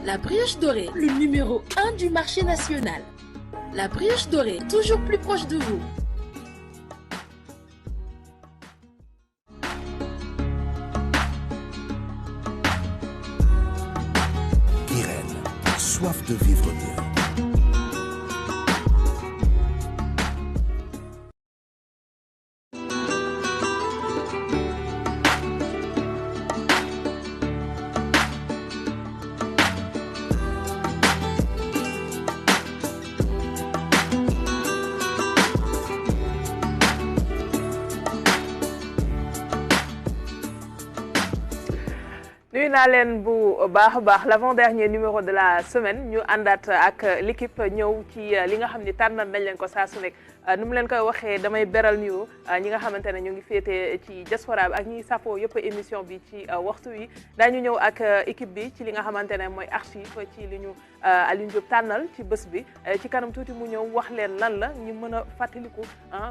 La brioche dorée, le numéro 1 du marché national. La brioche dorée, toujours plus proche de vous. Irène, soif de vivre mieux. nuyu naa leen bu baax a baax l'avant-dernier numéro de la semaine ñu àndaat ak l'équipe ñëw ci li nga xam ni tànnal nañ leen ko saa su nekk nu mu leen koy waxee damay beral ñu ñi nga xamante ne ñu ngi féete ci diaspora bi ak ñi safoo yëpp émission bi ci waxtu wi daañu ñëw ak équipe bi ci li nga xamante ne mooy archive ci li ñu Alioune Diop tànnal ci bés bi ci kanam tuuti mu ñëw wax leen lan la ñu mën a fàttaliku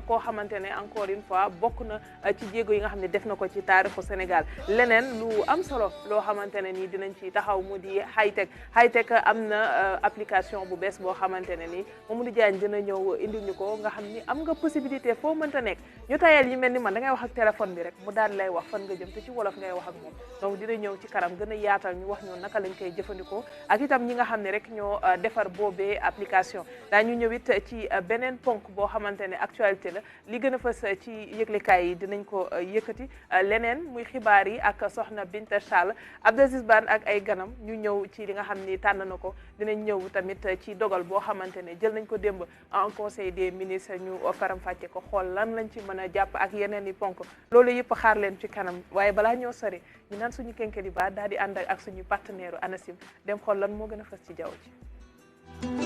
koo xamante ne encore une fois bokk na ci jéego yi nga xam ne def na ko ci taarixu Sénégal leneen lu am solo loo xamante ne nii dinañ ci taxaw mu di hightech am na application bu bees boo xamante ne nii Mamadou Diagne dina ñëw indil ñu ko nga xam ni am nga possibilité foo mënta nekk ñu tayal yi mel ni man da ngay wax ak téléphone bi rek mu daal lay wax fan nga jëm te ci wolof ngay wax ak moom donc dina ñëw ci kanam gën a yaatal ñu wax ñu naka lañ koy jëfandikoo ak itam ñi nga xam ne rek ñoo defar boobee application daañu ñëwit ci beneen ponk boo xamante ne actualité la li gën a fës ci yëglekaay yi dinañ ko yëkkati leneen muy xibaar yi ak soxna Binta Sall Abdou Aziz Ban ak ay ganam ñu ñëw ci li nga xam ni tànn na ko dinañ ñëw tamit ci dogal boo xamante ne jël nañ ko démb en conseil des ministres ñu faram-fàcce ko xool lan lañ ci mën a jàpp ak yeneen i ponk loolu yëpp xaar leen ci kanam waaye balaa ñoo sori ñu naan suñu kenkeli ba daal di ànd ak suñu partenaire ANACIM dem xool lan moo gën a fës ci jaww ji.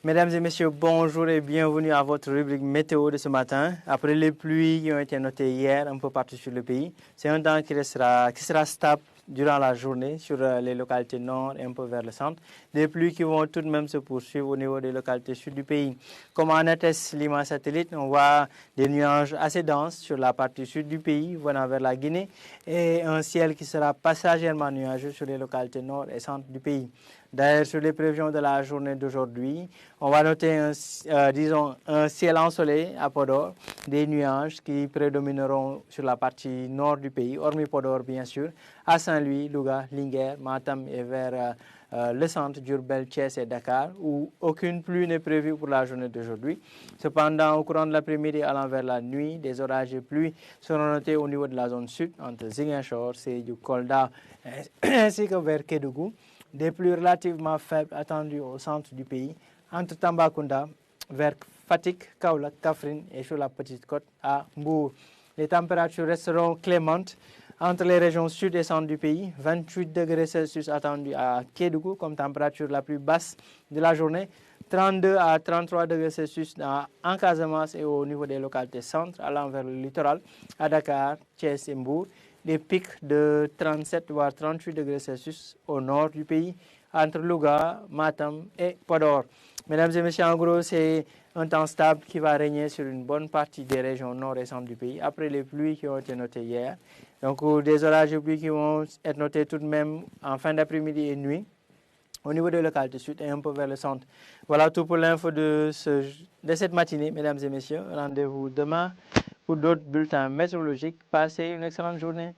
Mesdames et messieurs, bonjour et bienvenue à votre rubrique météo de ce matin. Après les pluies qui ont été notées hier un peu partout sur le pays, c'est un temps qui sera stable durant la journée sur les localités nord et un peu vers le centre. Des pluies qui vont tout de même se poursuivre au niveau des localités sud du pays. Comme en atteste l'image satellite, on voit des nuages assez denses sur la partie sud du pays, venant vers la Guinée, et un ciel qui sera passagèrement nuageux sur les localités nord et centre du pays. D'ailleurs, sur les prévisions de la journée d'aujourd'hui, on va noter un ciel ensoleillé à Podor, des nuages qui prédomineront sur la partie nord du pays, hormis Podor bien sûr, à Saint-Louis, Louga, Linguère, Matam et vers le centre d'Diourbel, Thiès et Dakar, où aucune pluie n'est prévue pour la journée d'aujourd'hui. Cependant, au courant de l'après-midi allant vers la nuit, des orages et pluies seront notés au niveau de la zone sud, entre Ziguinchor, Sédhiou, Kolda, ainsi que vers Kédougou. Des pluies relativement faibles attendues au centre du pays, entre Tambacounda, vers Fatick, Kaolack, Kaffrine et sur la petite côte à Mbour. Les températures resteront clémentes entre les régions sud et centre du pays. 28 degrés Celsius attendus à Kédougou comme température la plus basse de la journée. 32 à 33 degrés Celsius en Casamance et au niveau des localités centres allant vers le littoral, à Dakar, Thiès et Mbour. Des pics de 37 voire 38 degrés Celsius au nord du pays, entre Louga, Matam et Podor. Mesdames et messieurs, en gros, c'est un temps stable qui va régner sur une bonne partie des régions nord et centre du pays, après les pluies qui ont été notées hier. Donc, des orages et pluies qui vont être notés tout de même en fin d'après-midi et nuit, au niveau des localités sud et un peu vers le centre. Voilà tout pour l'info de cette matinée, mesdames et messieurs. Rendez-vous demain pour d'autres bulletins météorologiques. Passez une excellente journée.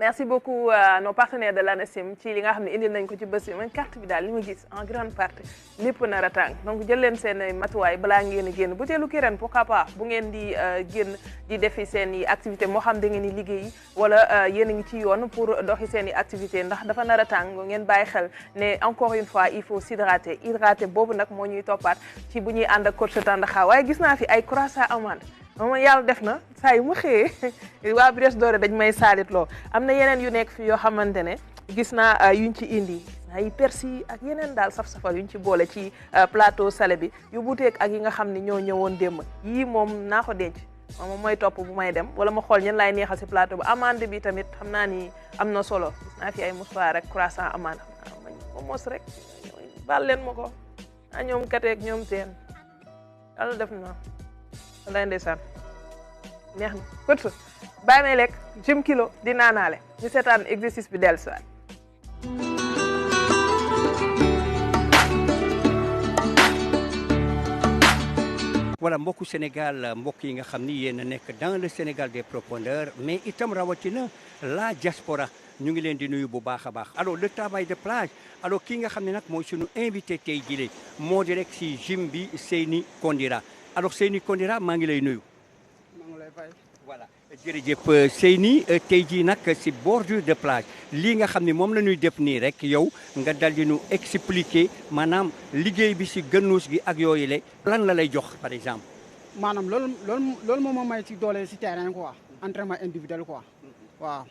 merci beaucoup à nos partenaires de l'ANACIM ci li nga xam ne indil nañ ko ci bés bi man carte bi daal li ma gis en grande partie lépp nar a tàng donc jël leen seen matuwaay balaa ngeen a génn butéelu Kirène pourquoi pas bu ngeen di génn di defi seen i activité moo xam da ngeen di liggéey wala yéen a ngi ci yoon pour doxi seen i activité ndax dafa nar a tàng ngeen bàyyi xel ne encore une fois il faut s'hydrater hydrater boobu nag moo ñuy toppaat ci bu ñuy ànd ak coach Tandakha waaye gis naa fi ay croissant amande moom yàlla def na saa yu mu xëyee waa Brioche Dorée dañ may saalit loo am na yeneen yu nekk fi yoo xamante ne gis naa yuñ ci indi ay persil ak yeneen daal saf-safal yuñ ci boole ci plateau salé bi yu buuteeg ak yi nga xam ne ñoo ñëwoon démb yii moom naa ko denc moom mooy topp bu may dem wala ma xool ñen laay neexal si plateau bi amande bi tamit xam naa ni am na solo gis naa fi ay moustoir rek croissant amande ma mos rek baal leen ma ko a ñoom kateeg ñoom seen yàlla def na lay ndeysaan neex na kët bàyyi may lekk jëm kilo di naanaale ñu seetaan exercice bi dellu siwaat voilà mbokku Sénégal mbokk yi nga xam ni yéen a nekk dans le Sénégal des profondeurs mais itam rawatina la diaspora ñu ngi leen di nuyu bu baax a baax alors le travail de plage alors kii nga xam ne nag mooy sunu invité tey jile moo di rek si gym bi Seyni Kondira alors Seyni Kondira maa ngi lay nuyu. maa ngi lay fay. voilà jërëjëf Seyni tey jii nag si bordure de plage lii nga xam ne moom la ñuy def nii rek yow nga dal di nu expliquer maanaam liggéey bi si gënnuus gi ak yooyu le lan la lay jox par exemple. maanaam loolu moom moo may ci doole si terrain quoi entraînement individuel quoi waaw.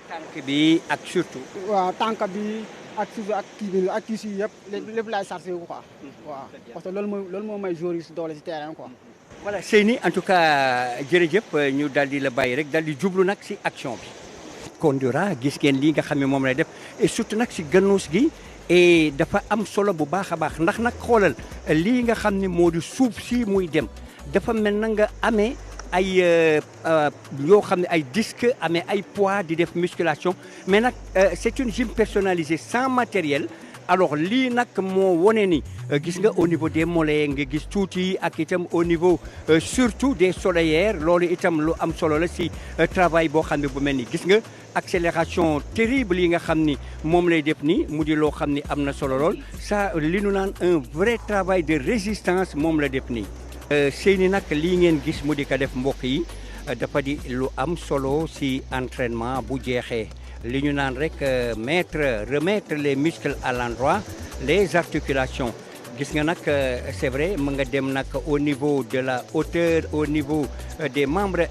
tànk bi ak surtout. waaw tànk bi ak surtout ak kii bi ak kii si yëpp lépp laay chargé quoi. waaw parce que loolu moo may jouer si doole si terrain quoi. voilà Seyni en tout cas jërëjëf ñu daal di la bàyyi rek daal di jublu nag si action bi. Kondira gis ngeen lii nga xam ne moom lay def et surtout nag si gënnuus gi et dafa am solo bu baax a baax ndax nag xoolal lii nga xam ne moo di suuf si muy dem dafa mel na nga amee ay yoo xam ne ay disque amee ay poids di def musculation mais nag c'est une gym personnalisée sans matériel. alors lii nag moo wone ni gis nga au niveau des mollets nga gis tuuti ak itam au niveau surtout des solaires loolu itam lu am solo la si travail boo xam ne bu mel ni gis nga accélération terrible yi nga xam ni moom lay def nii mu di loo xam ni am na solo lool ça li nu naan un vrai travail de résistance moom la def nii. Seyni nag lii ngeen gis mu di ko def mbokk yi dafa di lu am solo si entraînement bu jeexee. li ñu naan rek remettre les muscles à l'endroit les articulations gis nga nag c'est vrai mën nga dem nag au niveau de la hauteur au niveau des membres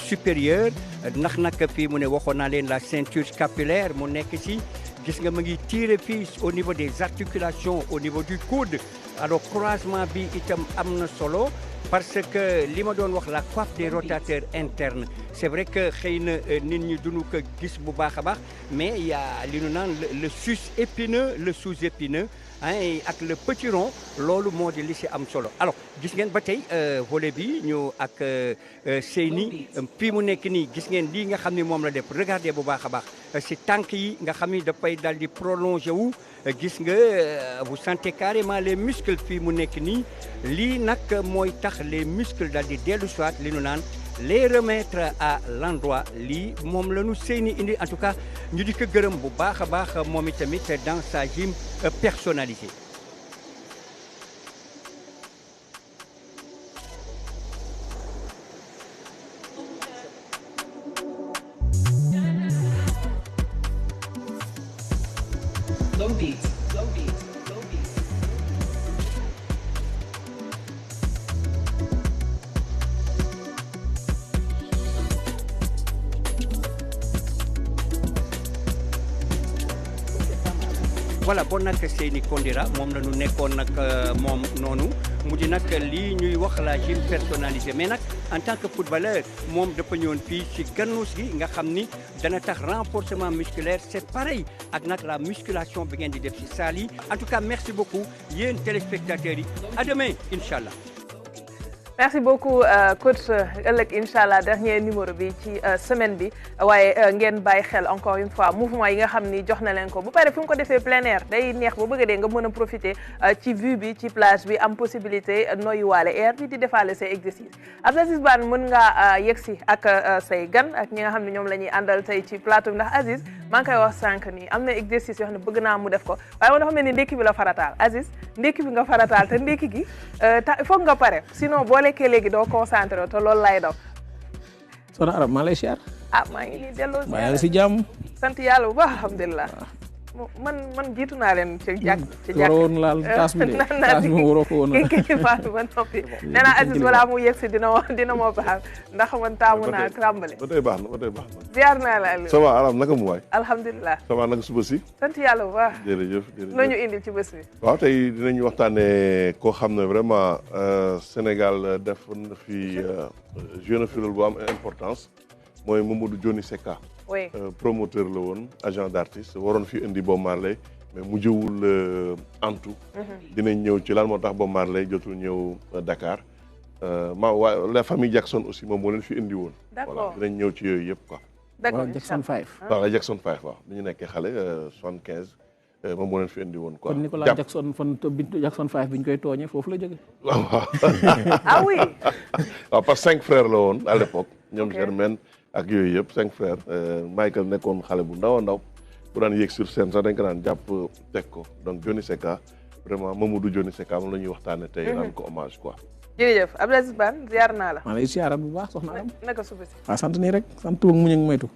supérieurs ndax nag fii mu ne waxoon naa leen la ceinture scapulaire mu nekk ci gis nga mu ngi tirer fii au niveau des articulations au niveau du coude alors croisement bi itam am na solo parce que li ma doon wax la coiffe des rotateurs internes c'est vrai que xëy na nit ñi duñu ko gis bu baax a baax mais il y a li ñu naan le sus-épineux le sous-épineux ak le petit rond loolu moo di li si am solo alors gis ngeen ba tey volet bi ñu ak Seyni fii mu nekk nii gis ngeen lii nga xam ni moom la def regardez bu baax a baax si tànk yi nga xam ni dafay dal di prolongé wu gis nga vous sentez carrément les muscles fii mu nekk nii lii nag mooy tax les muscles dal di dellu soit li nu naan les remettre à l'endroit lii moom la ñu Seyni indi en tout cas ñu di ko gërëm bu baax a baax moom itamit dans sa gym personnalisée. Low beats. voilà bon nag Seyni Kondira moom la ñu nekkoon nag moom noonu mu di nag lii ñuy wax la gym personnalisée mais nag en tant que footballeur moom dafa ñëwoon fii ci gannus gi nga xam ni dana tax renforcement musculaire c'est pareil ak nag la musculation bi ngeen di def ci salle yi en tout cas merci beaucoup yéen téléspectateurs yi à demain inch'Allah. merci beaucoup coach ëllëg incha allah dernier numéro bi ci semaine bi waaye ngeen bàyyi xel encore une fois mouvement yi nga xam ni jox na leen ko bu pare fu mu ko defee plein air day neex ba bëgg a dee nga mën a profiter ci vue bi ci plage bi am possibilité noyuwaale air bi di defaale say exercice Abdou Aziz Bane mën ngaa yegsi ak say gan ak ñi nga xam ne ñoom la ñuy àndal tey ci plateau bi ndax Aziz maa ngi koy wax sànq nii am na exercice yoo xam ne bëgg naa mu def ko waaye man dafa mel ni ndékki bi la farataal Aziz ndékki bi nga farataal te ndékki gi foog nga pare sinon boo lekkee léegi doo concentré te loolu lay daw. Soxna Arame maa lay siyaar. maa ngi nii delloo maa yaa ngi si jàmm. sant yàlla bu baax alhamdulilah. man jiitu naa leen ci jàkk ci jàkk waroon laal taas bi de taas bi waroo ko woon a. kii ba noppi nee naa Aziz balaa mu yegg si dina moo baax ndax man taamu naa tàmbale. ba tey baax na. ziar naa la Aliou. ça va Arame naka mu waay. alhamdulilah. ça va naka suba si. sant yàlla bu baax. jërëjëf loo ñu indil ci bés bi. waaw tey dinañu waxtaanee koo xam ne vraiment Sénégal def na fi joué na fi rôle bu am importance mooy Mamadou Dioni Secka. oui promoteur la woon agent d'artiste waroon fi indi Bob Marley mais mujjewul antu. dinañ ñëw ci lan moo tax Bob Marley jotul ñëw Dakar la famille Jackson aussi moom moo leen fi indi woon. d'accord voilà dinañ ñëw ci yooyu yëpp quoi. d'accord Jackson 5. waaw Jackson 5 waaw bi ñu nekkee xale 75 moom moo leen fi indi woon quoi. kon Nicolas Jackson Jackson 5 bi ñu koy tooñee foofu la jógee. waaw ah oui. waaw parce que 5 frères la woon à l'époque ñoom Germaine ak yooyu yëpp 5 frères Michael nekkoon xale bu ndaw a ndaw bu daan yéeg sur scène sax dañ ko daan jàpp teg ko donc Dioni Secka vraiment Mamadou Dioni Secka moom la ñuy waxtaanee tey naan ko hommage quoi. jërëjëf Abdou Aziz Bane ziar naa la. maa lay ziarat bu baax soxna Arame. naka suba si. waaw sant nii rek sant ak muñ ak moytu.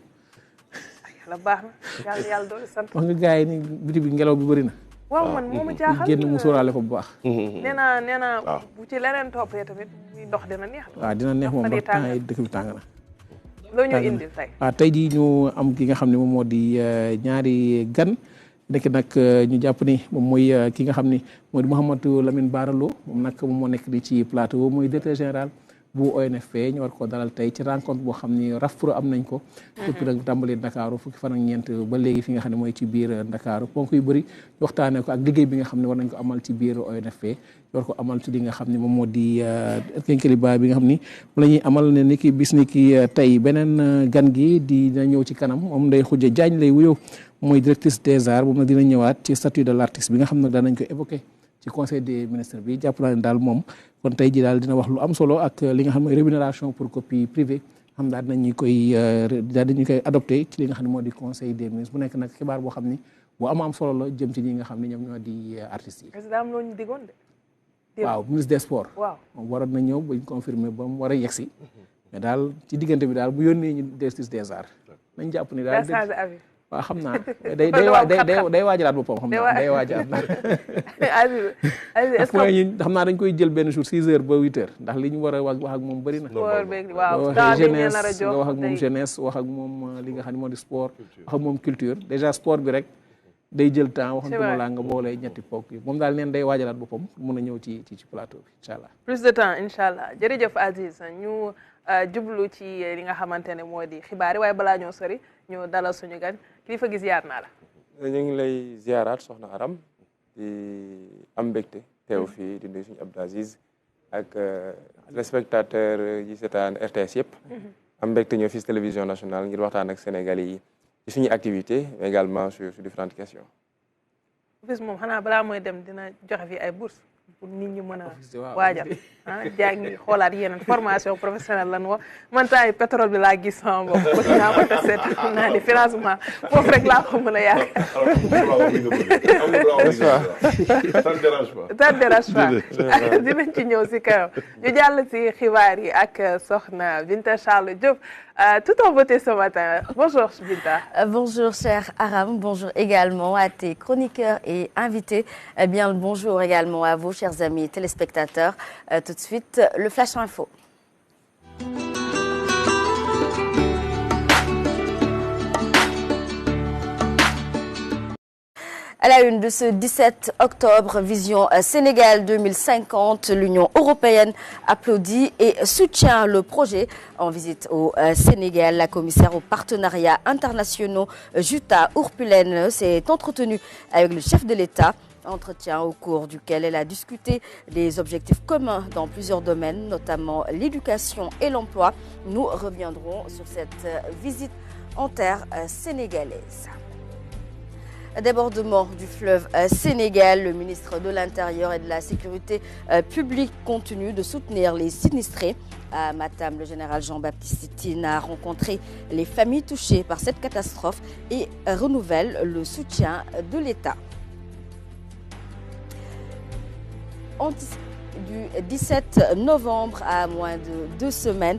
yàlla baax na yàlla doole sant. wax nga gars yi ni biti bi ngelaw bi bëri na. waaw man moo ma jaaxal génn mu sóoraale ko bu baax. nee naa bu ci leneen toppee tamit muy dox dina neex. waaw dina neex moom ndax temps yi dëkk bi tàng na. loo ñu indil tey. waaw tey jii ñu am ki nga xam ne moom moo di ñaari gan nekk nag ñu jàpp ni moom mooy ki nga xam ni mooy Mouhamadou Lamine Bara Lo moom nag moom moo nekk di ci plateau mooy directeur général bu ONFP ñu war ko dalal tey ci rencontre boo xam ni rafetlu am nañ ko. depuis nag tàmbalee Ndakaaru fukki fan ak ñeent ba léegi fi nga xam ne mooy ci biir Ndakaaru ponk yu bëri waxtaanee ko ak liggéey bi nga xam ne war nañ ko amal ci biir ONFP war ko amal ci li nga xam ne moom moo di kénkeliba bi nga xam ni la ñuy amal ne ni ki bis ni ki tey beneen gan gi dina ñëw ci kanam moom Ndeye Khoudia Diagne lay wuyoo mooy directrice des arts boobu nag dina ñëwaat ci statut de l'artiste bi nga xam nag daanañ ko évoqué ci conseil des ministres bi jàpp naa ne daal moom kon tey ji daal dina wax lu am solo ak li nga xam ne rémunération pour copie privée xam daal dinañu koy adopté ci li nga xam ne moo di conseil des ministres bu nekk nag xibaar boo xam ni bu am solo la jëm ci ñi nga xam ne ñoom ñoo di artistes yi. président am loo ñu digoon de. waaw ministre des sports. waaw moom waroon na ñëw bañ confirmé ba mu war a yegsi mais daal ci diggante bi daal bu yónnee ñu directrice des arts nañ jàpp ni daal. waaw xam naa day waajalaat boppam xam naa day waajalaat. est-ce que xam naa dañ koy jël benn jour 6 heures ba 8 heures ndax li ñu war a wax ak moom bëri na. waaw jeunesse nga wax ak moom jeunesse wax ak moom li nga xam ne moo di sport. wax ak moom culture déjà sport bi rek day jël temps waxantuma laa nga boolee ñetti pokk yi moom daal neen day waajalaat boppam mun a ñëw ci plateau bi incha allah. plus de temps incha allah jërëjëf Aziz ñu jublu ci li nga xamante ne moo di xibaar yi waaye balaa ñoo sori ñu dalal suñu gan kilifa gi ziar naa la. ñu ngi lay ziaraat soxna Arame di am mbégte teew fii di nuyu suñu Abdou Aziz ak téléspectateur yi seetaan RTS yëpp. am mbégte ñëw fii télévision nationale ngir waxtaan ak Sénégalais yi ci suñu activité mais également sur différentes questions. bis moom xanaa balaa mooy dem dina joxe fi ay bourses pour nit ñi mën a waajal jàngi xoolaat yeneen formation professionnelle lan wax man temps yi pétrole bi laa gis sama bopp bëgg naa ko testé xam naa ni financement foofu rek laa ko mën a yaakaar. ça ne dérange pas dinañ ci ñëw si kawam ñu jàll si xibaar yi ak soxna Binta Charles Diop tout en beauté ce matin. Bonjour Binta. Bonjour chère Arame, bonjour également à tes chroniqueurs et invités. Bien le bonjour également à vous chers amis téléspectateurs. Tout de suite, le Flash Info. À la une de ce 17 octobre, Vision Sénégal 2050, l'Union européenne applaudit et soutient le projet. En visite au Sénégal, la commissaire aux partenariats internationaux Jutta Urpilainen s'est entretenue avec le chef de l'État. Entretien au cours duquel elle a discuté des objectifs communs dans plusieurs domaines, notamment l'éducation et l'emploi. Nous reviendrons sur cette visite en terre sénégalaise. Débordement du fleuve Sénégal, le ministre de l'Intérieur et de la Sécurité publique continue de soutenir les sinistrés. À Matam, le général Jean-Baptiste Tine a rencontré les familles touchées par cette catastrophe et renouvelle le soutien de l'État. Du 17 novembre à moins de 2 semaines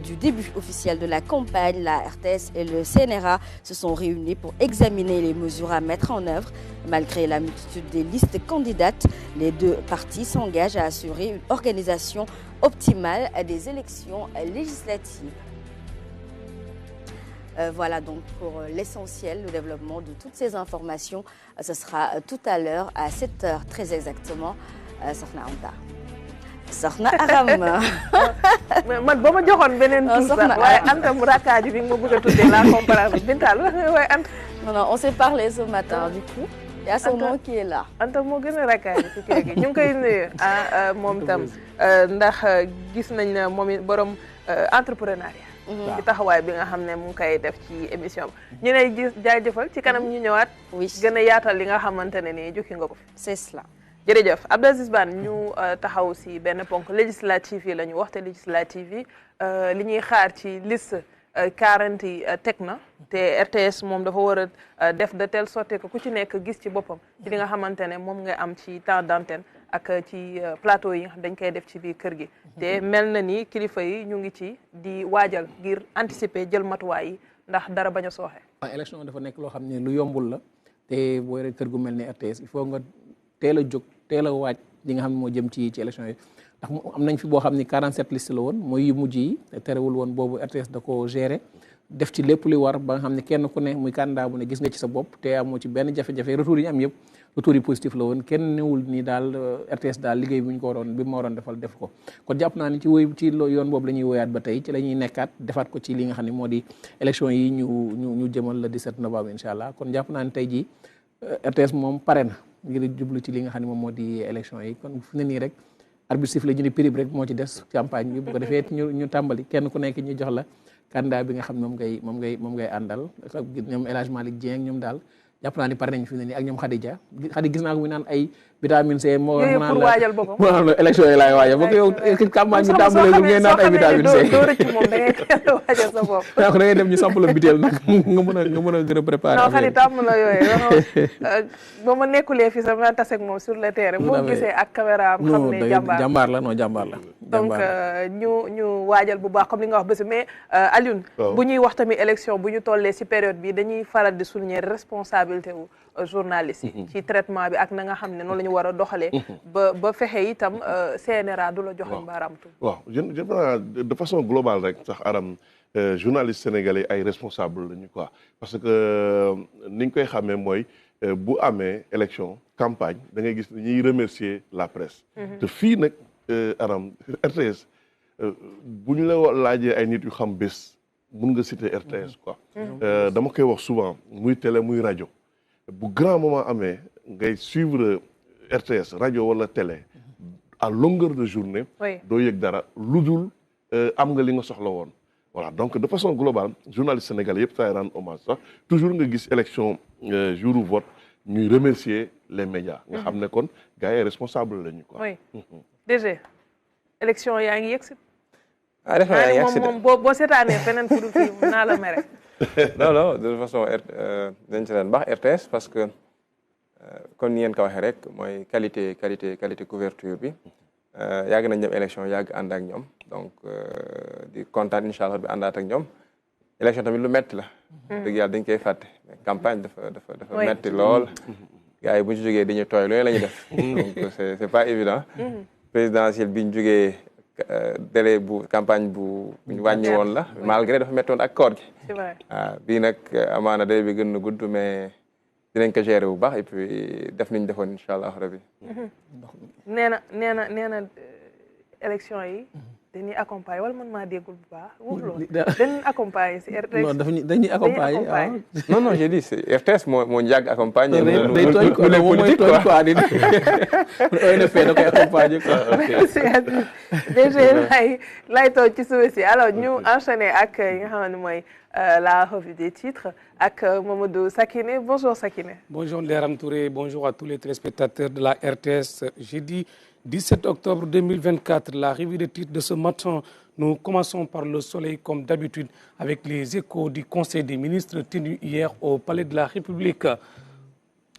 du début officiel de la campagne, la RTS et le CNRA se sont réunis pour examiner les mesures à mettre en œuvre. Malgré la multitude des listes candidates, les deux partis s'engagent à assurer une organisation optimale des élections législatives. Voilà donc pour l'essentiel, le développement de toutes ces informations. Ce sera tout à l'heure à 7h très exactement. Soxna Anta Soxna Aram man ba ma joxoon beneen tur sax waaye Anta mu rakkaaju bi nga ma bëgg a tuddee la comprendre Bintal waaye Anta. Non, on s'est parlé ce matin du coup. Il y a son nom qui est là. Anta moo gën a rakkaaju ci kër gi ñu ngi koy nuyu moom tam ndax gis nañ ne moom it borom entrepreneuriat. ci taxawaay bi nga xam ne mu ngi koy def ci émission bi ñu lay jaajëfal ci kanam ñu ñëwaat. gën a yaatal li nga xamante ne nii jukki nga ko fi. C'est cela. jërëjëf Abdou Aziz Bane ñu taxaw si benn ponk législative yi la ñu waxte législative yi li ñuy xaar ci liste 40 yi teg na te RTS moom dafa war a def de telle sorte que ku ci nekk gis ci boppam ci li nga xamante ne moom nga am ci temps d'antenne ak ci plateau yi nga xam dañ koy def ci biir kër gi te mel na ni kilifa yi ñu ngi ci di waajal ngir anticiper jël matuwaay yi ndax dara bañ a sooxe. élection dafa nekk loo xam ne lu yombul la te boo yoree kër gu mel ni RTS il faut nga teel a jóg teel a waaj li nga xam ne moo jëm ci élection yi ndax am nañ fi boo xam ni 47 liste la woon mooy yu mujj yi terewul woon boobu RTS da ko gérer def ci lépp li war ba nga xam ne kenn ku ne muy candidat bu ne gis nga ci sa bopp te amoo ci benn jafe-jafe retour yi ñu am yëpp retour yi positif la woon kenn newul ni daal RTS daal liggéey bi ñu ko waroon bi ma waroon defal def ko kon jàpp naa ni ci woy ci yoon boobu la ñuy woyaat ba tey ci la ñuy nekkaat defaat ko ci li nga xam ne moo di élection yi ñu jëmal le 17 novembre incha allah kon jàpp naa ni tey jii RTS moom pare na ngir jublu ci li nga xam ne moom moo di élection yi kon fu ne nii rek arbitre sifflé ñu ni prix rek moo ci des campagne bi bu ko defee ñu tàmbali kenn ku nekk ñu jox la candidat bi nga xam ne moom ngay àndal ñoom El Hadj Malick Dieng ñoom daal jàpp naa ni pare nañ fi ne nii ak ñoom Khadija gis naa ko mu naan ay vitamine C moo naan la élection yi laay waajal ba ko yow campagne bi tàmbalee ngay naan ay vitamine C doo rëcc moom da ngay teel a waajal sa bopp da ngay dem ñu samp la biteel nag nga mën a gën a préparer non xarit tàmm la yooyu ba ma nekkulee fi sama tase ak moom sur le terrain boo gisee ak caméra am xam ne jàmbaar la donc ñu waajal bu baax comme li nga wax bés mais Alioune bu ñuy wax tamit élection bu ñu tollee si période bi dañuy faral di souligner responsabilité wu journaliste yi ci traitement bi ak na nga xam ne noonu la ñu war a doxalee ba fexe itam CNRA du la joxe mbaaramtu waaw je de façon globale rek sax Aram journaliste sénégalais ay responsable lañu quoi parce que ni ñu koy xamee mooy bu amee élection campagne da ngay gis ñuy remercier la presse te fii nag Aram RTS bu ñu la laajee ay nit yu xam bés mun nga citer RTS quoi dama koy wax souvent muy télé muy rajo bu grand moment amee ngay suivre RTS rajo wala télé à longueur de journée doo yëg dara lu dul am nga li nga soxla woon voilà donc de façon globale journaliste sénégalais yëpp say rendre hommage sax toujours nga gis élection jour u vote ñuy remercier les médias nga xam ne kon gars yi responsable lañu quoi DG élection yaa ngi yegsi moom boo seetaanee feneen fu dul fii naa la mere non de toute façon dañ ci leen baax RTS parce que comme ni ngeen ko waxee rek mooy qualité couverture bi yàgg nañ dem élection yàgg ànd ak ñoom donc di kontaan incha allah bi àndaat ak ñoom élection tamit lu metti la dëgg yàlla dañ koy fàtte campagne dafa metti lool gars yi bu ñu jógee dañuy tooy loolu la ñuy def donc c'est pas évident présidentielle bi ñu jógee délai bu campagne bu ñu wàññi woon la malgré dafa mettoon ak koor gi waaw bii nag amaana délai bi gën na gudd mais dinañ ko gérer bu baax et puis def niñ defoon incha allah rabi nee na élection yi dañuy accompagner wala man maa déggul bu baax wax loolu dañuy accompagner si RTS. non dañuy accompagner non j'ai dit c'est RTS moo njàgg accompagner. day tooñ quoi moom mooy tooñ quoi di ONF da koy accompagner quoi. merci déjà lay toog ci suuf si alors ñu enchaîner ak yi nga xam ne mooy la revue des titres avec Mamadou Sakine. Bonjour Sakine. Bonjour Léram Touré, bonjour à tous les téléspectateurs de la RTS. Jeudi 17 octobre 2024, la revue des titres de ce matin. Nous commençons par le soleil comme d'habitude avec les échos du Conseil des ministres tenu hier au Palais de la République.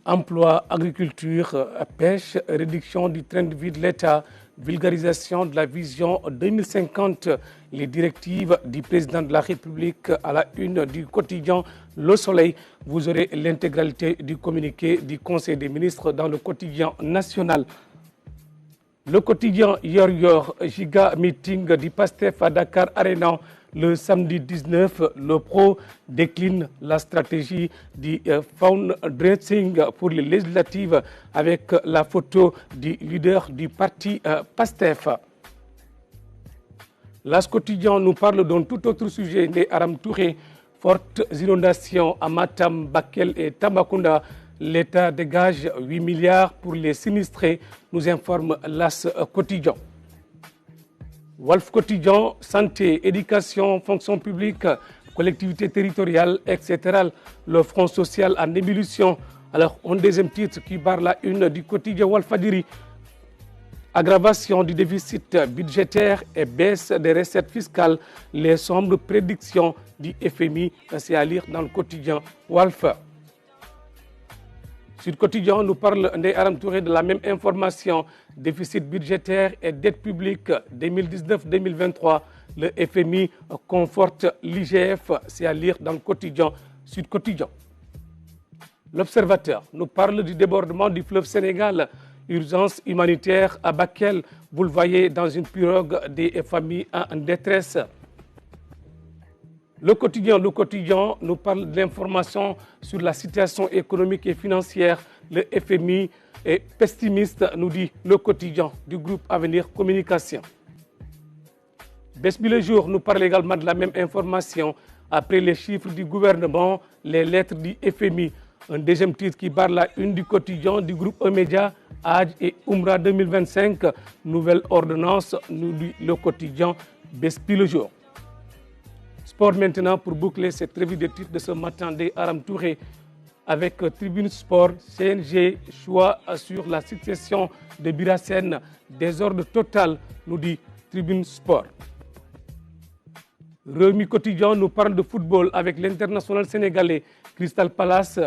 Emploi, agriculture, pêche, réduction du train de vie de l'État, vulgarisation de la vision 2050, les directives du président de la République à la une du quotidien Le Soleil. Vous aurez l'intégralité du communiqué du Conseil des ministres dans le quotidien national. Le quotidien Yor Giga Meeting du PASTEF à Dakar Arena. Le samedi 19, le Pro décline la stratégie du fundraising pour les législatives avec la photo du leader du parti PASTEF. L'As quotidien nous parle d'un tout autre sujet des Aram Touré. Fortes inondations à Matam, Bakel et Tambacounda. L'État dégage 8 milliards pour les sinistrés, nous informe l'As quotidien. Wolf quotidien, santé, éducation, fonction publique, collectivité territoriale, etc. Le front social en ébullition. Alors, un deuxième titre qui barre la une du quotidien Walfadiri. Aggravation du déficit budgétaire et baisse des recettes fiscales. Les sombres prédictions du FMI, c'est à lire dans le quotidien Walf. Sur le quotidien, nous parle des Aram Touré de la même information. Déficit budgétaire et dette publique 2019-2023. Le FMI conforte l'IGF, c'est à lire dans le quotidien Sud Quotidien. L'Observateur nous parle du débordement du fleuve Sénégal. Urgence humanitaire à Bakel. Vous le voyez dans une pirogue des familles en détresse. Le quotidien nous parle de l'information sur la situation économique et financière. Le FMI est pessimiste, nous dit le quotidien du groupe Avenir Communication. Besbi le jour nous parle également de la même information. Après les chiffres du gouvernement, les lettres du FMI. Un deuxième titre qui barre la une du quotidien du groupe E-Média, Hajj et Umrah 2025. Nouvelle ordonnance, nous dit le quotidien Besbi le jour. Sport maintenant pour boucler cette revue de titres de ce matin des Aram Touré avec Tribune Sport, CNG, choix sur la succession de Birassen, désordre total, nous dit Tribune Sport. Rewmi quotidien nous parle de football avec l'international sénégalais Crystal Palace.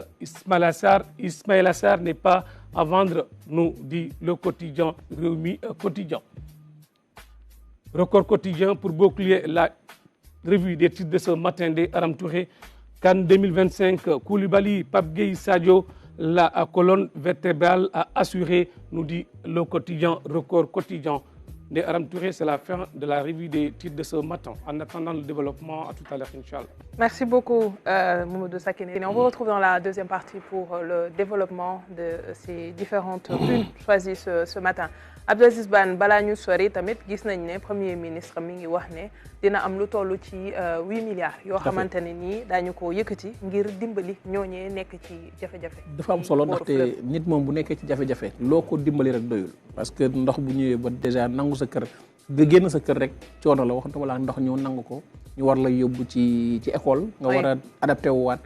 Ismaël Assar n'est pas à vendre, nous dit le quotidien Rewmi quotidien. Record quotidien pour boucler la revue des titres de ce matin des Aram Touré. Cannes 2025, Koulibaly, Pape Gueye, Sadio, la colonne vertébrale a assuré, nous dit le quotidien Record quotidien des Aram Touré. C'est la fin de la revue des titres de ce matin. En attendant le développement, à tout à l'heure, Inch'Allah. Merci beaucoup, Mamadou Sakine. On vous retrouve dans la deuxième partie pour le développement de ces différentes unes choisies ce matin. Abdou Aziz Ban balaa ñu sori tamit gis nañ ne premier ministre mi ngi wax ne dina am lu toll ci 8 milliards yoo xamante ne nii daañu ko yëkkati ngir dimbali ñooñee nekk ci jafe-jafe. dafa am solo ndaxte nit moom bu nekkee ci jafe-jafe loo ko dimbali rek doyul parce que ndox bu ñëwee ba déjà nangu sa kër nga génn sa kër rek coono la waxantuma la ndox ñëw nangu ko ñu war la yóbbu ci école nga war a adapté wu waat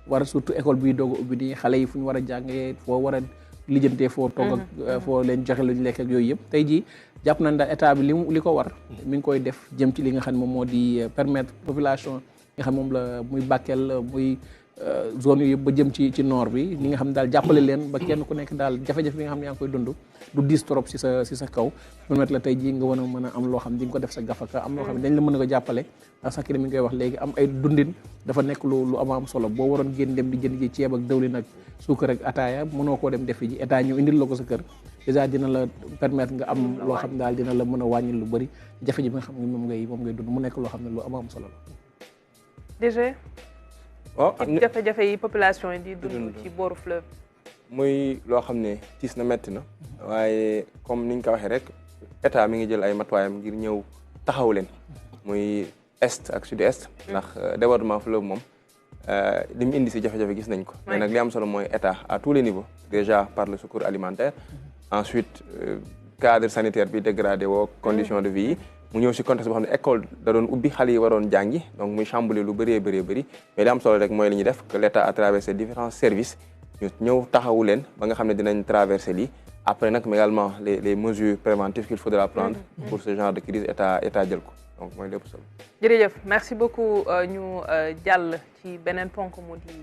war a surtout école biy doog a ubbi di xale yi fu ñu war a jàngee foo war a lijjantee foo toog ak foo leen joxe luñ lekk ak yooyu yëpp tey jii jàpp nañ daal état bi li ko war mi ngi koy def jëm ci li nga xam ne moom moo di permettre population nga xam moom la muy Bakel muy zone yooyu yëpp ba jëm ci nord bi li nga xam ne daal jàppale leen ba kenn ku nekk daal jafe-jafe bi nga xam ne yaa ngi koy dund du diis trop si sa kaw permettre la tey jii nga mën a am loo xam di nga ko def sa gafaka am loo xam ne dañ la mën a ko jàppale ndax sax ki mi ngi koy wax léegi am ay dundin dafa nekk lu am solo boo waroon génn dem di jënd ji ceeb ak dëwlin ak suukar ak ataaya mënoo koo dem defi ji état ñëw indil la ko sa kër déjà dina la permettre nga am loo xam daal dina la mën a wàññil lu bëri jafe-jafe bi nga xam ne moom ngay dund mu nekk loo xam ne lu am solo la déjà ci jafe-jafe yi population yi di dund ci booru fleuve muy loo xam ne tiis na metti na waaye comme niñ ko waxee rek état mi ngi jël ay matuwaayam ngir ñëw taxaw leen muy est ak sud-est ndax débordement fleuve moom li mu indi si jafe-jafe gis nañ ko mais nag li am solo mooy état à tous les niveaux déjà par le secours alimentaire ensuite cadre sanitaire bi dégradé woo condition de vie yi mu ñëw si contexte boo xam ne école da doon ubbi xale yi waroon jàngi donc muy chamboulé lu bëree bëri mais li am solo rek mooy li ñuy def que l'état à travers ses différents services ñu ñëw taxawu leen ba nga xam ne dinañ traverser lii après nag mais également les mesures préventives qu'il faudra prendre pour ce genre de crise état jël ko donc mooy lépp solo. jërëjëf merci beaucoup ñu jàll ci beneen ponk mu di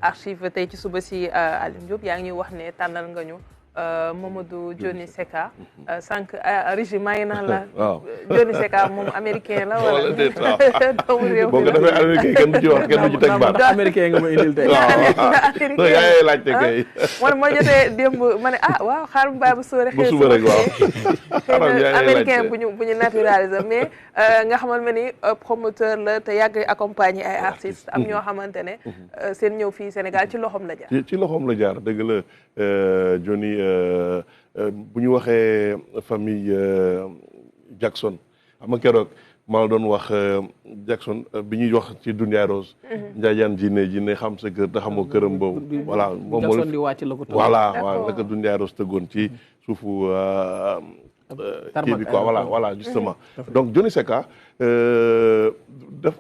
archive tey ci suba si Alioune Diop yaa ngi ñuy wax ne tànnal nga ñu Mamadou Dioni Seka sànq régime maa ngi naan la Dioni Seka moom américain la wala doomu réew boo ko defee américain kenn du ci wax kenn du ci teg baat américain nga ma indil tey waaw yaay laajte kay man ma jotee démb ma ne waaw xaaral mu bàyyi ba sóore ba suba rek waaw xëy na américain bu ñu naturaliser mais nga xamal ma ni promoteur la te yàgg accompagner ay artistes am ñoo xamante ne seen ñëw fii Sénégal ci loxoom la jaar ci loxoom la jaar dëgg la Dioni bu ñu waxee famille Jackson xam nga keroog maa la doon wax Jackson bi ñuy wax ci Dunia Rose njaajaan jinne xam sa kër te xamoo këram boobu voilà moom Jackson di wàcc la ko voilà waaw naka Dunia Rose tëggoon ci suufu kii bi quoi voilà justement donc Dioni Seka daf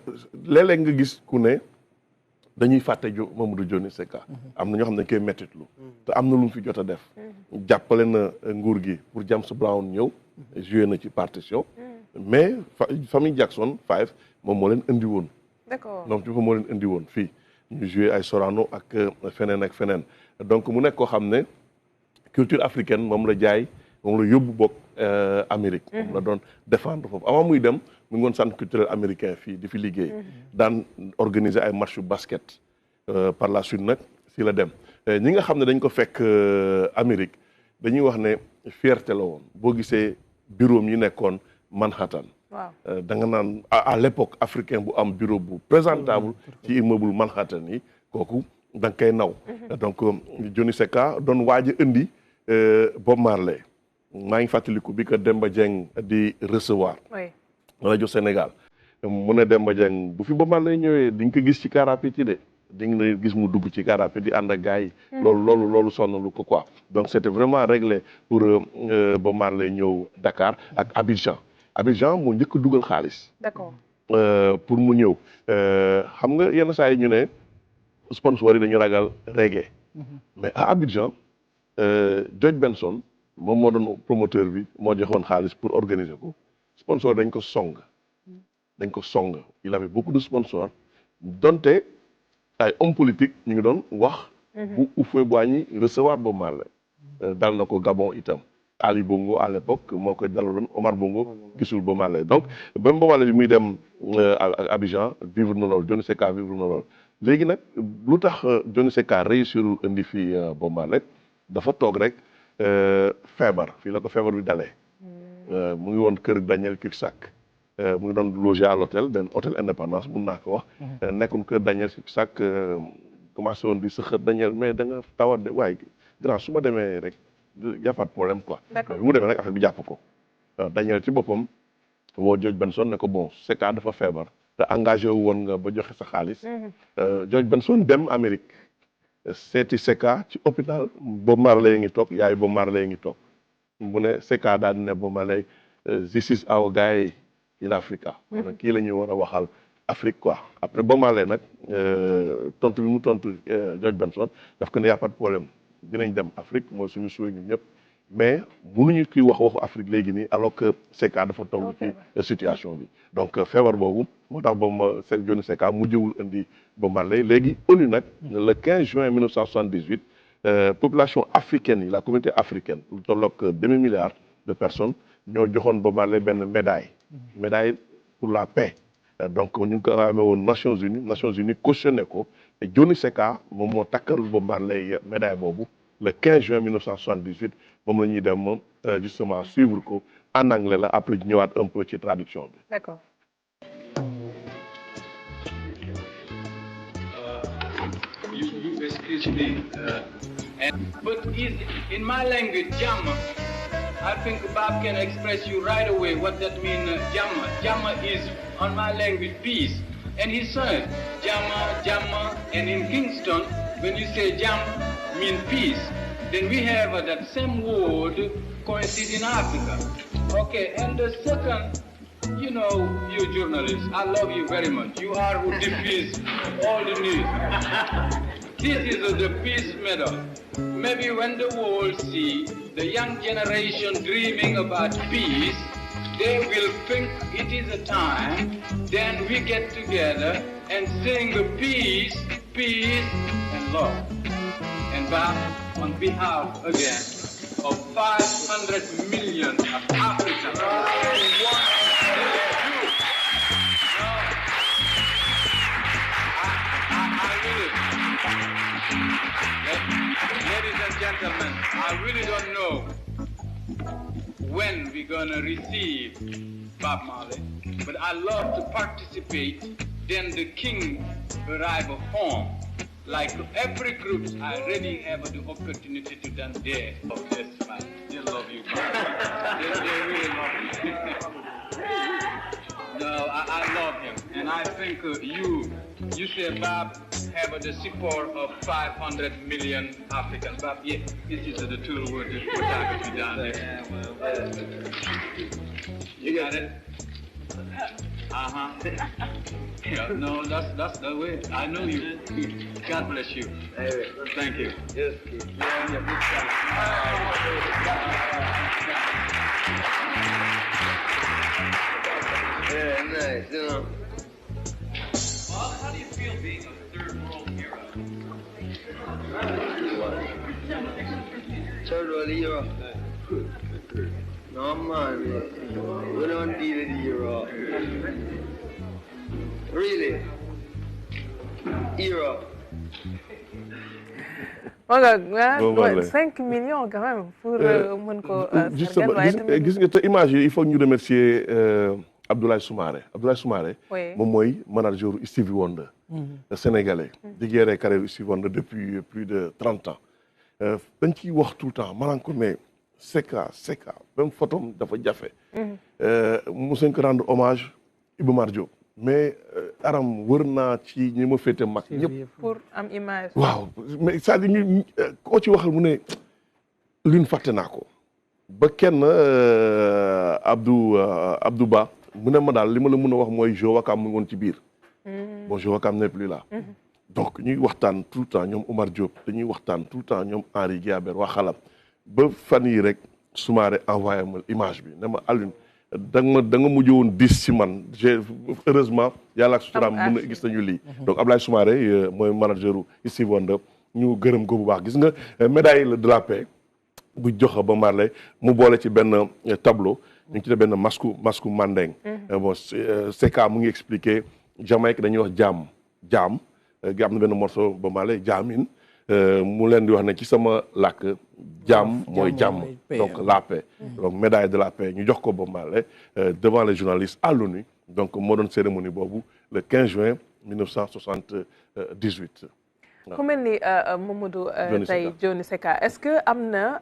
léeg-léeg nga gis ku ne dañuy fàtte Mamadou Dioni Seka am na ñoo xam ne koy mettitlu te am na lu mu fi jot a def jàppale na nguur gi pour James Brown ñëw joué na ci partition mais famille Jackson 5 moom moo leen indi woon d'accord donc ci fa moo leen indi woon fii ñu joué ay Sorano ak feneen donc mu nekk koo xam ne culture africaine moom la jaay moom la yóbbu bokk Amérique moom la doon défendre foofu avant muy dem mu ngi woon centre culturel américain fii di fi liggéey daan organiser ay match basket par la suite nag si la dem ñi nga xam ne dañ ko fekk Amérique dañuy wax ne fierté la woon boo gisee bureau yi nekkoon Manhattan da nga naan à l'époque africain bu am bureau bu présentable ci immeuble Manhattan yi kooku da nga koy naw donc Dioni Seka doon waaj a indi Bob Marley maa ngi fàttaliku bi ko Demba Dieng di recevoir rajo Sénégal mu ne Demba Dieng bu fi Bob Marley ñëwee di nga ko gis ci car rapide yi de di nga gis mu dugg ci car rapide di ànd ak gars yi loolu sonnalu ko quoi donc c'était vraiment réglé pour Bob Marley ñëw Dakar ak Abidjan moo njëkk a dugal xaalis d'accord pour mu ñëw xam nga yenn saa yi ñu ne sponsor yi dañu ragal reggae mais à Abidjan George Benson moom moo doon promoteur bi moo joxoon xaalis pour organiser ko sponsor dañ ko song il avait beaucoup de sponsors donte ay hommes politiques ñu ngi doon wax bu Houphouët-Boigny recevoir Bob Marley dal na ko Gabon itam Ali Bongo à l'époque moo koy dalaloon Omar Bongo gisul Bob Marley donc ba Bob Marley bi muy dem Abidjan vivre na lool Dioni Seka vivre na lool léegi nag lu tax Dioni Seka réussir indi fii Bob Marley dafa toog rek feebar fii la ko feebar bi dalee mu ngi woon kër Daniel Cusack mu ngi doon logé à l'hôtel benn hôtel Indépendance mun naa ko wax nekkoon kër Daniel Cusack commencé woon di sëxët Daniel mais da nga tawat de waaye grand su ma demee rek jàppaat problème quoi bi mu demee nag affaire bi jàpp ko Daniel ci boppam woo George Benson ne ko bon Seka dafa feebar te engagé wu woon nga ba joxe sa xaalis George Benson dem Amérique seeti Seka ci hôpital Bob Marley ngi toog yaay Bob Marley ngi toog mu ne Seka daal di ne Bob Marley this is our guy in Africa kii la ñuy war a waxal Afrique quoi après Bob Marley nag tontu bi mu tontu George Benson daf ko ne y a pas de problème dinañ dem Afrique mooy suñu suwe ñun ñëpp mais mënuñu kuy waxu Afrique léegi nii alors que Seka dafa toll ci situation bi donc feebar boobu moo tax ba Dioni Seka mujjewul indi Bob Marley léegi ONU nag le 15 juin 1978 population africaine yi la communauté africaine lu tolloog demi-milliard de personnes ñoo joxoon Bob Marley benn médaille pour la paix donc ñu ngi ko amee woon Nations Unies cautionné ko te Dioni Seka moom moo takkal Bob Marley médaille boobu le 15 juin 1978 moom la ñuy dem justement suivre ko en anglais la après ñëwaat un peu ci traduction bi. D'accord. Excuse me. But in my language, jam I think Bob can express you right away what that means, Jamma. Jamma is, on my language, peace. And he said, Jamma, Jamma, and in Kingston, when you say Jam, mean peace, then we have that same word coincide in Africa. Okay, and the second, you know, you journalists, I love you very much. You are who diffuse all the news. This is the peace medal. Maybe when the world see the young generation dreaming about peace, they will think it is a time, then we get together and sing peace, peace, and love. And Bob, on behalf again of 500 million of Africans, I want to tell you, ladies and gentlemen, I really don't know when we're gonna receive Bob Marley, but I love to participate. Then the king arrive home. Like every group, I already have the opportunity to done there. Oh yes, man, they love you, Bob. they really love you. No, I love him, and I think you say Bob have the support of 500 million Africans. Bob, yeah, this is the two words that have to be done there. You got it? Yeah, no, that's the way. I know you. God bless you. Thank you. Yes. Yeah, nice, you know. Bob, how do you feel being a third world hero? Third world hero? No, man. We don't deal with hero. Really? Hero. Voilà, 5 millions quand même pour mën ko justement gis nga te image yi il faut ñu remercier Abdoulaye Soumaré. Abdoulaye Soumaré moom mooy manager Stevie Wonder sénégalais di gérer carrière Stevie Wonder depuis plus de 30 ans dañ ciy wax tout le temps maanaam ko mais Seka même photo dafa jafe mosuñ ko rendre hommage Iba Mar Diop mais aram wër naa ci ñi ma féete mag ñëpp pour am image waaw mais c'est-à-dire ñu koo ci waxal mu ne luñ fàtte naa ko ba kenn Abdou Ba mu ne ma daal li ma la mën a wax mooy Jo Wakam mu ngi woon ci biir bon Jo Wakam n'est plus là donc ñuy waxtaan tout le temps ñoom Omar Diop dañuy waxtaan tout le temps ñoom Henri Guiabert waa xalam ba fan yi rek Soumaré envoyé ma image bi ne ma Alioune da nga mujj woon 10 ci man heureusement yàlla ak suturaam mën na gis nañu lii donc Abdoulaye Soumaré mooy manageru Stevie Wonder ñu gërëm ko bu baax gis nga médaille de la paix bu jox ba Marley mu boole ci benn tableau ñu ngi ci def benn masque mandeng bon Seka mu ngi expliqué Jamaïque dañuy wax jaam gi am na benn morceau ba Marley jaamin mu leen di wax ne ci sama làkk jaam mooy jàmm donc la paix donc médaille de la paix ñu jox ko ba Marley devant les journalistes à l'ONU donc moo doon cérémonie boobu le 15 juin 1978 ku mel ni Mamadou tey Johnny Seka est-ce que am na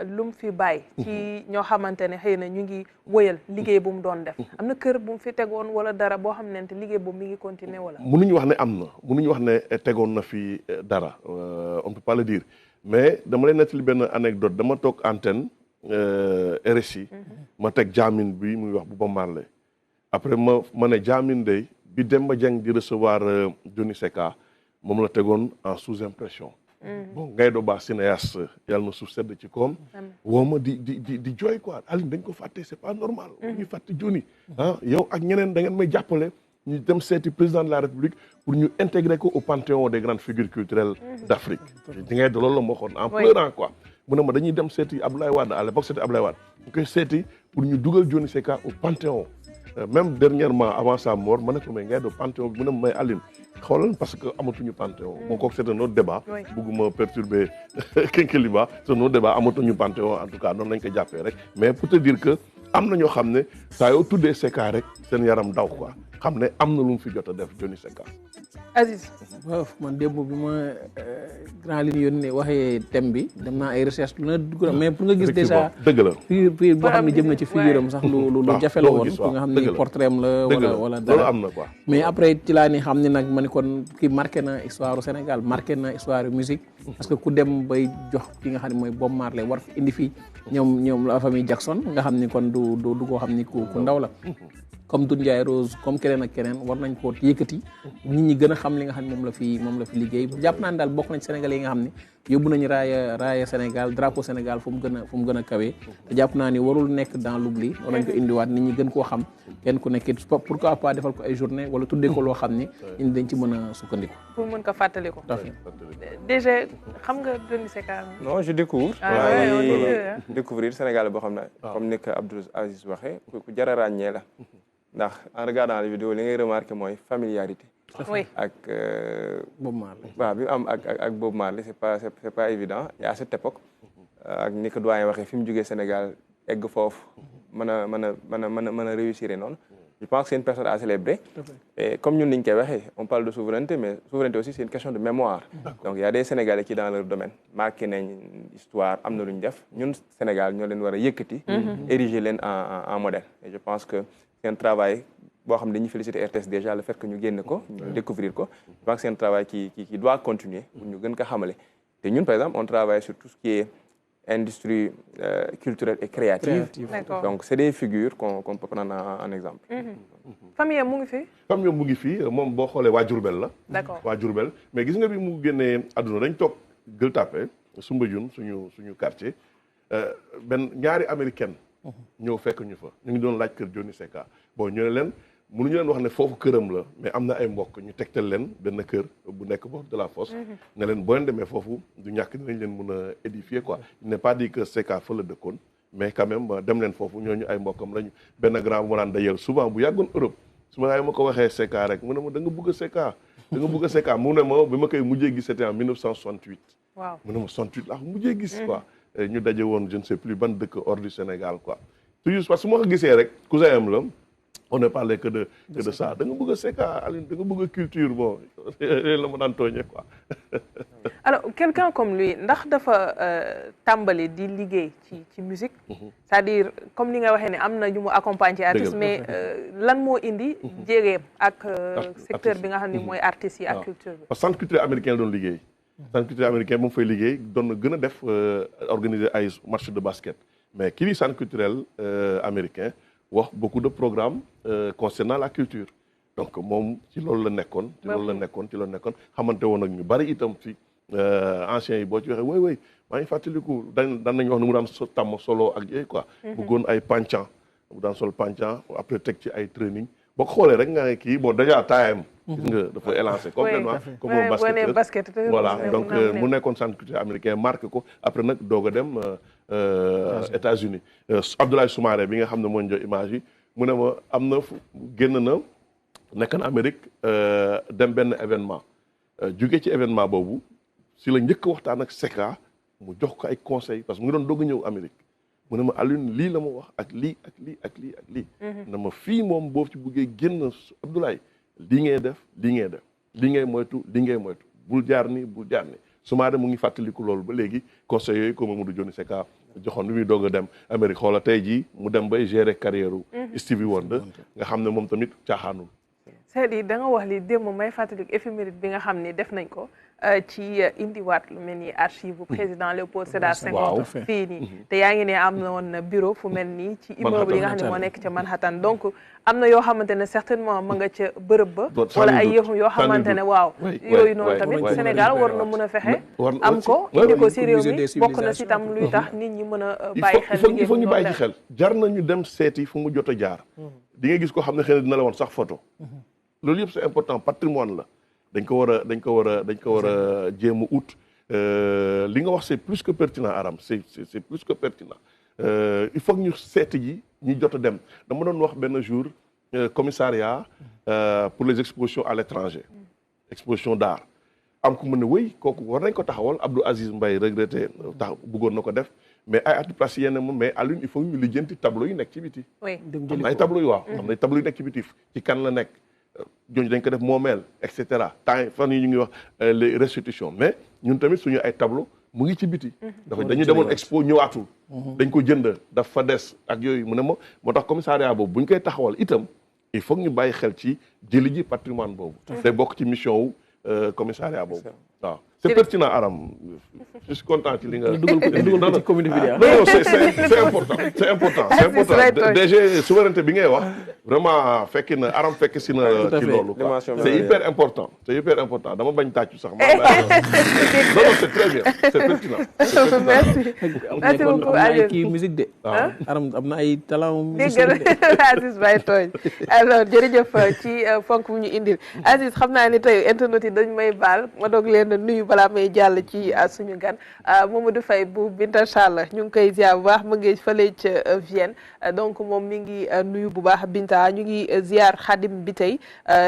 lu mu fi bàyyi ci ñoo xamante ne xëy na ñu ngi wëyal liggéey bu mu doon def am na kër bu mu fi tegoon wala dara boo xam ne liggéey boobu mi ngi continuer wala mënuñu wax ne am na mënuñu wax ne tegoon na fi dara on peut pas le dire mais dama leen nettali benn anecdote dama toog antenne RSI ma teg jaamin bi muy wax bu ba Marley après ma ne jaamin day bi Demba Dieng di recevoir Johnny Seka moom la tegoon en sous-impression bon Ngaydo Ba cinéaste yàlla na suuf sedd ci koom woo ma di jooy quoi Aline dañ ko fàtte c'est pas normal ñu fàtte Johnny yow ak ñeneen da ngeen may jàppale ñu dem seeti président de la République pour ñu intégrer ko au panthéon des grandes figures culturelles d'Afrique di ngay loolu la ma waxoon en pleurant quoi mu ne ma dañuy dem seeti Abdoulaye Wade à l'époque c'était Abdoulaye Wade ñu koy seeti pour ñu dugal Johnny Seka au panthéon même dernièrement avant sa mort ma ne ko may ngay do panthéon bi mu ne ma may Aline xoolal parce que amatuñu panthéon bon kooku c'est un autre débat bëgguma perturber Kékéliba c'est un autre débat amatuñu panthéon en tout cas noonu lañ ko jàppee rek mais pour te dire que am na ñoo xam ne saa yoo tuddee Secka rek seen yaram daw quoi xam ne am na lu mu fi jot a def Johnny Secka. Aziz. waaw man démb bi ma grand li ñu yónnee waxee thème bi dem naa ay recherche lu na dugg na mais pour nga gis déjà dëgg la figure boo xam ne jëm na ci figure am sax lu jafe la woon pour nga xam ne portrait am la wala dara loolu am na quoi mais après ci laa ni xam ne nag ma ni kon kii marqué na histoire du Sénégal marqué na histoire du musique parce que ku dem bay jox ki nga xam ne mooy Bob Marley war fi indi fii ñoom la famille Jackson nga xam ni kon du koo xam ni ku ndaw la comme Doudou Ndiaye Rose comme keneen ak keneen war nañ koo yëkkati nit ñi gën a xam li nga xam ne moom la fi liggéey jàpp naa ne daal bokk nañ Sénégalais yi nga xam ne yóbbu nañu raaya Sénégal drapeau Sénégal fu mu gën a kawee te jàpp naa ni warul nekk dans l'oubli war nañ ko indiwaat nit ñi gën koo xam kenn ku nekk pourquoi pas defal ko ay journée wala tuddee ko loo xam ni indi dañ ci mën a sukkandiku pour mën ko fàttali ko déjà xam nga Johnny Secka non je découvre découvrir Sénégal boo xam ne comme ni ko Abdou Aziz waxee ku jar a ràññee la ndax en regardant les vidéos li ngay remarqué mooy familiarité. ak Bob Marley. waaw bi mu am ak Bob Marley c'est pas évident et à cette époque ak ni ko doyen waxee fi mu jógee Sénégal egg foofu mën a réussir noonu. je pense que c'est une personne à célébrer. et comme ñun ni ñu koy waxee on parle de souveraineté mais souveraineté aussi c'est une question de mémoire. donc il y a des Sénégalais qui dans leur domaine marqué nañ histoire am na lu ñu def ñun Sénégal ñoo leen war a yëkkati. ériger leen en modèle et je pense que. c'est un travail boo xam ne dañuy féliciter RTS déjà le fait que ñu génn ko ñu découvrir ko je pense que c'est un travail qui doit continuer pour ñu gën ko xamale te ñun par exemple on travaille sur tout ce qui est industrie culturelle et créative. Donc c'est des figures qu'on peut prendre en exemple. famille mu ngi fi. famille mu ngi fi moom boo xoolee waa Diourbel la. d'accord waa Diourbel mais gis nga bi mu génnee àdduna dañ toog Gueule Tapée Soumbédioune suñu quartier benn ñaari américaine ñëw fekk ñu fa ñu ngi doon laaj kër Johnny Secka bon ñu ne leen mënuñu leen wax ne foofu këram la mais am na ay mbokk ñu tegtal leen benn kër bu nekk bord de la fosse ne leen boo leen demee foofu du ñàkk dinañ leen mën a édifier quoi il n'est pas dit que Secka fa la dëkkoon mais quand même dem leen foofu ñooñu ay mbokkam lañu benn grand bu ma daan d'ailleurs souvent bu yàggoon Europe su ma ko waxee Secka rek mu ne ma da nga bëgg a Secka da nga bëgg a Secka mu ne ma bi ma koy mujjee gis c'était en 1968 waaw mu ne ma 68 laa mujjee gis quoi ñu daje woon je ne sais plus ban dëkk hors du Sénégal quoi toujours parce que su ma ko gisee rek cousin am la on ne parlait que de ça da nga bëgg a Secka Aline da nga bëgg a culture bon la ma daan tooñee quoi. alors quelqu'un comme lui ndax dafa tàmbali di liggéey ci musique c'est-à-dire comme ni nga waxee ne am na ñu mu accompagner ci artiste mais lan moo indi jégeem ak secteur bi nga xam ne mooy artistes yi ak culture bi. parce que centre culturel américain la doon liggéey. centre culturel américain moom fay liggéey doon na gën a def organiser ay match de basket mais kii di centre culturel américain wax beaucoup de programmes concernant la culture donc moom ci loolu la nekkoon xamante woon ak ñu bari itam ci anciens yi boo ci waxee woy maa ngi fàttaliku daan nañu wax ne mu daan tàmm solo ak yooyu quoi bëggoon ay panchan mu daan sol panchan après teg ci ay training boo ko xoolee rek nga ne kii bon déjà taayam gis nga dafa élancé complètement comme un basketteur voilà donc mu nekkoon centre culturel américain marqué ko après nag doog a dem États-Unis Abdoulaye Soumaré bi nga xam ne moo ñu jox image yi mu ne ma am na génn na nekk na Amérique dem benn événement jóge ci événement boobu si la njëkk waxtaan ak Secka mu jox ko ay conseils parce que mu ngi doon doog a ñëw Amérique mu ne ma Alioune lii la ma wax ak lii ak lii ak lii ak lii na ma fii moom boo ci buggee génn Abdoulaye lii ngay def lii ngay moytu bul jaar ni Soumaré mu ngi fàttaliku loolu ba léegi conseils yooyu ko Mamadou Johnny Secka joxoon lu muy doog a dem Amérique xoola tey jii mu dem bay gérer carrière Stevie Wonder nga xam ne moom tamit caaxaanul. c'est-à-dire da nga wax li démb may fàttaliku éphéméride bi nga xam ne def nañ ko ci indiwaat lu mel ni archive bu président Léopold Sédar Senghor fii nii te yaa ngi ne am na woon bureau fu mel nii ci immeuble yi nga xam ne moo nekk ca Manhattan donc am na yoo xamante ne certainement ma nga ca bërëb ba wala ay yëfu yoo xamante ne waaw yooyu noonu tamit Sénégal war na mën a fexe am ko indi ko si réew mi bokk na si tam luy tax nit ñi mën a bàyyi xel il faut ñu bàyyi ci xel jar nañu dem seeti fu mu jot a jaar di nga gis ko xam ne xëy na dina la woon sax photo loolu yëpp c'est important patrimoine la dañ ko war a jéem a ut li nga wax c'est plus que pertinent Aram c'est plus que pertinent il faut que ñu seeti ji ñu jot a dem dama doon wax benn jour commissariat pour les expositions à l'étranger exposition d'art am ku mën ne wéy kooku war nañ ko taxawal Abdou Aziz Mbaye regretté bëggoon na ko def mais ay arti place yenn moom mais Alioune il faut ñu lijjanti tableau yi nekk ci biti am na ay tableau yi waaw am na ay tableau yi nekk ci biti ci kan la nekk jooju dañ ko def moomeel et cetera temps fan yi ñu ngi wax les restitutions mais ñun tamit suñu ay tableau mu ngi ci biti dafa dañu demoon expo ñëwaatul dañ ko jënd dafa des ak yooyu mu ne moo tax commissariat boobu bu ñu koy taxawal itam il faut ñu bàyyi xel ci jëli ji patrimoine boobu day bokk ci mission wu commissariat boobu waaw c'est pertinent Aram je suis content ci li nga dugal ci communauté bi non c'est important c'est important DG souveraineté bi ngay wax vraiment fekk na Aram fekk si na ci loolu quoi c'est hyper important dama bañ tàccu sax non c'est très bien c'est pertinent merci beaucoup Aliou kii musique de Aram am na ay talent musique Aziz bay tooñ alors jërëjëf ci fonk bu ñu indil Aziz xam naa ni tey internet yi dañ may baal ma doog leen nuyu balaa may jàll ci suñu gan Mamadou Faye bu Binta Charles ñu ngi koy ziar bu baax mu ngi fële ca Vienne donc moom mi ngi nuyu bu baax Binta ñu ngi ziar Khadim bi tey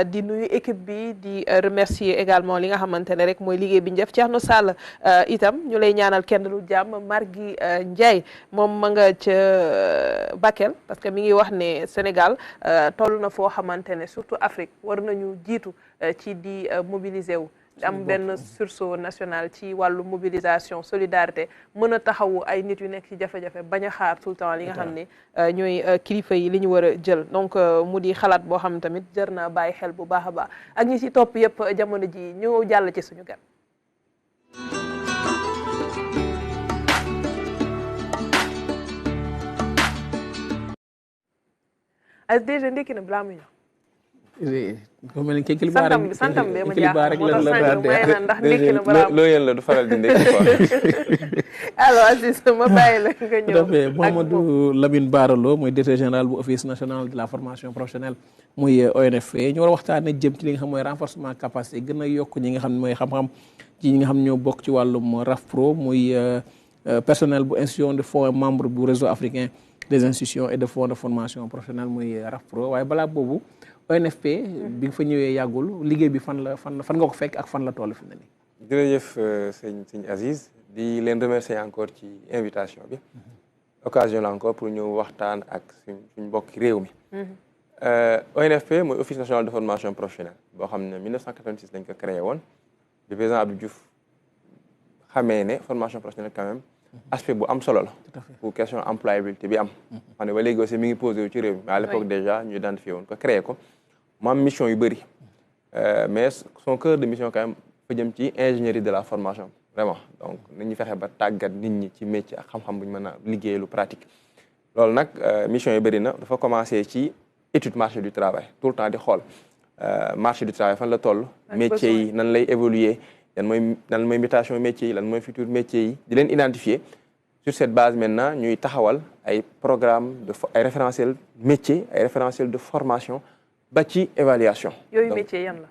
di nuyu équipe bi di remercier également li nga xamante ne rek mooy liggéey bi ñu def Thierno Sall itam ñu lay ñaanal kenn lu jàmm Margui Ndiaye moom ma nga ca Bakel parce que mi ngi wax ne Sénégal toll na foo xamante ne surtout Afrique war nañu jiitu ci di mobiliser wu am benn sursaut national ci wàllu mobilisation solidarité mën a taxawu ay nit yu nekk ci jafe-jafe bañ a xaar tout le temps li nga xam ne ñooy kilifa yi li ñu war a jël donc mu di xalaat boo xam tamit jar naa bàyyi xel bu baax a baax ak ñi ci topp yëpp jamono ji ñëw jàll ci suñu gan as déjà ndekki na balaa muy ñëw ko mel ni santam bi ma jaaxal moo tax sànq may na ndax ndekki na balaa loo yéen la du faral di ndekki quoi alors Aziz ma bàyyi la nga ñëw tout à fait Mouhamadou Lamine Bara Lo mooy directeur général bu office national de la formation professionnelle muy ONFP ñu war a waxtaanee jëm ci li nga xam mooy renforcement capacité gën a yokk ñi nga xam ne mooy xam-xam ci ñi nga xam ñoo bokk ci wàllum RAFPRO muy personnel bu institution de fonds membre bu réseau africain des institutions et de fonds de formation professionnelle muy RAFPRO waaye balaa boobu ONFP bi nga fa ñëwee yàggul liggéey bi fan nga ko fekk ak fan la toll fi mu ne nii. jërëjëf sëñ Aziz di leen remercier encore ci invitation bi occasion la encore pour ñëw waxtaan ak suñ mbokki réew mi. ONFP mooy office national de formation professionnelle boo xam ne 1986 lañ ko créé woon bi président Abdou Diouf xamee ne formation professionnelle quand même aspect bu am solo la pour question employabilité bi am xam ne ba léegi aussi mi ngi posé wu ci réew mi mais à l'époque déjà ñu identifié woon ko créé ko mu am mission yu bëri mais son cœur de mission quand même fa jëm ci ingénierie de la formation vraiment donc nañu fexe ba tàggat nit ñi ci métier ak xam-xam bu ñu mën a liggéey lu pratique loolu nag mission yu bëri na dafa commencé ci étude marché du travail tout le temps di xool marché du travail fan la toll métiers yi nan lay évoluer lan mooy mutation métiers yi lan mooy futur métiers yi di leen identifier sur cette base maintenant ñuy taxawal ay programme de ay référentiel métier ay référentiel de formation ba ci évaluation yooyu métier yan la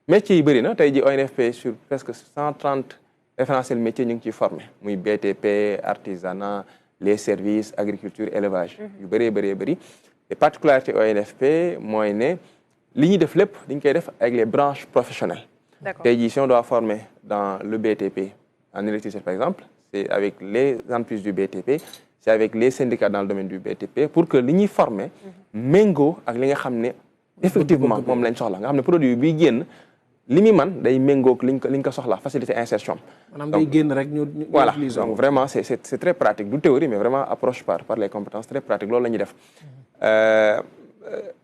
métiers yi bëri na tey ji ONFP sur presque 130 référentiel métier ñu ngi ciy formé muy BTP artisanat les services agriculture élevage yu bëree bëri et particularité ONFP mooy ne li ñuy def lépp dañ koy def avec les branches professionnelles tey jii si on doit former dans le BTP en électricité par exemple c'est avec les entreprises du BTP c'est avec les syndicats dans le domaine du BTP pour que li ñuy former méngoo ak li nga xam ne effectivement moom lañ soxla nga xam ne produit bi génn li muy man day méngoog liñ ko soxla faciliter insertion maanaam day génn rek ñu voilà donc vraiment c'est très pratique du théorie mais vraiment approche par les compétences très pratique loolu la ñuy def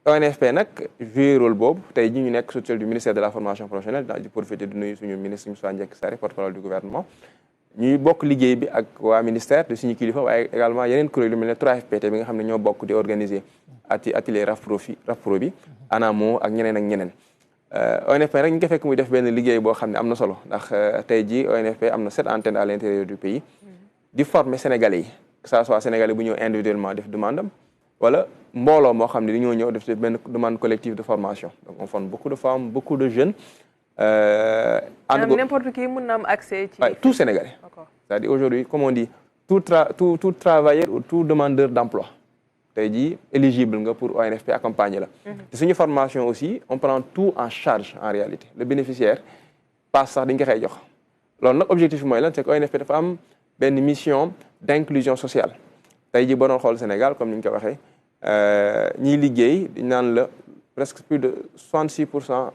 ONFP nag joué rôle boobu tey ji ñu nekk sous tutelle du ministère de la formation professionnelle di profiter di nuyu suñu ministre Moussa Ndiaye Sarré porte-parole du gouvernement ñuy bokk liggéey bi ak waa ministère de suñu kilifa waaye également yeneen kuréel yu mel ne 3FPT bi nga xam ne ñoo bokk di organiser atelier RAFPRO bi ANAMO ak ñeneen ONFP nag ñu ko fekk muy def benn liggéey boo xam ne am na solo ndax tey ji ONFP am na 7 antennes à l'intérieur du pays di former sénégalais yi que ça soit sénégalais bu ñëw individuellement def demande am wala mbooloo moo xam ne dañoo ñëw def benn demande collective de formation donc on forme beaucoup de femmes beaucoup de jeunes n'importe qui mën na am accès ci tout sénégalais c'est-à-dire aujourd'hui comme on dit tout travailleur ou tout demandeur d'emploi tey jii éligible nga pour ONFP accompagner la te suñu formation aussi on prend tout en charge en réalité le bénéficiaire passe sax dañ ko xëy jox loolu nag objectif bi mooy lan c'est que ONFP dafa am benn mission d'inclusion sociale tey ji boo doon xool Sénégal comme ni ñu ko waxee ñiy liggéey di naan la presque plus de 66%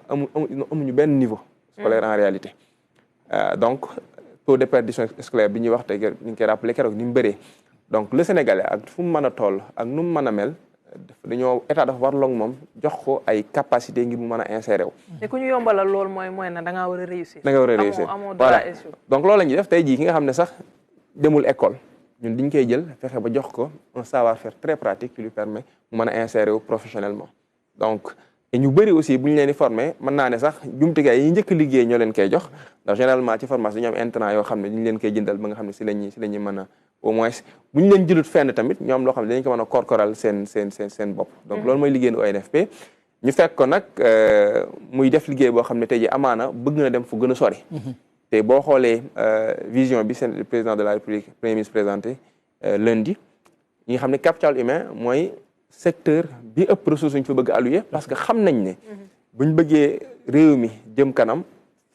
amuñu benn niveau scolaire en réalité donc taux de perdition scolaire bi ñuy wax tey ñu ngi koy rappelé keroog ni mu bëree donc le Sénégalais ak fu mu mën a toll ak nu mu mën a mel dañoo état dafa war loog moom jox ko ay capacité ngir mu mën a insérer wu. te ku ñu yombalal loolu mooy na da ngaa war a réussir. da nga war a réussir voilà donc loolu la ñuy def tey jii ki nga xam ne sax demul école ñun diñ koy jël fexe ba jox ko un savoir-faire très pratique qui lui permet mu mën a insérer wu professionnellement donc et ñu bëri aussi bu ñu leen di former mën naa ne sax jumtukaay yi njëkk liggéey ñoo leen koy jox ndax généralement ci formation dañu am intrant yoo xam ne ñu leen koy jëndal ba nga xam ne si la ñuy mën a au moins bu ñu leen jëlut fenn tamit ñoom loo xam ne dañu ko mën a korkoral seen bopp donc loolu mooy liggéeyu ONFP ñu fekk ko nag muy def liggéey boo xam ne tey ji amaana bëgg na dem fu gën a sori te boo xoolee vision bi seen président de la République premier ministre présenté lundi ñi nga xam ne capital humain mooy secteur bi ëpp ressource ñu fa bëgg allouer parce que xam nañ ne buñ bëggee réew mi jëm kanam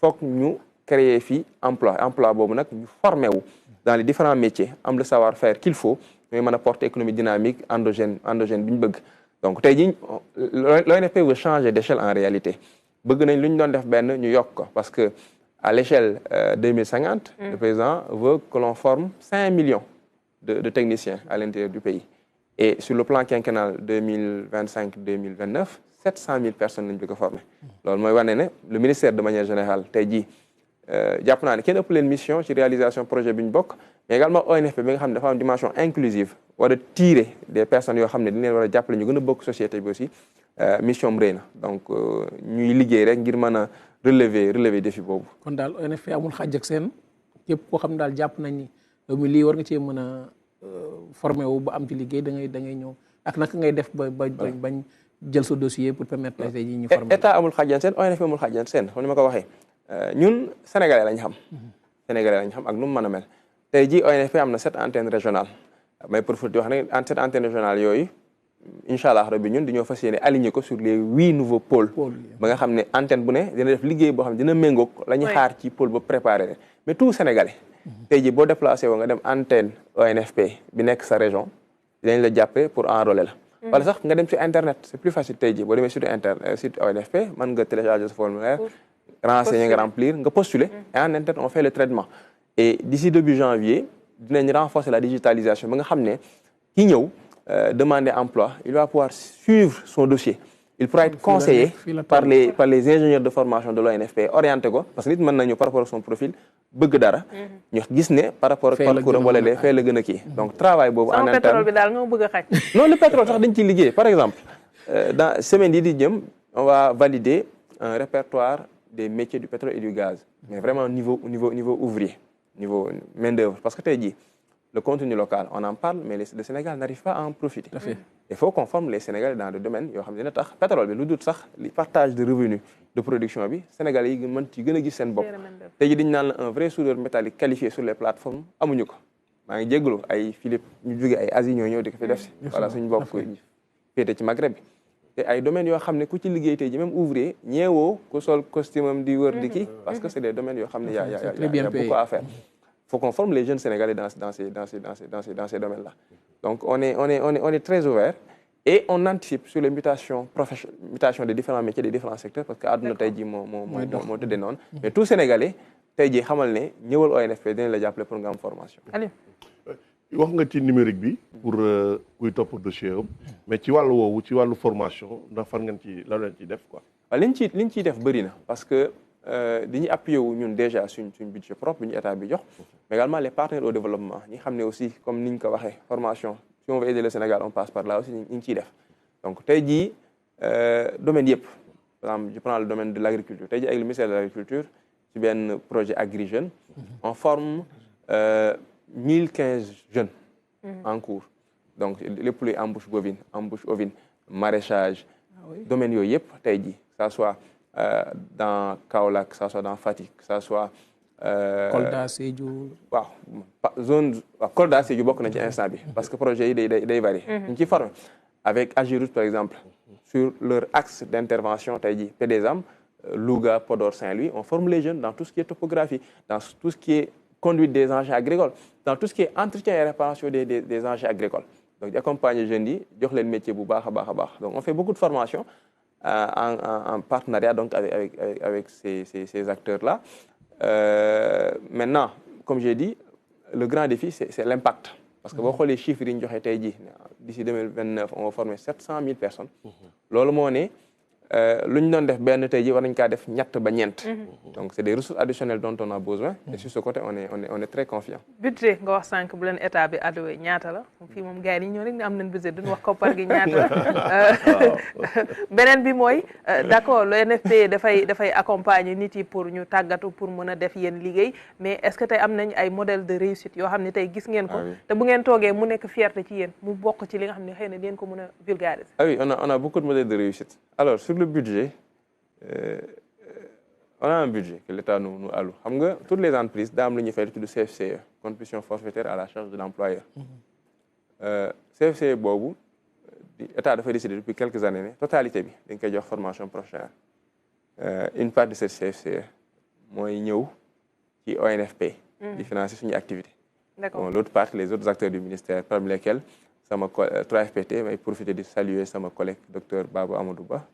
foog ñu créer fii emploi boobu nag ñu formé wu dans les différents métiers am le savoir-faire qu'il faut ñooy mën a porter économie dynamique endogène bi ñu bëgg donc tey jii l'ONFP veut changer d'échelle en réalité bëgg nañ lu ñu doon def benn ñu yokk ko parce que à l'échelle 2050 le président veut que l'on forme 5 millions de techniciens à l'intérieur du pays et sur le plan quinquennal 2025-2029 700 000 personnes lañu bëgg a former loolu mooy wane ne le ministère de manière générale tey jii jàpp naa ne kenn ëpp leen mission ci réalisation projet bi ñu bokk mais également ONFP bi nga xam ne dafa am dimension inclusive war a tirer des personnes yoo xam ne dañ leen war a jàppale ñu gën a bokk société bi aussi mission am rëy na donc ñuy liggéey rek ngir mën a relever défi boobu. kon daal ONFP amul xàjj ak seen képp koo xam ne daal jàpp nañ ni yow mi lii war nga cee mën a formé wu ba am ci liggéey da ngay ñëw ak naka ngay def ba bañ jël sa dossier pour permettre tey jii ñu former. état amul xàjjan seen ONFP amul xàjjan seen comme ni ma ko waxee. ñun sénégalais lañ xam ak nu mu mën a mel tey jii ONFP am na 7 antennes régionales may profité di wax ne 7 antennes régionales yooyu incha allah rabbi ñun dañoo fas yéene aligné ko sur les 8 nouveaux pôles ba nga xam ne antenne bu ne dina def liggéey boo xam ne dina méngoog la ñuy xaar ci pôle ba préparé mais tout sénégalais tey jii boo déplacé woo nga dem antenne ONFP bi nekk sa région dinañ la jàppee pour enrôler la wala sax nga dem ci internet c'est plus facile tey jii boo demee site ONFP mën nga télécharger ce formulaire renseigner nga remplir nga postuler et en interne on fait le traitement et d'ici début janvier dinañ renforcer la digitalisation ba nga xam ne ki ñëw demander emploi il va pouvoir suivre son dossier il pourra être conseillé par les ingénieurs de formation de l'ONFP orienté ko parce que nit mën nañu par rapport à son profil bëgg dara ñu gis ne par rapport ak parcours wala les fee la gën a kii donc travail boobu en interne pétrole bi daal nga bëgg a xaj non le pétrole sax dañ ciy liggéey par exemple dans semaine yi di jëm on va valider un répertoire des métiers du pétrole et du gaz mais vraiment niveau ouvrier niveau main d'œuvre parce que tey jii le contenu local on en parle mais le Sénégal n'arrive pas à en profiter il faut qu'on forme les Sénégalais dans des domaines yoo xam ne dina tax pétrole bi lu dut sax li partage de revenus de production bi Sénégalais yi mën ci gën a gis seen bopp tey jii dañu naan la un vrai soudeur métallique qualifié sur les plateformes amuñu ko maa ngi jégalu ay Philippe ñu jóge ay Asie ñoo ñëw di ko fi def si voilà suñu bopp féete ci Maghreb bi te ay domaines yoo xam ne ku ci liggéey tey ji même ouvrier ñeewoo ku sol costume am di wër di kii parce que c'est des domaines yoo xam ne y a beaucoup à faire faut qu'on forme les jeunes Sénégalais dans ces domaines-là donc on est très ouvert et on anticipe sur les mutations des différents métiers des différents secteurs parce que àdduna tey ji moo tëddee noonu mais tout Sénégalais tey ji xamal ne ñëwal ONFP dinañ la jàppale pour nga am formation wax nga ci numérique bi pour kuy topp dossier am mais ci wàllu woowu ci wàllu formation ndax fan ngeen ci la leen ci def quoi waaw liñ ciy def bëri na parce que dañuy appuyé wu ñun déjà suñ budget propre bi ñu état bi jox mais également les partenaires au développement ñi xam ne aussi comme niñ ko waxee formation si on veut aider le Sénégal on passe par là aussi ñu ngi ciy def donc tey jii domaine yëpp par exemple je prends le domaine de l'agriculture tey jii avec le ministère de l'agriculture ci benn projet Agri Jeunes on forme 1015 jeunes en cours donc lépp luy embouche bovine embouche ovine maraîchage domaine yooyu yëpp tey jii que ça soit dans Kaolack que ça soit dans Fatick que ça soit Kolda Sédhiou waaw zone waaw Kolda Sédhiou bokk na ci instant bi parce que projet yi day varier ñu ci formé avec Agiroute par exemple sur leur axe d'intervention tey jii PDSAM Louga Podor Saint-Louis on forme les jeunes dans tout ce qui est topographie dans tout ce qui est conduite des engins agricoles, dans tout ce qui est entretien et réparation des engins agricoles. Donc d'accompagner les jeunes, jox leen métier bu baax a baax. Donc on fait beaucoup de formations en partenariat donc avec ces acteurs-là. Maintenant, comme j'ai dit, le grand défi, c'est l'impact. Parce que boo les chiffres yi ñu joxe tey jii d'ici 2029 on va former 700 000 personnes. loolu moo ne lu ñu doon def benn tey jii war nañu kaa def ñett ba ñeent. Donc c'est des ressources additionnelles dont on a besoin. Et sur ce côté on est très confiant. budget nga wax sànq bu leen état bi alloué ñaata la fii moom gars yi ñëw rek ne am nañ budget duñ wax koppar gi ñaata la. beneen bi mooy d'accord le NFP dafay accompagner nit yi pour ñu tàggatu pour mën a def yéen liggéey mais est-ce que tey am nañ ay modèle de réussite yoo xam ne tey gis ngeen ko. te bu ngeen toogee mu nekk fierté ci yéen mu bokk ci li nga xam ne xëy na ngeen ko mën a vulgariser. Ah oui, on a beaucoup de modèles de réussite. Alors sur le budget, on a un budget que l'État nous alloue. Toutes les entreprises, d'âme, nous faisons du CFCE, contribution forfaitaire à la charge de l'employeur. CFCE, l'État a décidé depuis quelques années, totalité, de la formation professionnelle. Une part de cette CFCE, moi, qui est ONFP, qui finance une activité. Bon, l'autre part, les autres acteurs du ministère, parmi lesquels, 3FPT, mais profiter de saluer ma collègue docteur Baba Amadouba.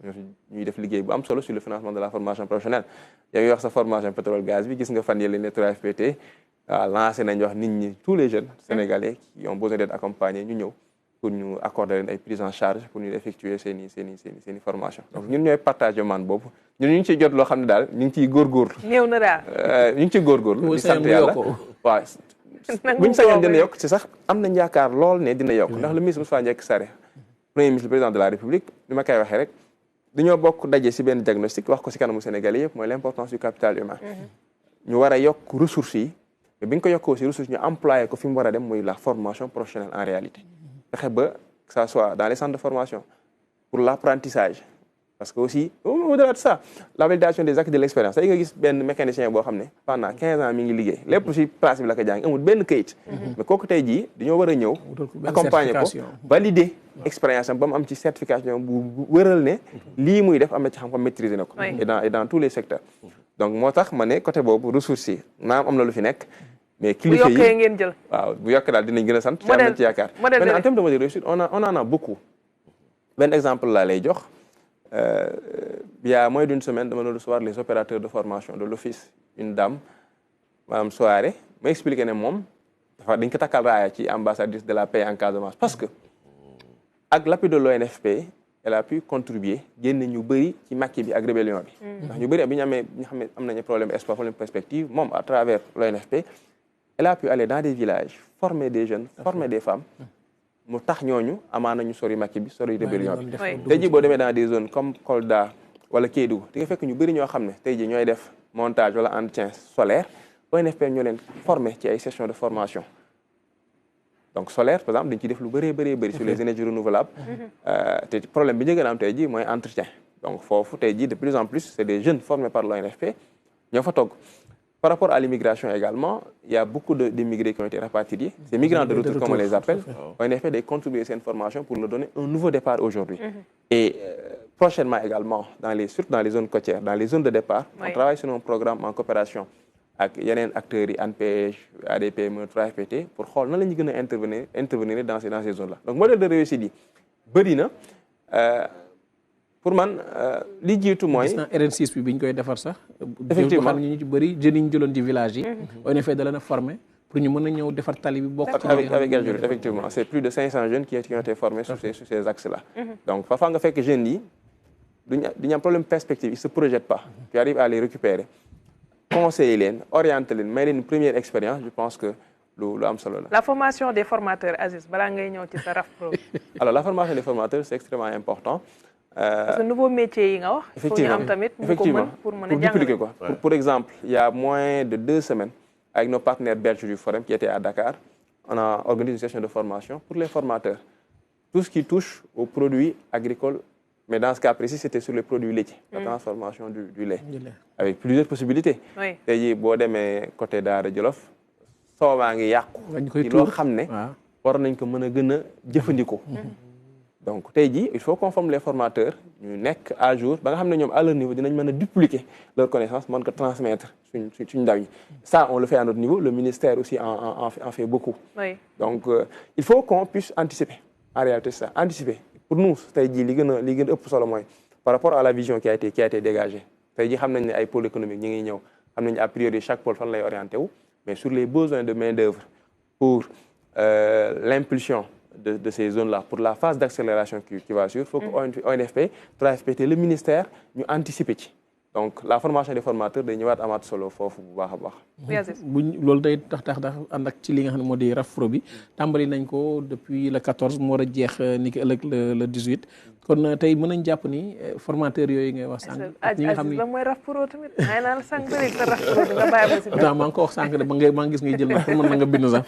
Nous avons fait un solo sur le financement de la formation professionnelle. Il y a eu sa formation pétrole gaz, qui est 3FPT, lancé tous les jeunes sénégalais qui ont besoin d'être accompagnés pour nous accorder une prise en charge, pour nous effectuer ces formations. Donc nous avons partagé le monde. Nous avons fait lo xamné dal ñu ngi ciy góorgóorlu. Néew na daal. Ñu ngi ciy góorgóorlu di sant yàlla. Waaw. buñ sañoon dina yokk ci sax am nañ yaakaar lool ne dina yokk ndax le ministre Moustapha Ndiaye Sarré premier ministre président de la République li ma koy waxee rek dañoo bokk daje ci benn diagnostic wax ko ci kanamu Sénégalais yëpp mooy l'importance du capital humain. ñu war a yokk ressources yi mais bi ñu ko yokkoo ci ressources ñu employé ko fi mu war a dem muy la formation professionnelle en réalité. fexe ba que ça soit dans les centres de formation pour l'apprentissage. Parce que aussi, au-delà de ça, la validation des acquis de l'expérience. Il y a un mécanicien qui pendant 15 ans, il a les plus place de la Kajang, il y a un kayit. Mais quand tu dis, il y a un accompagner, valider l'expérience, il y a une certification pour maîtriser et dans tous les secteurs. Donc, moi, je suis côté de ressources, je suis mais kilifa yi waaw bu yokk daal dinañ gën a sant ci am nañ ci yaakaar mais en termes de modèle de réussite on en a beaucoup benn exemple laa lay jox il y a moins d'une semaine dama doon recevoir les opérateurs de formation de l'office une dame maanaam soirée ma expliqué ne moom dafa dañ ko takkal raaya ci ambassadrice de la paix en Casamance parce que ak l'appui de l'ONFP elle a pu contribuer génn ñu bëri ci makki bi ak rébellion bi ndax ñu bëri bi ñu amee ñu xam ne am nañu problème espoir problème perspective moom à travers l'ONFP elle a pu aller dans des villages, former des jeunes, former des femmes. Mu tax ñooñu amaana ñu sori makki bi sori rébellion bi. Tey jii boo demee dans des zones comme Kolda wala Kédougou di nga fekk ñu bëri ñoo xam ne tey jii ñooy def montage wala entretien solaire ONFP ñoo leen former ci ay sessions de formation. Donc solaire par exemple dañ ciy def lu bëri sur les énergies renouvelables. te problème bi ñu gën a am tey jii mooy entretien. Donc foofu tey jii de plus en plus c'est des jeunes formés par l'ONFP ñoo fa togg. Par rapport à l'immigration également, il y a beaucoup d'immigrés qui ont été rapatriés. Ces migrants de retour, comme on les appelle, ont en effet des contribuer à cette formation pour leur donner un nouveau départ aujourd'hui. Et prochainement également, surtout dans les zones côtières, dans les zones de départ, on travaille sur un programme en coopération avec yeneen acteurs yi ANPEJ, ADPME, 3FPT pour xool nan la ñu gën a intervenir dans ces zones-là. Donc modèle de réussite yi bëri na. Pour man li jiitu mooy. gis naa RN6 bi bi ñu koy defar sax. effectivement xam ñu ci bëri jeunes yi ñu jëloon ci village yi. en effet da leen a former pour ñu mën a ñëw defar tali bi bokk. avec Ageroute effectivement c'est plus de 500 jeunes qui ont été formés sur ces axes-là. Donc parfois nga fekk jeunes yi duñu am problème perspective ils se projettent pas. Tu arrives à les récupérer conseiller leen orienter leen may leen une première expérience je pense que lu am solo la. La formation des formateurs Aziz balaa ngay ñëw ci sa RAFPRO. Alors la formation des formateurs c'est extrêmement important. Parce que nouveau métier yi nga wax. Effectivement, pour dupliquer quoi. Pour exemple, il y a moins de 2 semaines, avec nos partenaires belges du Forum qui étaient à Dakar, on a organisé une session de formation pour les formateurs. Tout ce qui touche aux produits agricoles, mais dans ce cas précis, c'était sur les produits laitiers, la transformation du lait, avec plusieurs possibilités. Tey jii boo demee côté Daara Jolof soo baa ngi yàqu. ci loo xam ne war nañ ko mën a gën a jëfandikoo. donc tey jii il faut qu'on forme les formateurs ñu nekk à jour ba nga xam ne ñoom à leur niveau dinañ mën a dupliquer leur connaissance mën ko transmettre suñ ndaw yi. Ça on le fait à notre niveau, le ministère aussi en fait beaucoup. Oui. Donc il faut qu'on puisse anticiper en réalité ça anticiper pour nous tey jii li gën a ëpp solo mooy par rapport à la vision qui a été dégagée tey jii xam nañ ne ay pôle économique ñi ngi ñëw xam nañ a priori chaque pôle fan lay orienté wu mais sur les besoins de main d'œuvre pour l'impulsion de ces zones-là, pour la phase d'accélération qui va suivre, il faut que ONFP, 3FPT, le ministère, nous anticiper. Donc la formation des formateurs dañu ñëwaat amaat solo foofu bu baax a baax. loolu day tax ànd ak ci li nga xam ne moo di RAFPRO bi tàmbali nañ ko depuis le 14 mu war a jeex ni ki ëllëg le 18 kon tey mën nañ jàpp ni formateur yooyu ngay wax sànq. ñi nga xam ni la mooy RAFPRO tamit xëy na la sànq bëri sa RAFPRO bi nga bàyyi ma si. maa ngi ko wax sànq de maa ngi gis ngay jël na pour mën na nga bind sax.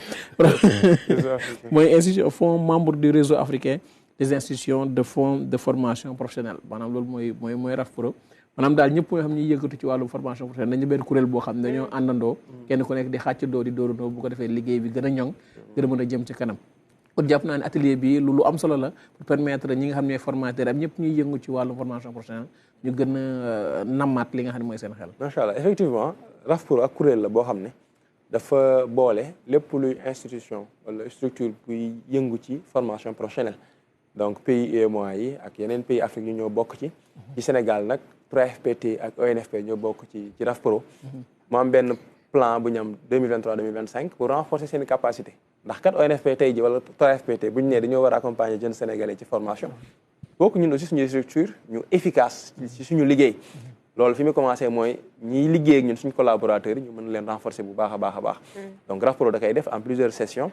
mooy institution fonds membre du réseau africain des institutions de fonds de formation professionnelle maanaam loolu mooy RAFPRO. maanaam daal ñëpp ñoo xam ne ñuy yëngatu ci wàllum formation professionnelle nañu benn kuréel boo xam ne dañoo àndandoo kenn ku nekk di xàccandoo di dóorandoo bu ko defee liggéey bi gën a ñoŋ gën a mën a jëm ci kanam kon jàpp naa ne atelier bi lu am solo la pour permettre ñi nga xam ne formateur am ñëpp ñuy yëngu ci wàllum formation professionnelle ñu gën a nammaat li nga xam ne mooy seen xel. macha allah effectivement RAFPRO ak kuréel la boo xam ne dafa boole lépp luy institution wala structure buy yëngu ci formation professionnelle donc pays UEMOA yi ak yeneen pays Afrique yi ñoo bokk ci Sénégal nag 3FPT ak ONFP ñoo bokk ci RAFPRO mu am benn plan bu ñu am 2023-2025 pour renforcer seen capacité ndax kat ONFP tey ji wala 3FPT bu ñu nee dañoo war a accompagner jeunes sénégalais ci formation bokk ñun aussi suñu structure ñu efficace ci suñu liggéey loolu fi mu commencé mooy ñiy liggéey ak ñun suñu collaborateurs yi ñu mën leen renforcer bu baax a baax donc RAFPRO da koy def en plusieurs sessions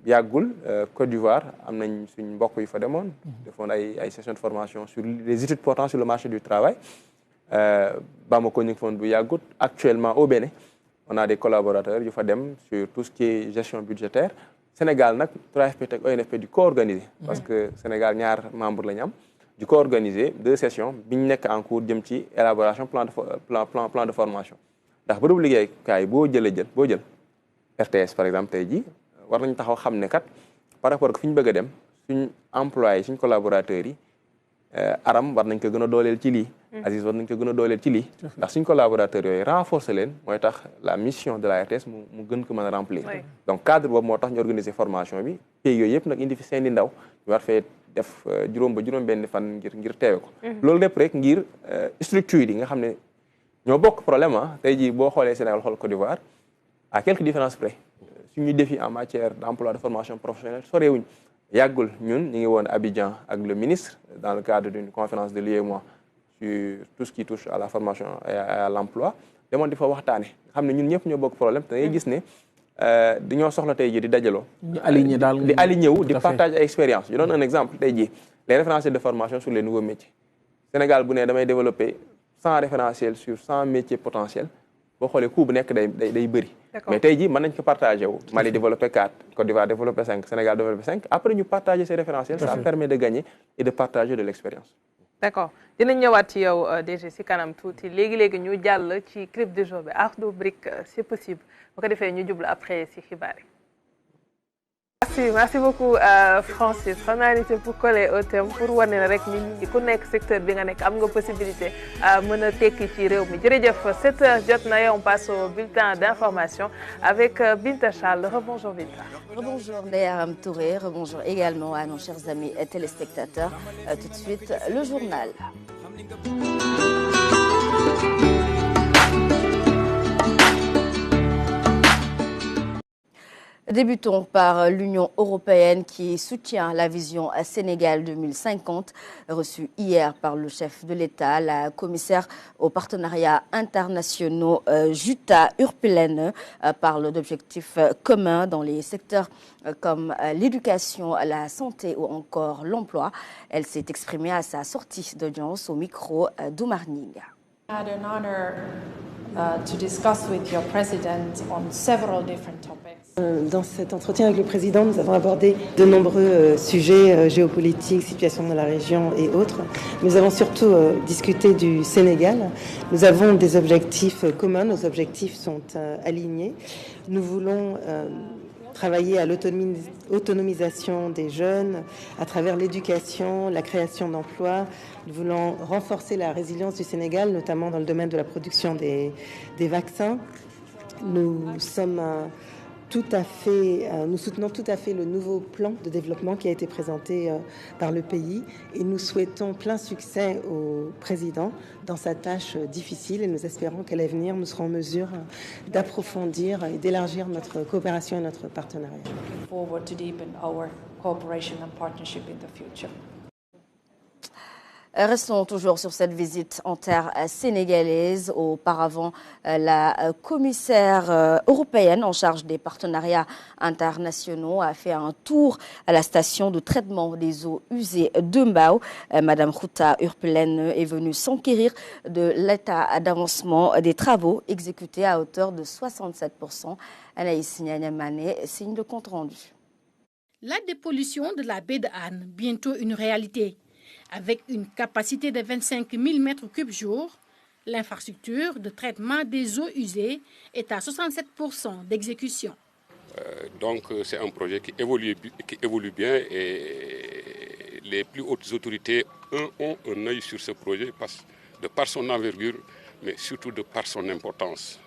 yàggul Côte d'Ivoire am nañ suñ mbokk yu fa demoon defoon ay sessions de formation sur les études portant sur le marché du travail Bamako ñu ngi foon bu yàggut actuellement au Bénin on a des collaborateurs yu fa dem sur tout ce qui est gestion budgétaire Sénégal nag 3FPT ak ONFP du co-organisé parce que Sénégal ñaar membre la ñu am du co-organisé 2 sessions bi ñu nekk en cours jëm ci élaboration plan de formation ndax bërëbu liggéeykaay boo jël RTS par exemple tey jii war nañ taxaw xam ne kat par rapport ak fi ñu bëgg a dem suñ employé suñ collaborateurs yi Aram war nañ ko gën a dooleel ci lii Aziz war nañ ko gën a dooleel ci lii ndax suñ collaborateurs yooyu renforcer leen mooy tax la mission de la RTS mu gën ko mën a remplir donc cadre boobu moo tax ñu organiser formation bi pays yooyu yëpp nag indi fi seen i ndaw ñu war fee def juróom benn fan ngir teewe ko loolu lépp rek ngir structure yi nga xam ne ñoo bokk problème tey jii boo xoolee Sénégal xool Côte d'Ivoire à quelques différences près suñu défi en matière d'emploi de formation professionnelle sorewuñ yàggul ñun ñu ngi woon Abidjan ak le ministre dans le cadre d'une conférence de l'UEMOA sur tout ce qui touche à la formation et à l'emploi demoon di fa waxtaane nga xam ne ñun ñëpp ñoo bokk problème te ngay gis ne dañoo soxla tey jii di dajaloo di aligné wu di partage ay expérience je donne un exemple tey jii les référentiels de formation sur les nouveaux métiers Sénégal bu ne damay développer 100 référentiels sur 100 métiers potentiels boo xoolee coût bu nekk day bëri mais tey jii mën nañ ko partagé wu Mali développé 4 Côte d'Ivoire développé 5 Sénégal développé 5 après ñu partager ces référentiels ça permet de gagner et de partager de l'expérience d'accord dinañ ñëwaat ci yow DG si kanam tuuti léegi ñu jàll ci clip du jour bi art de brique c'est possible bu ko defee ñu jublu après si xibaar yi merci beaucoup Francis xam naa ni c'est pour coller au thème pour wane na rek nit ñi ku nekk secteur bi nga nekk am nga possibilité mën a tekki ci réew mi jërëjëf 7h jot na et on passe au bulletin d'information avec Binta Charles. Rebonjour Binta. Rebonjour Ndeye Arame Touré, rebonjour également à nos chers amis téléspectateurs. Tout de suite, le journal. Débutons par l'Union européenne qui soutient la vision Sénégal 2050 reçue hier par le chef de l'État, la commissaire aux partenariats internationaux Jutta Urpilainen parle d'objectifs communs dans les secteurs comme l'éducation, la santé ou encore l'emploi. Elle s'est exprimée à sa sortie d'audience au micro d'Oumar Ninga. I had an honor to discuss with your president on several different topics. Dans cet entretien avec le président, nous avons abordé de nombreux sujets géopolitiques, situation dans la région et autres. Nous avons surtout discuté du Sénégal. Nous avons des objectifs communs, nos objectifs sont alignés. Nous voulons travailler à l'autonomisation des jeunes à travers l'éducation, la création d'emplois. Nous voulons renforcer la résilience du Sénégal, notamment dans le domaine de la production des vaccins. Nous soutenons tout à fait le nouveau plan de développement qui a été présenté par le pays et nous souhaitons plein succès au président dans sa tâche difficile et nous espérons qu'à l'avenir nous serons en mesure d'approfondir et d'élargir notre coopération et notre partenariat. Forward to deepen our cooperation and partnership in the future. Restons toujours sur cette visite en terre sénégalaise. Auparavant, la commissaire européenne en charge des partenariats internationaux a fait un tour à la station de traitement des eaux usées de Mbao. Madame Khouta Urpelen est venue s'enquérir de l'état d'avancement des travaux exécutés à hauteur de 67%. Anaïs Nianyamane signe le compte rendu. La dépollution de la baie de Hann, bientôt une réalité. Avec une capacité de 25 000 m3 jour, l'infrastructure de traitement des eaux usées est à 67% d'exécution. Donc c'est un projet qui évolue bien et les plus hautes autorités ont un œil sur ce projet de par son envergure, mais surtout de par son importance.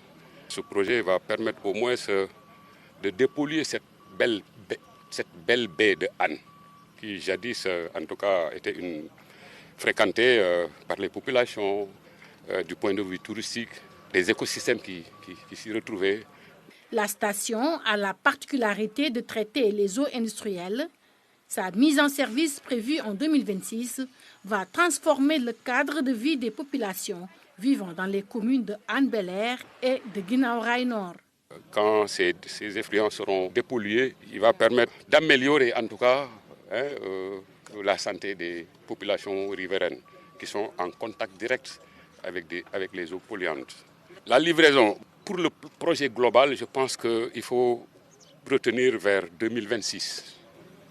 Ce projet va permettre au moins de dépolluer cette belle baie de Hann, qui jadis, en tout cas, était fréquentée par les populations du point de vue touristique, les écosystèmes qui s'y retrouvaient. La station a la particularité de traiter les eaux industrielles. Sa mise en service prévue en 2026 va transformer le cadre de vie des populations vivant dans les communes de Hann Bel-Air et de Guinaw Rail Nord. Quand ces effluents seront dépollués, il va permettre d'améliorer en tout cas la santé des populations riveraines qui sont en contact direct avec les eaux polluantes. La livraison, pour le projet global, je pense qu'il faut retenir vers 2026,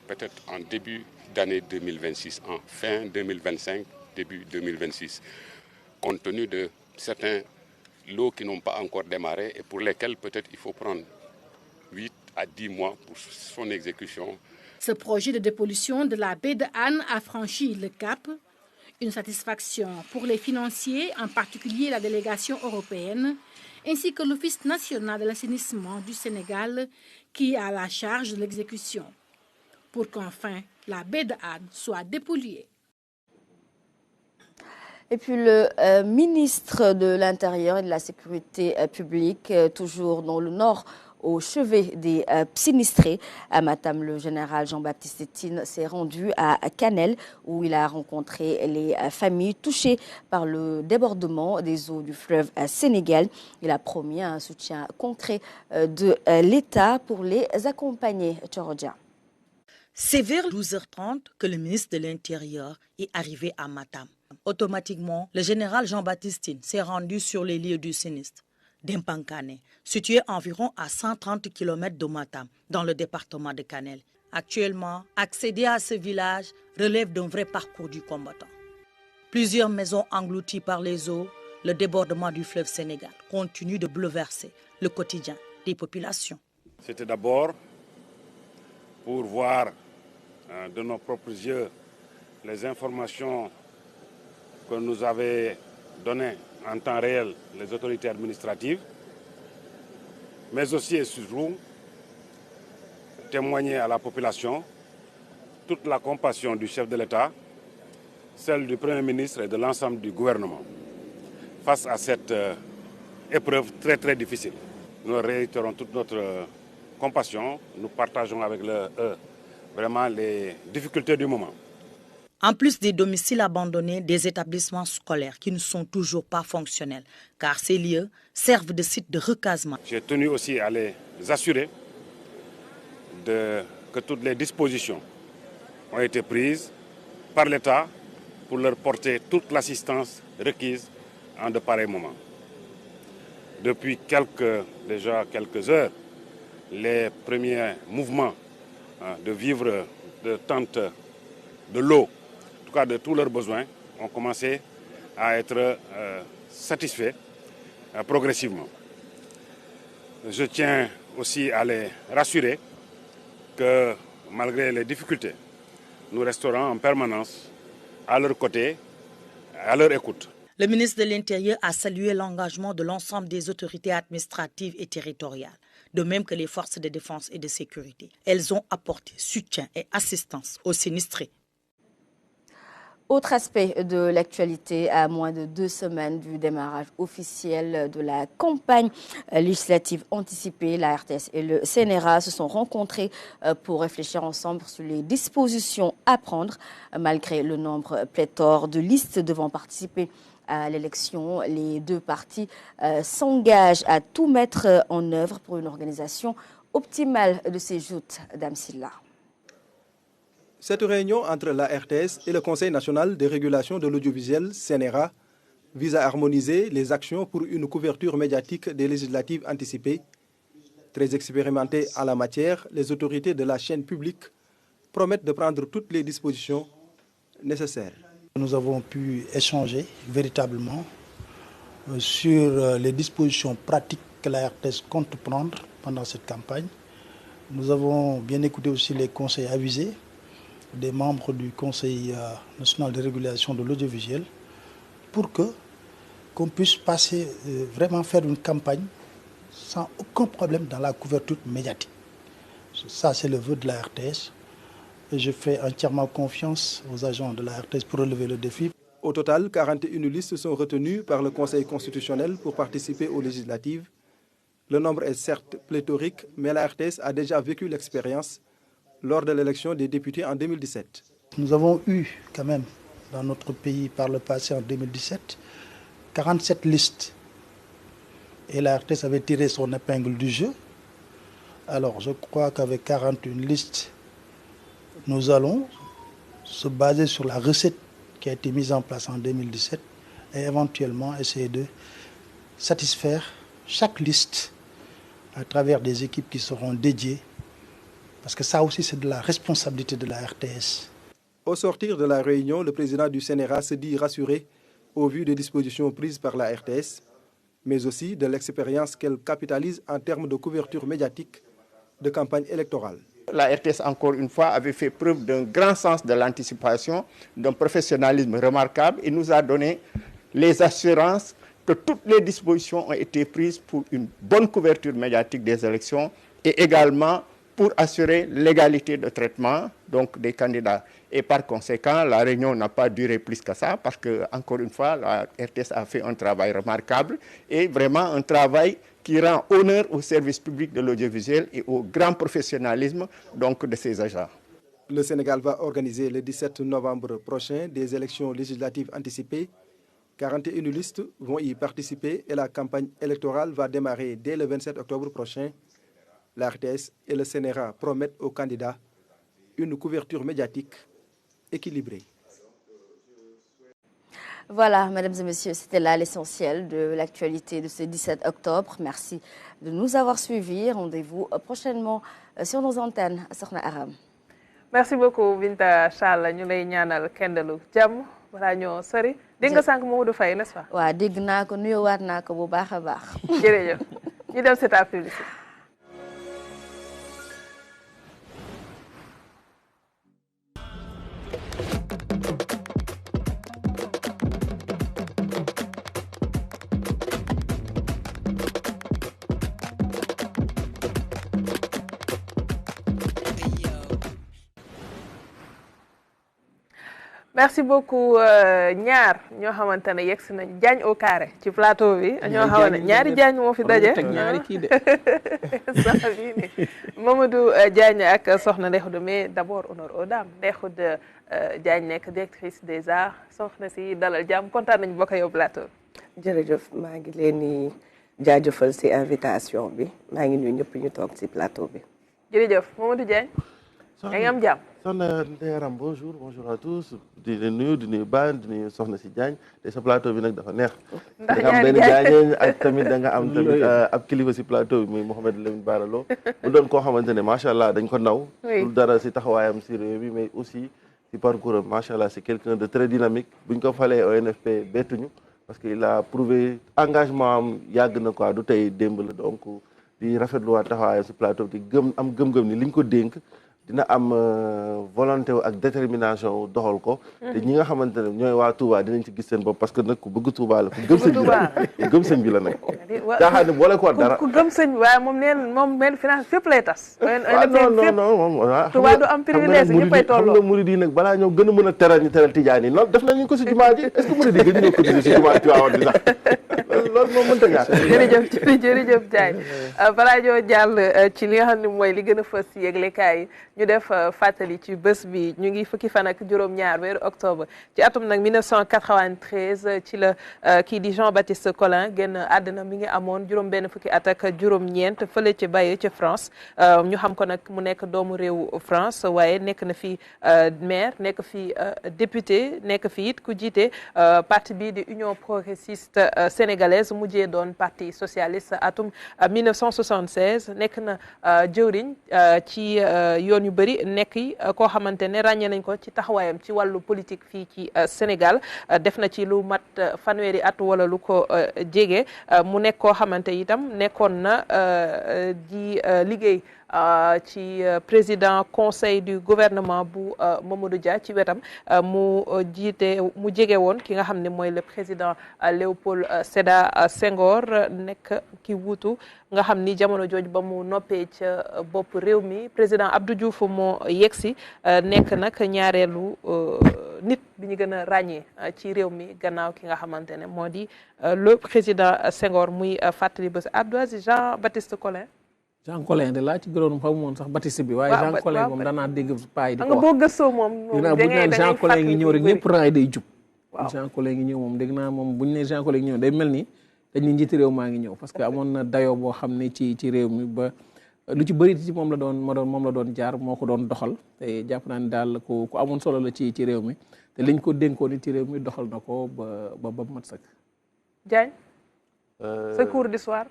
peut-être en début d'année 2026, en fin 2025, début 2026, compte tenu de certains lots qui n'ont pas encore démarré et pour lesquels peut-être il faut prendre 8 à 10 mois pour son exécution. Ce projet de dépollution de la baie de Hann a franchi le cap. Une satisfaction pour les financiers, en particulier la délégation européenne, ainsi que l'Office national de l'assainissement du Sénégal, qui a la charge de l'exécution, pour qu'enfin la baie de Hann soit dépolluée. Et puis le ministre de l'Intérieur et de la Sécurité publique, toujours dans le nord, au chevet des sinistrés, à Matam, le général Jean-Baptiste Tétine s'est rendu à Kanel où il a rencontré les familles touchées par le débordement des eaux du fleuve Sénégal. Il a promis un soutien concret de l'État pour les accompagner. Tchorodia. C'est vers 12h30 que le ministre de l'Intérieur est arrivé à Matam. Automatiquement, le général Jean-Baptiste Tétine s'est rendu sur les lieux du sinistre d'Mpankane, situé environ à 130 km de Matam, dans le département de Kanel. Actuellement, accéder à ce village relève d'un vrai parcours du combattant. Plusieurs maisons englouties par les eaux, le débordement du fleuve Sénégal continue de bouleverser le quotidien des populations. C'était d'abord pour voir de nos propres yeux les informations que nous avaient données en temps réel les autorités administratives, mais aussi et surtout témoigner à la population toute la compassion du chef de l'État, celle du Premier ministre et de l'ensemble du gouvernement face à cette épreuve très très difficile. Nous réitérons toute notre compassion, nous partageons avec eux vraiment les difficultés du moment. En plus des domiciles abandonnés, des établissements scolaires qui ne sont toujours pas fonctionnels, car ces lieux servent de sites de recasement. J'ai tenu aussi à les assurer que toutes les dispositions ont été prises par l'État pour leur porter toute l'assistance requise en de pareils moments. Depuis déjà quelques heures, les premiers mouvements de vivres, de tentes, de l'eau, de tous leurs besoins, ont commencé à être satisfaits progressivement. Je tiens aussi à les rassurer que malgré les difficultés, nous resterons en permanence à leur côté, à leur écoute. Le ministre de l'Intérieur a salué l'engagement de l'ensemble des autorités administratives et territoriales, de même que les forces de défense et de sécurité. Elles ont apporté soutien et assistance aux sinistrés. Autre aspect de l'actualité, à moins de 2 semaines du démarrage officiel de la campagne législative anticipée, la RTS et le CNRA se sont rencontrés pour réfléchir ensemble sur les dispositions à prendre. Malgré le nombre pléthore de listes devant participer à l'élection, les deux partis s'engagent à tout mettre en œuvre pour une organisation optimale de ces joutes. Dame Silla. Cette réunion entre la RTS et le Conseil national de régulation de l'audiovisuel, CNRA, vise à harmoniser les actions pour une couverture médiatique des législatives anticipées. Très expérimentées en la matière, les autorités de la chaîne publique promettent de prendre toutes les dispositions nécessaires. Nous avons pu échanger véritablement sur les dispositions pratiques que la RTS compte prendre pendant cette campagne. Nous avons bien écouté aussi les conseils avisés des membres du Conseil national de régulation de l'audiovisuel pour qu'on puisse passer, vraiment faire une campagne sans aucun problème dans la couverture médiatique. Ça, c'est le vœu de la RTS. Et je fais entièrement confiance aux agents de la RTS pour relever le défi. Au total, 41 listes sont retenues par le Conseil constitutionnel pour participer aux législatives. Le nombre est certes pléthorique, mais la RTS a déjà vécu l'expérience lors de l'élection des députés en 2017. Nous avons eu quand même dans notre pays par le passé en 2017 47 listes. Et la RTS avait tiré son épingle du jeu. Alors je crois qu'avec 41 listes, nous allons se baser sur la recette qui a été mise en place en 2017 et éventuellement essayer de satisfaire chaque liste à travers des équipes qui seront dédiées. Parce que ça aussi, c'est de la responsabilité de la RTS. Au sortir de la réunion, le président du CNRA se dit rassuré au vu des dispositions prises par la RTS, mais aussi de l'expérience qu'elle capitalise en termes de couverture médiatique de campagne électorale. La RTS, encore une fois, avait fait preuve d'un grand sens de l'anticipation, d'un professionnalisme remarquable et nous a donné les assurances que toutes les dispositions ont été prises pour une bonne couverture médiatique des élections et également pour assurer l'égalité de traitement donc, des candidats. Et par conséquent, la réunion n'a pas duré plus que ça parce que, encore une fois, la RTS a fait un travail remarquable et vraiment un travail qui rend honneur au service public de l'audiovisuel et au grand professionnalisme donc, de ses agents. Le Sénégal va organiser le 17 novembre prochain des élections législatives anticipées. 41 listes vont y participer et la campagne électorale va démarrer dès le 27 octobre prochain. La RTS et le CNRA promettent aux candidats une couverture médiatique équilibrée. Voilà, mesdames et messieurs, c'était là l'essentiel de l'actualité de ce 17 octobre. Merci de nous avoir suivis. Rendez-vous prochainement sur nos antennes. Sokhna Aram. Merci beaucoup, Binta Charles. Ñu lay ñaanal kendalu jàmm wala ñoo sori. Dégg nga sànq Mamadou Faye, n'est-ce pas? Waaw, dégg naa ko nuyoowaat naa ko bu baax a baax. Jërëjëf. Ñu dem c'est à publicité. Merci beaucoup ñaar ñoo xamante ne yegg si nañ Diagne au carré ci plateau bi ñoo xamante ne ñaari Diagne moo fi daje ñaari kii de sax bii ni Mamadou Diagne ak Sokhna Ndeye Khouda mais d'abord honneur aux dames Ndeye Khouda Diagne nekk directrice des arts soxna si dalal jàmm kontaan nañu bokk yow plateau jërëjëf maa ngi leen di jaajëfal si invitation bi maa ngi nuyu ñëpp ñu toog si plateau bi jërëjëf Mamadou Diagne yaa ngi am jàmm Sokhna Ndeye Aram bonjour à tous di leen nuyu di nuyu Ban di nuyu Sokhna si Diagne te sa plateau bi nag dafa neex da nga am benn Diagne ak tamit da nga am tamit ab kilifa si plateau bi muy Mouhamed Lamine Bara Lo mu doon koo xamante ne macha allah dañ ko naw dul dara si taxawaayam si réew mi mais aussi si parcours am macha allah c'est quelqu'un de très dynamique buñ ko falee ONFP bettuñu parce que il a prouvé engagement am yàgg na quoi du tey démb la donc di rafetluwaat taxawaayam si plateau di am gëm-gëm ni liñ ko dénk dina am volonté ak détermination doxal ko. te ñi nga xamante ne ñooy waa Touba dinañ ci gis seen bopp parce que nag ku bëgg Touba la ku gëm sëñ bi la ku gëm sëñ bi la nag. caaxaan ne boole ko dara ku gëm sëñ bi waaye moom finance fépp lay tas. non moom Touba du am privilège ñëppay tolloo. xam nga murid yi nag balaa ñoo gën a mën a teral ñu teral tijaan yi noonu def nañu ko si jumaa ji est-ce que murid yi gën ñoo cotiser si jumaa Tiwaawan bi sax loolu moom mënta ñàkk. jërëjëf Diagne balaa ñoo jàll ci li nga xam ne mooy li gën a fës ci yëglekaay yi ñu def fàttali ci bés bi ñu ngi fukki fan ak juróom-ñaar weeru octobre ci atum nag 1993 ci la kii di Jean-Baptiste Colin génn àddina mi ngi amoon juróom-benn fukki at ak juróom-ñeent fële ci Baye ci France ñu xam ko nag mu nekk doomu réewu France waaye nekk na fi maire nekk fi député nekk fi it ku jiite parti bii di Union progressiste sénégalaise mujjee doon parti socialiste atum 1976 nekk na jëwriñ ci yoon yu bëri nekk koo xamante ne ràññee nañ ko ci taxawaayam ci wàllu politique fii ci Sénégal def na ci lu mat fanweeri at wala lu ko jege mu nekk koo xamante itam nekkoon na di liggéey ci président conseil du gouvernement bu Mamadou Dia ci wetam mu jege woon ki nga xam ne mooy le président Léopold Sédar Senghor nekk ki wuutu nga xam ni jamono jooju ba mu noppee ca bopp réew mi président Abdou Diouf moo yegsi nekk nag ñaareelu nit bi ñu gën a ràññee ci réew mi gannaaw ki nga xamante ne moo di le président Senghor muy fàttali bés Abdou Aziz Jean-Baptiste Colin. Jean Colin de laa ci gënoon xaw moon sax Baptiste bi waaye Jean Colin moom danaa dégg paa yi di ko wax. nga boo gëstoo moom buñ naan Jean Colin ngi ñëw rek ñëpp raay day jub. Jean Colin ngi ñëw moom dégg naa moom buñ ne Jean Colin ngi ñëw day mel ni dañ ni njiiti réew maa ngi ñëw parce que amoon na dayoo boo xam ne ci réew mi ba lu ci bëri ci moom la doon jaar moo ko doon doxal te jàpp naa ni daal ku amoon solo la ci réew mi te liñ ko dénkoon ni ci réew mi doxal na ko ba mat sëkk. Diagne sa cours d'histoire.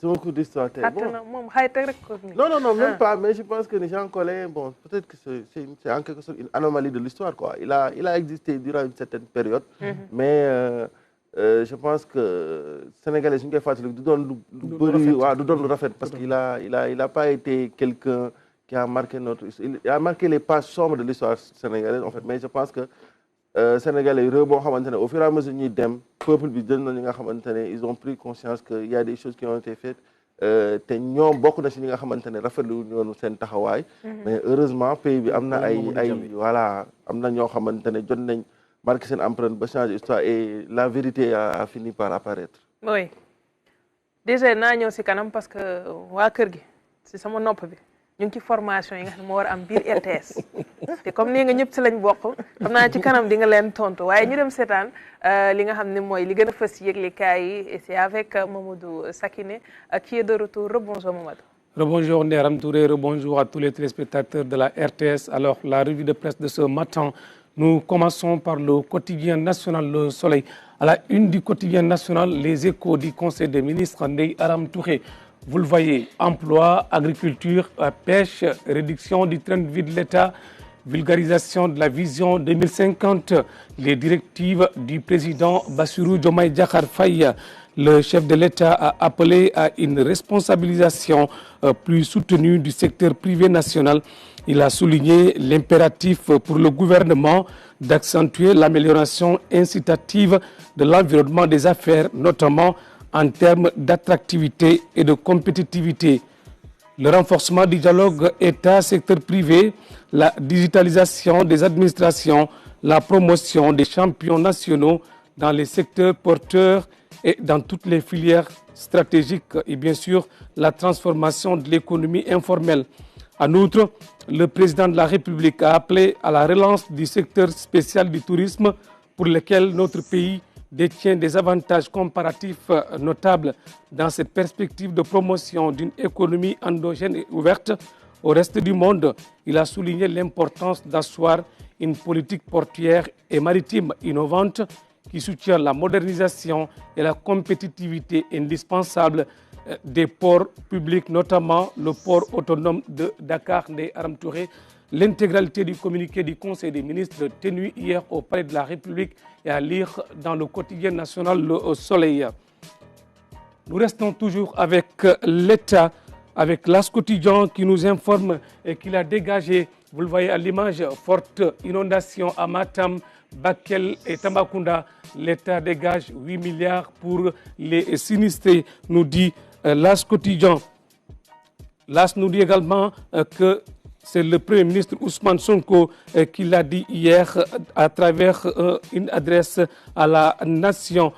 Mon cours d'histoire tey bon non, même pas, mais je pense que Jean Colin, bon, peut-être que c'est en quelque sorte une anomalie de l'histoire, quoi. Il a existé durant une certaine période, mais je pense que Sénégalais, je ne sais pas si du don rafet parce qu'il a pas été quelqu'un qui a marqué il a marqué les pages sombres de l'histoire sénégalaise, en fait, mais je pense que Sénégalais au fur et à mesure ñuy dem peuple bi jël na ñi nga xamante ne ils ont pris conscience que y a des choses qui ont été faites te ñoom bokk na si ñi nga xamante ne rafetlu ñoonu seen taxawaay mais heureusement pays bi am na ay voilà am na ñoo xamante ne jot nañ marqué seen empreinte ba changer histoire et la vérité a fini par apparaître. Oui déjà naa ñëw si kanam parce que waa kër gi si sama nopp bi ñu ngi ci formation yi nga xam ne moo war a am biir RTS te comme nii nga ñëpp si lañ bokk xam naa ci kanam di nga leen tontu waaye ñu dem seetaan li nga xam ne mooy li gën a fës yëglekaay yi et c'est avec Mamadou Sakiné qui est de retour. Rebonjour Mamadou. Rebonjour Néram Touré, rebonjour à tous les téléspectateurs de la RTS. Alors la revue de presse de ce matin, nous commençons par le quotidien national Le Soleil. À la une du quotidien national, les échos du Conseil des ministres Ndeye Aram Touré. Vous le voyez, emploi, agriculture, pêche, réduction du train de vie de l'État, vulgarisation de la vision 2050, les directives du président Bassirou Diomaye Diakhar Faye. Le chef de l'État a appelé à une responsabilisation plus soutenue du secteur privé national. Il a souligné l'impératif pour le gouvernement d'accentuer l'amélioration incitative de l'environnement des affaires, notamment en termes d'attractivité et de compétitivité. Le renforcement du dialogue État-secteur privé, la digitalisation des administrations, la promotion des champions nationaux dans les secteurs porteurs et dans toutes les filières stratégiques et bien sûr la transformation de l'économie informelle. En outre, le président de la République a appelé à la relance du secteur spécial du tourisme pour lequel notre pays détient des avantages comparatifs notables. Dans cette perspective de promotion d'une économie endogène et ouverte au reste du monde, il a souligné l'importance d'asseoir une politique portuaire et maritime innovante qui soutient la modernisation et la compétitivité indispensable des ports publics, notamment le port autonome de Dakar. Ndeye Aram Touré. L'intégralité du communiqué du Conseil des ministres tenu hier au Palais de la République est à lire dans le quotidien national Le Soleil. Nous restons toujours avec l'État, avec l'As Quotidien qui nous informe qu'il a dégagé, vous le voyez à l'image, forte inondation à Matam, Bakel et Tambacounda. L'État dégage 8 milliards pour les sinistrés, nous dit l'As Quotidien. L'As nous dit également que c'est le Premier ministre Ousmane Sonko qui l'a dit hier à travers une adresse à la nation,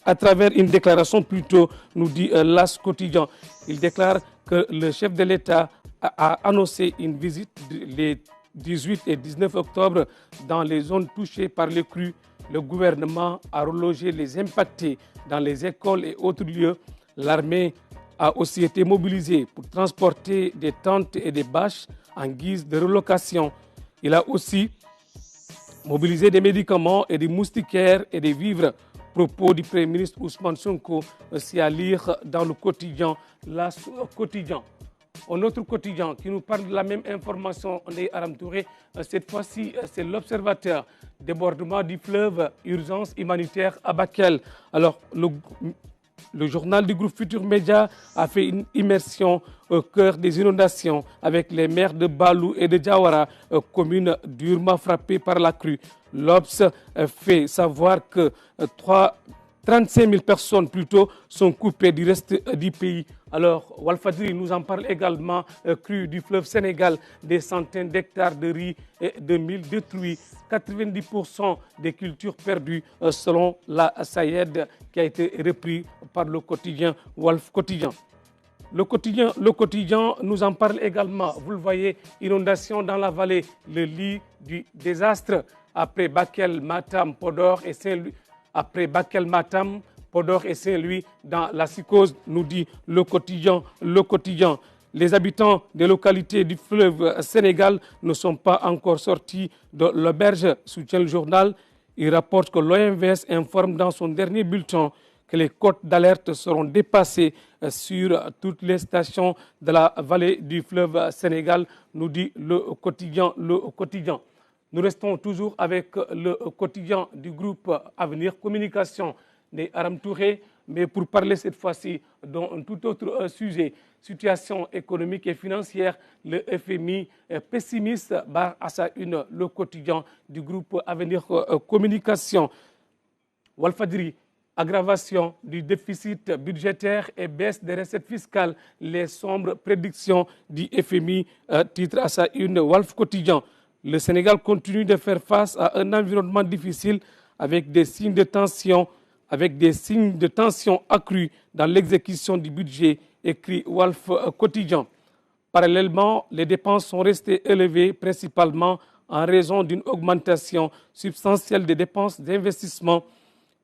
à travers une déclaration plutôt, nous dit l'As Quotidien. Il déclare que le chef de l'État a annoncé une visite les 18 et 19 octobre dans les zones touchées par les crues. Le gouvernement a relogé les impactés dans les écoles et autres lieux. L'armée a aussi été mobilisée pour transporter des tentes et des bâches en guise de relocation. Il a aussi mobilisé des médicaments et des moustiquaires et des vivres. Propos du Premier ministre Ousmane Sonko, aussi à lire dans le quotidien, l'As Quotidien. Un autre quotidien qui nous parle de la même information, on est Aram Touré. Cette fois-ci, c'est l'Observateur. Débordement du fleuve, urgence humanitaire à Bakel. Alors, le journal du groupe Futur Média a fait une immersion au cœur des inondations avec les maires de Balou et de Diawara, communes durement frappées par la crue. L'Obs fait savoir que 35 000 personnes plutôt sont coupées du reste du pays. Alors, Walfadri nous en parle également, crue du fleuve Sénégal, des centaines d'hectares de riz et de mil détruits, 90% des cultures perdues selon la SAED qui a été repris par le quotidien Walf Quotidien. Le quotidien nous en parle également. Vous le voyez, inondation dans la vallée, le lit du désastre après Bakel, Matam, Podor et Saint-Louis. Après Bakel, Matam, Podor et Saint-Louis dans la psychose, nous dit le quotidien. Les habitants des localités du fleuve Sénégal ne sont pas encore sortis de l'auberge, soutient le journal. Il rapporte que l'OMVS informe dans son dernier bulletin que les cotes d'alerte seront dépassées sur toutes les stations de la vallée du fleuve Sénégal, nous dit le quotidien. Nous restons toujours avec le quotidien du groupe Avenir Communication des Aram Touré, mais pour parler cette fois-ci d'un tout autre sujet, situation économique et financière, le FMI pessimiste barre à sa une le quotidien du groupe Avenir Communication. Walfadri, aggravation du déficit budgétaire et baisse des recettes fiscales, les sombres prédictions du FMI, titre à sa une Walf Quotidien. Le Sénégal continue de faire face à un environnement difficile avec des signes de tension accrus dans l'exécution du budget, écrit Walf Quotidien. Parallèlement, les dépenses sont restées élevées principalement en raison d'une augmentation substantielle des dépenses d'investissement,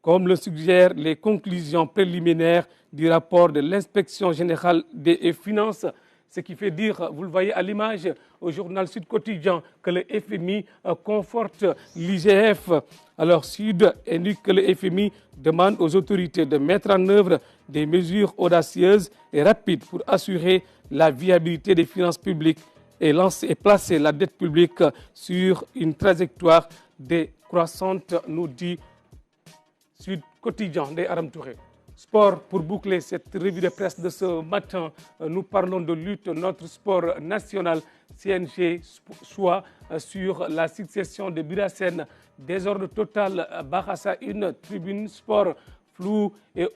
comme le suggèrent les conclusions préliminaires du rapport de l'Inspection générale des finances. Ce qui fait dire, vous le voyez à l'image, au journal Sud Quotidien, que le FMI conforte l'IGF. Alors, Sud indique que le FMI demande aux autorités de mettre en œuvre des mesures audacieuses et rapides pour assurer la viabilité des finances publiques et placer la dette publique sur une trajectoire décroissante, nous dit Sud Quotidien des Aram Touré. Sport, pour boucler cette revue de presse de ce matin, nous parlons de lutte, notre sport national, CNG, choix sur la succession de Birassène, désordre total, Barassa, une tribune sport floue et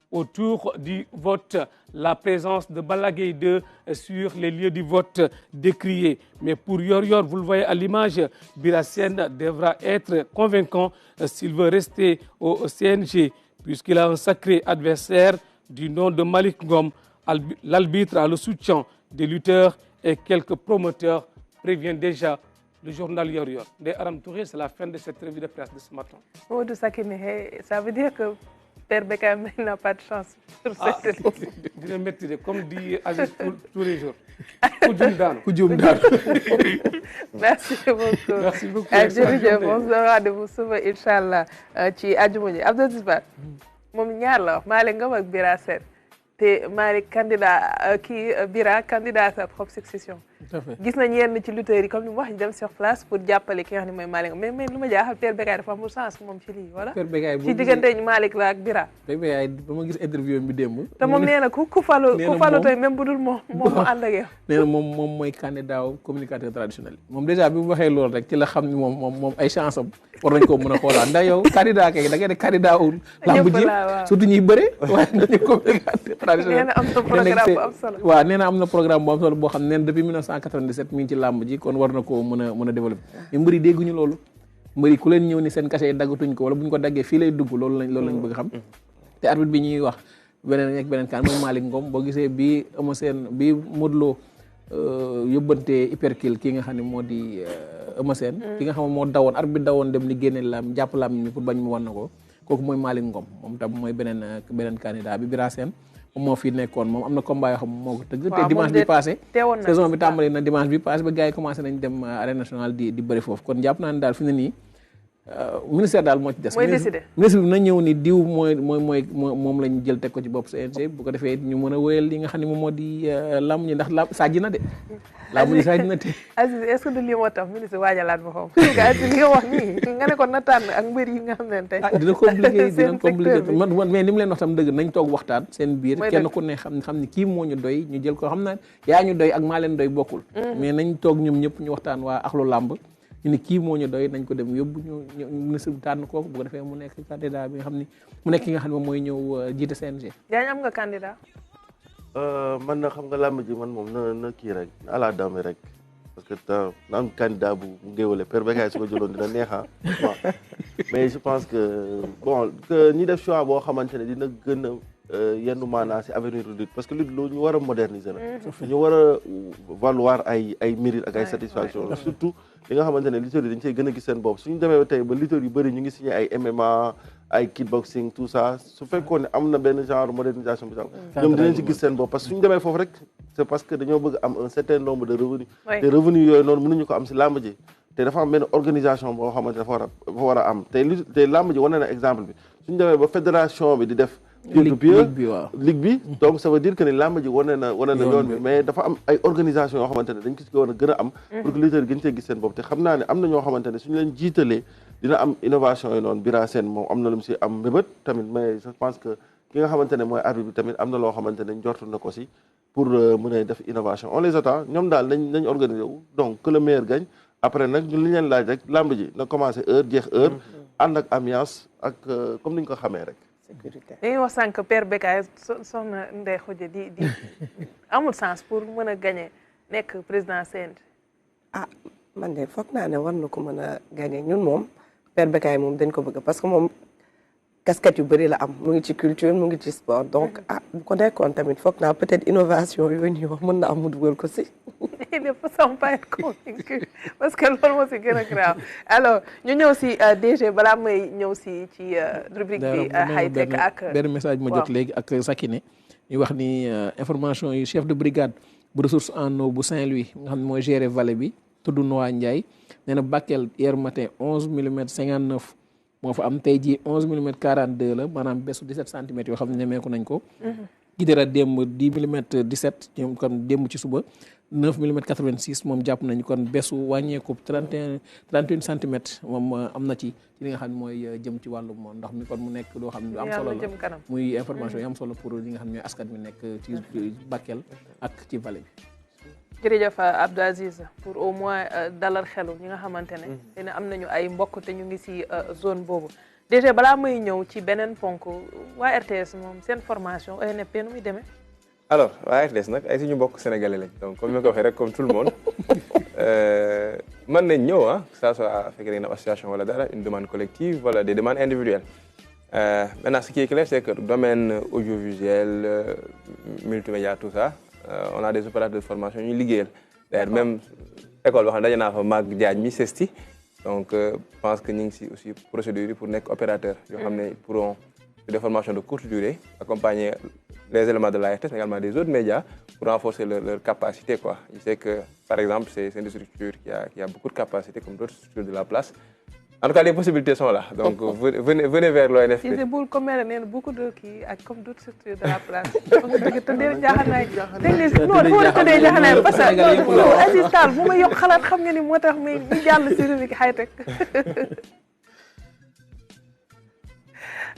autour du vote, la présence de Balaguer 2 sur les lieux du vote décriés. Mais pour Yor, vous le voyez à l'image, Birassène devra être convaincant s'il veut rester au CNG, puisqu'il a un sacré adversaire du nom de Malik Ngom. L'arbitre a le soutien des lutteurs et quelques promoteurs, prévient déjà le journal Yor. Des Aram Touré, c'est la fin de cette revue de presse de ce matin. Oh, de ça veut dire que Père Bekam n'a pas de chance sur cette liste. Comme dit Aziz tous les jours. Merci beaucoup. Merci beaucoup. Jërëjëf, on se rendez-vous suba Inch'Allah ci àjjuma ji. Abdou Aziz moom ñaar la wax, Malick Ngom ak Bira Sène te Malick candidat Bira candidat à sa propre succession. gis nañ yenn ci lutteurs yi comme ni mu wax ñu dem sur place pour jàppale ki nga xam ne mooy Malick mais lu ma jaaxal Père Bécaye dafa amul sens moom ci lii wala ci diggante Malick la ak Bira Père Bécaye ba ma gis interview bi démb te moom nee na ku falu tey même bu dul moom mu ànd ak yow nee na moom mooy candidat communicateur traditionnel moom déjà bi mu waxee loolu rek ci la xam ni moom ay chance am war nañ ko mën a xoolaat ndax yow candidat kay da ngay ne candidat wu lamb ji surtout ñuy bëre waaye dañu communicateur traditionnel waaw nee na am na programme bu am solo boo xam ne depuis 1997 mi ngi ci làmb ji kon war na koo mën a développer mais mbëri dégguñu loolu mbëri ku leen ñëw ni seen cachet yi daggatuñ ko wala bu ñu ko daggee fii lay dugg loolu lañ bëgg xam te arbitre bi ñuy wax beneen kaan mooy Malick Ngom boo gisee bii ama seen bii Modou Lo yóbbante hyperkill kii nga xam ne moo di Eumeu Sène ki nga xam ne moo dawoon arbitre bi dawoon dem ni génne lam jàpp lam mi pour bañ mu wan na ko kooku mooy Malick Ngom moom tam mooy beneen candidat bi Bira Sène moom moo fi nekkoon moom am na combat yoo xam moo ko tëgg te dimanche bi passé saison bi tàmbali na dimanche bi passé ba gars yi commencé nañ dem arène nationale di bëri foofu kon jàpp naa ne daal fi ne nii ministère daal moo ci des ministre bi na ñëw ni diw moom lañ jël teg ko ci bopp CNG bu ko defee ñu mën a wéyal li nga xam ne moom moo di lamb ñi ndax lamb sajji na de lamb ñi sajji na te Aziz est-ce que du lii moo tax ministre waajalaat ba xaw parce que Aziz li nga wax nii nga ne ko na tànn ak mbër yi nga xam ne tey dina compliqué man mais ni mu leen wax tam dëgg nañ toog waxtaan seen biir kenn ku ne xam ni kii moo ñu doy ñu jël ko xam na yaa ñu doy ak maa leen doy bokkul mais nañ toog ñoom ñëpp ñu waxtaan waa axlu làmb ñu ne kii moo ñu doy nañ ko dem yóbbu ñu ministre bi tànn kooku bu ko defee mu nekk candidat bi nga xam ni mu nekk ki nga xam ne moom mooy ñëw jiite CNG. yaa am nga candidat. man na xam nga làmb ji man moom na kii rek na ala dame rek parce que na am candidat bu ngéwale Père Bécaye su ko jëloon dina neexa mais je pense que bon que ñi def choix boo xamante ne dina gën a yenn maanaa si avenir lutte parce que lutte loolu ñu war a moderniser la ñu war a valoir ay mérite ak ay satisfaction surtout li nga xamante ne lutteurs yi dañ cey gën a gis seen bopp suñu demee ba tey ba lutteurs yu bëri ñu ngi signé ay MMA ay kickboxing tout ça su fekkoon ne am na benn genre modernisation bi sax ñoom dinañ ci gis seen bopp parce que suñu demee foofu rek c'est parce que dañoo bëgg am un certain nombre de revenus te revenus yooyu noonu mënuñu ko am si làmb ji te dafa am benn organisation boo xamante ne dafa war a am te làmb ji wane na exemple bi suñu demee ba fédération bi di def ligue bi donc ça veut dire que ni làmb ji wane na yoon bi mais dafa am ay organisation yoo xamante ne dañ ko war a gën a am pour que lutteurs gën cee gis seen bopp te xam naa ne am na ñoo xamante ne suñu leen jiitalee dina am innovation yi noonu Bira Sène moom am na lu mu si am mbébét tamit mais je pense que ki nga xamante ne mooy arbitre bi tamit am na loo xamante ne njortu na ko si pour mën a def innovation on les attend ñoom daal nañ organiser wu donc que le meilleur gagne après nag ñu li leen laaj rek làmb ji na commencé heure jeex heure ànd ak ambiance ak comme ni ñu ko xamee rek dañuy wax sànq Père Bécaye soxna Ndeye Khoudia di amul sens pour mën a gagner nekk président CNG. man de foog naa ne war na ko mën a gagner ñun moom Père Bécaye moom dañ ko bëgg parce que moom casquette yu bëri la am mu ngi ci culture mu ngi ci sport donc bu ko nekkoon tamit foog naa peut-être innovation yooyu ñuy wax mën na am mu dugal ko si. il ne semble pas être convaincu parce que loolu moo si gën a grave alors ñu ñëw si DG balaa may ñëw si ci rubrique bi high tech ak benn message ma jot léegi ak Sakine ñu wax ni information yi chef de brigade bu ressources en eau bu Saint-Louis nga xam ne mooy gérer vallée bi tudd Noa Ndiaye nee na Bakel hier matin 11 millimètres 59 moo fa am tey jii 11 millimètres 42 la maanaam besu 17 centimètres yoo xam ne nemeeku nañ ko Kidira démb 10 millimètres 17 ñoom kon démb ci suba 9 millimètres 86 moom jàpp nañu kon besu wàññeeku 31 centimètres moom am na ci li nga xam ne mooy jëm ci wàllum ndox mi kon mu nekk loo xam ne lu am solo la muy information yi am solo pour ñi nga xam ne ñooy askan mi nekk ci Bakel ak ci vallée bi. jërëjëf Abdou Aziz pour au moins dalal xelu ñi nga xamante ne dina am nañu ay mbokk te ñu ngi ci zone boobu déjà balaa may ñëw ci beneen ponk waa RTS moom seen formation ENP nu muy demee. alors waa RTS nag ay suñu mbokk sénégalais lañ donc comme ni ma ko waxee rek comme tout le monde mën nañ ñëw que ça soit fekk une association wala dara une demande collective wala des demandes individuelles maintenant ce qui est clair c'est que domaine audiovisuel multimédia tout ça on a des opérateurs de formation ñu liggéeyal d'ailleurs même école boo xam ne daje naa fa mag Diagne mi CESTI donc je pense que ñu ngi si aussi procédure pour nekk opérateur yoo xam ne pourront des formations de courte durée accompagner les éléments de la RTS mais également des autres médias pour renforcer leur capacité quoi. Je sais que par exemple c'est une structure qui a beaucoup de capacité comme d'autres structures de la place En tout cas, les possibilités sont là. Donc, venez vers l'ONFP. Il boule comme elle, beaucoup de qui, comme d'autres structures de la place. Parce que Aziz Tall, bu ma yokk xalaat xam nga ni moo tax may ñu jàll si rubrique high-tech.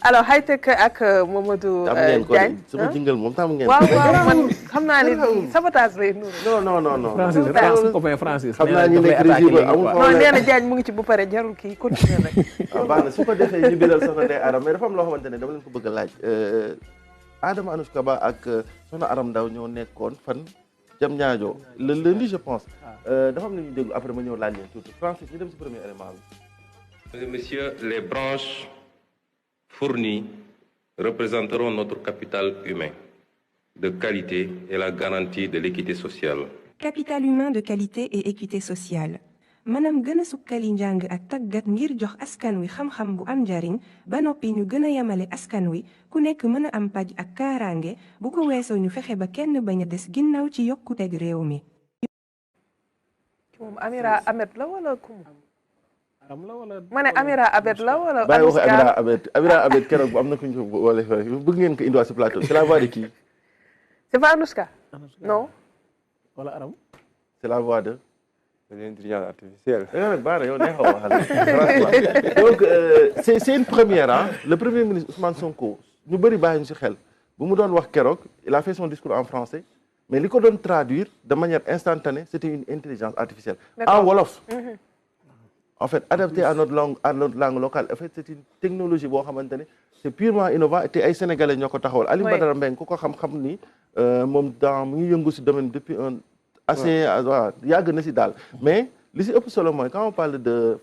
Alors high-tech ak Mamadou Diagne. sama jingle moom tam ngeen. waaw man xam naa ni sabotage lay nuru. non. Francis xam naa ñu nekk régie amul problème. non nee na Diagne mu ngi ci bu pare jarul kii continuer rek. waaw baax na su ko defee ñu biral soxna Ndeye Arame mais dafa am loo xamante ne dama leen ko bëgg a laaj Adama Anoushka Ba ak soxna Aram Ndaw ñoo nekkoon fan jam ñaajo le lundi je pense dafa am na ñu déglu après ma ñëw laaj leen tuuti Francis ñu dem si premier élément bi. Mesdames et messieurs, les branches fournies représenteront notre capital humain de qualité et la garantie de l'équité sociale. Capital humain de qualité et équité sociale. Manam gëna sukkali njàng ak tàggat ngir jox askan wi xam-xam bu am njariñ ba noppi ñu gën a yamale askan wi ku nekk mën a am paj ak kaaraange bu ko weesoo ñu fexe ba kenn bañ a des ginnaaw ci yokkuteg réew mi. moom Amira Ahmed la wala kum ma ne Amira Ahmed la wala bàyyi wax Amira Ahmed keroog am na ku ñu ko wala bëgg ngeen ko indiwaat si plateau c'est la voix de qui? C'est pas Anoushka? Non. Wala Aram? C'est la voix de l'intelligence artificielle. Donc c'est une première hein. Le premier ministre Ousmane Sonko ñu bëri bàyyi ñu si xel bu mu doon wax keroog il a fait son discours en français mais li ko doon traduire de manière instantanée c'était une intelligence artificielle en wolof. En fait adapté à notre langue locale en fait c'est une technologie boo xamante ne c'est purement innovant te ay sénégalais ñoo ko taxawal. Aliou Badara Mbengue ku ko xam-xam ni moom mu ngi yëngu si domaine depuis un assez yàgg na si daal mais li si ëpp solo mooy quand on parle de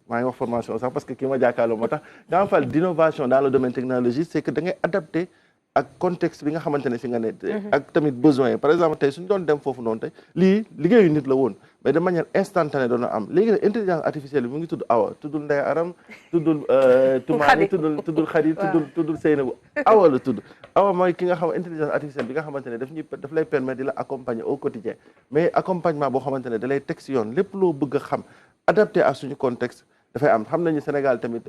maa ngi wax formation sax parce que kii ma jàkkaarloo moo tax quand on parle d'innovation dans le domaine technologique c'est que da ngay adapté ak contexte bi nga xamante ne si nga ne ak tamit besoin yi par exemple tey suñu doon dem foofu noonu tey lii liggéeyu nit la woon mais de manière instantanée doon na am léegi nag intelligence artificielle bi mu ngi tudd Awa tuddul Ndeye Aram tuddul Toumani tuddul Khady tuddul Seynabou Awa la tudd Awa mooy ki nga xam intelligence artificielle bi nga xamante ne daf lay permettre di la accompagner au quotidien mais accompagnement boo xamante ne da lay teg si yoon lépp loo bëgg a xam adapté à suñu contexte dafay am xam nañu Sénégal tamit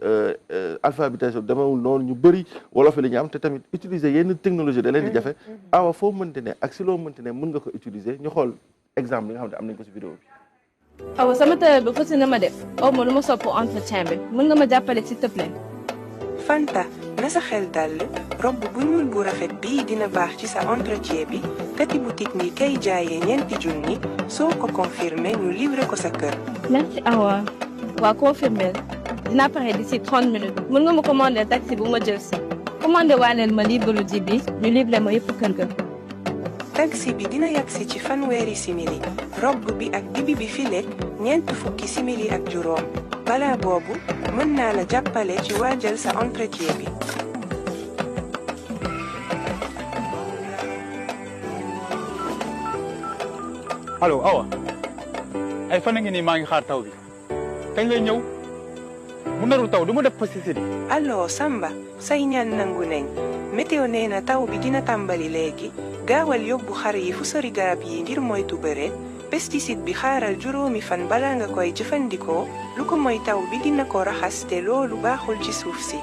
alphabétisation demewul noonu ñu bëri wolof li ñu am te tamit utiliser yenn technologie da leen di jafe Awa foo mënti ne ak si loo mënti ne mën nga ko utiliser ñu xool exemple bi nga xam ne am nañ ko si vidéo bi. Awa sama télé bi fas na ma def aw ma lu ma sopp entretien bi mën nga ma jàppale s'il te plaît. Fanta na sa xel dal robe bu ñuul bu rafet bii dina baax ci sa entretien bi kati boutique ni kay jaayee ñeenti junni soo ko confirmé ñu livré ko sa kër. Merci Awa. waa confirmer dinaa pare d'ici 30 minutes mën nga ma commander taxi bu ma jël si commander waaneel ma livre ji bi ñu livré ma yëpp kër ga. taxi bi dina yagsi ci fanweeri simili robe bi ak dibi bi file ñeent fukki simili ak juróom balaa boobu mën naa la jàppale ci waajal sa entretien bi. allo Awa ay fan ngi nii maa ngi xaar taw bi. kañ lay ñëw mu narul taw du ma def pesticide. allo Samba say ñaan nangu nañ météo nee na taw bi dina tàmbali léegi gaawal yóbbu xar yi fu sori garab yi ngir moytu bëre pesticide bi xaaral juróomi fan balaa nga koy jëfandikoo lu ko moy taw bi dina ko raxas te loolu baaxul ci suuf si.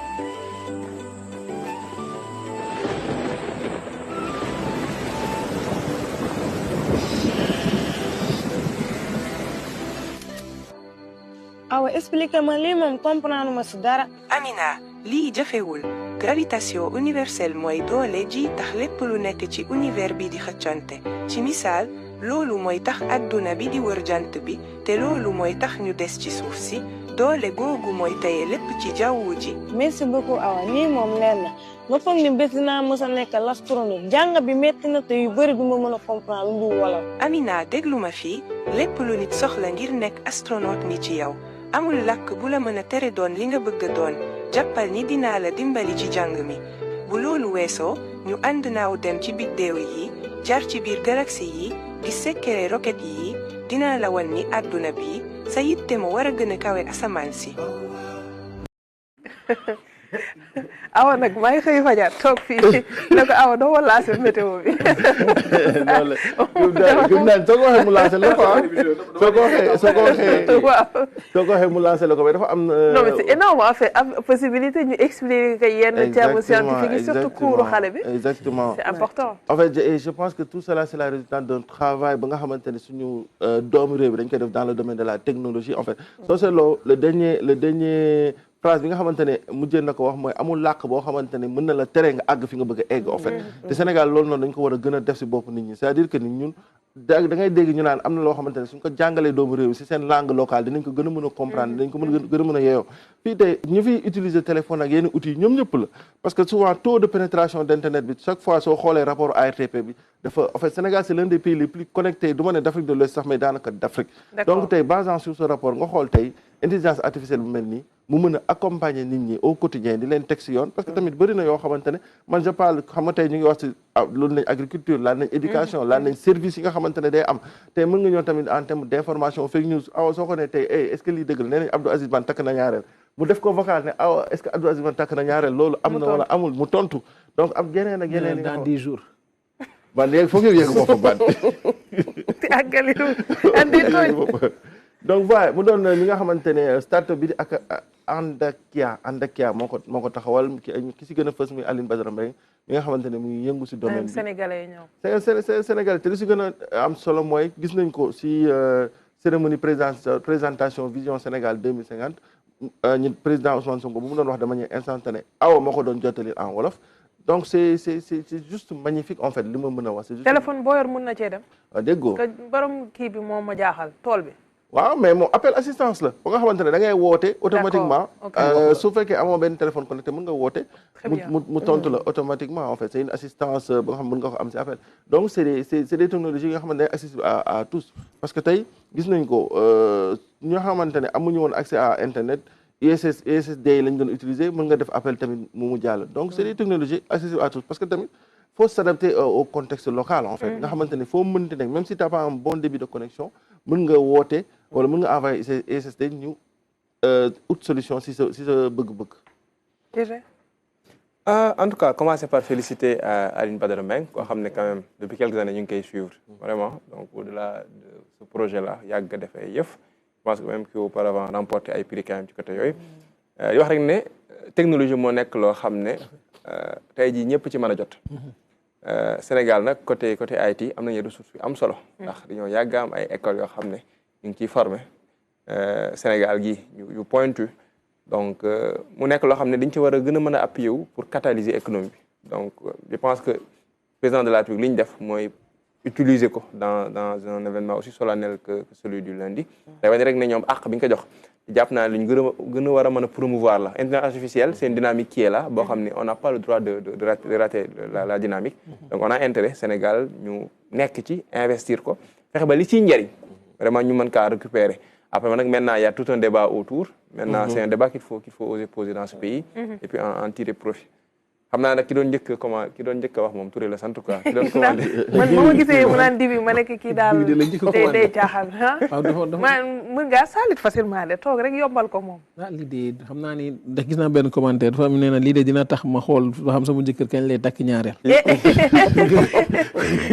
Awa expliqué ma lii moom comprendre ma si dara. Amina lii jafewul gravitation universelle mooy doole ji tax lépp lu nekk ci univers bi di xëccante ci misaal loolu mooy tax adduna bi di wër jant bi te loolu mooy tax ñu des ci suuf si doole googu mooy teye lépp ci jawwu ji. merci beaucoup Awa lii moom leer na ma foog ni bés dinaa mës a nekk l'astronaute jàng bi métti na te yu bëri du ma mën a comprendre lu dul wolof. Amina déglu ma fii lépp lu nit soxla ngir nekk astronaute ngi ci yow. amul làkk bu la mën a tere doon li nga bëgg a doon jàppal ni dinaa la dimbali ci jàng mi bu loolu weesoo ñu ànd naaw dem ci biddéew yi jaar ci biir galaxie yi di sekkere roket yi dinaa la wan ni àdduna bi sa yitte mu war a gën a kawe asamaan si. awa nag may xëy fajar toog fii ne ko awa doo lancé météo bi. loolu la gëm naa soo ko waxee mu lancé la quoi soo ko waxee mu lancé la ko mais dafa am. non mais c'est énorme en fait am possibilité ñu expliquer que yenn termes scientifiques yi surtout cours xale bi. exactement c'est important. en fait je pense que tout cela c'est la résultante d'un travail ba nga xamante ne suñu doomu réew bi dañ koy def dans le domaine de la technologie en fait. soo seetloo le dernier phrase bi nga xamante ne mujjee na ko wax mooy amul làkk boo xamante ne mën na la tere nga àgg fi nga bëgg a egg en fait. te Sénégal loolu noonu dañ ko war a gën a def si bopp nit ñi c'est-à-dire que ni ñun da ngay dégg ñu naan am na loo xamante ne suñ ko jàngalee doomu réew si seen langue locale dinañ ko gën a mën a comprendre dinañ ko gën a mën a yeeyoo fii tey ñu fiy utiliser téléphone ak yenn outils ñoom ñëpp la parce que souvent taux de pénétration d'internet bi chaque fois soo xoolee rapport ARTP bi dafa en fait Sénégal c'est l'un des pays les plus connectés du ma ne d'Afrique de l'Ouest sax mais daanaka d'Afrique donc tey basant sur ce rapport nga xool tey intelligence artificielle bu mel nii mu mën a accompagner nit ñi au quotidien di leen teg si yoon parce que tamit bëri na yoo xamante ne man je parle xam nga tey ñu ngi wax si loolu nañ agriculture laal nañ éducation laal nañ service yi nga xamante ne day am tey mën nga ñëw tamit en terme d'information fake news awa soo ko ne tey est-ce que lii dëgg la nee nañ Abdou Aziz Ban takk na ñaareel mu def ko vocal ne awa est-ce que Abdou Aziz Ban takk na ñaareel loolu am na wala amul mu tontu donc am yeneen ak yeneen dans 10 jours ban léegi foog ñu yegg bopp ban donc voilà mu doon li nga xamante ne start-up bi di ak Andakia moo ko taxawal ki si gën a fës muy Aline Badara Mbengue mi nga xamante ne muy yëngu si domaine bi sénégalais yi ñoom sénégalais te li si gën a am solo mooy gis nañ ko si cérémonie présentation vision Sénégal 2050 ñu président Ousmane Sonko bu mu doon wax de manière instantanée awa moo ko doon jottali en wolof donc c'est juste magnifique en fait li ma mën a wax. téléphone boo yor mën na cee dem. waaw déggoo borom kii bi moom ma jaaxal tool bi. waaw mais moom appel assistance la ba nga xamante ne da ngay woote automatiquement su fekkee amoo benn téléphone connecté mën nga woote mu tontu la automatiquement en fait c'est une assistance ba nga xam mën nga ko am si appel donc c'est des technologies yi nga xamante ne accessible à tous parce que tey gis nañ ko ñoo xamante ne amuñu woon accès à internet USSD yi lañ doon utiliser mën nga def appel tamit mu jàll donc c'est des technologies accessibles à tous parce que tamit faut s'adapter au contexte local en fait nga xamante ne foo mënti nekk même si t'as pas un bon débit de connexion mën nga woote wala mën nga envoyer USSD ñu autre solution si sa bëgg-bëgg. En tout cas commencer par féliciter Aline Badara Mbengue koo xam ne quand même depuis quelques années ñu ngi koy suivre vraiment donc au-delà de ce projet là yàgg nga defee yëf je pense que même que auparavant remporté ay prix quand même ci côté yooyu di wax rek ne technologie moo nekk loo xam ne tey jii ñëpp ci mën a jot. Sénégal nag côté IT am nañu ressources yu am solo ndax dañoo yàgg am ay écoles yoo xam ne ñu ngi ciy former Sénégal gi yu pointu donc mu nekk loo xam ne dañ ci war a gën a mën a appuyer wu pour catalyser économie bi donc je pense que président de la République li ñu def mooy utiliser ko dans un événement aussi solennel que celui du lundi day wane rek ne ñoom àq bi ñu ko jox jàpp naa li ñu gën a war a mën a promouvoir la intelligence artificielle c'est une dynamique qui est là boo xam ne on n'a pas le droit de rater la dynamique donc on a intérêt Sénégal ñu nekk ci investir ko fexe ba li ciy njëriñ vraiment ñu mën kaa récupérer après nag maintenant il y a tout un débat autour maintenant c'est un débat qu'il faut oser poser dans ce pays et puis en tirer profit xam naa nag ki doon njëkk a wax moom Touré la sant quoi ki doon commandé man ba ma gisee mu naan dibi ma nekk kii daal day caaxaan mën ngaa saalit facilement de toog rek yombal ko moom lii de xam naa ni ndax gis naa benn commentaire dafa am nee na lii de dina tax ma xool ba xam sama jëkkër kañ lay takk ñaareel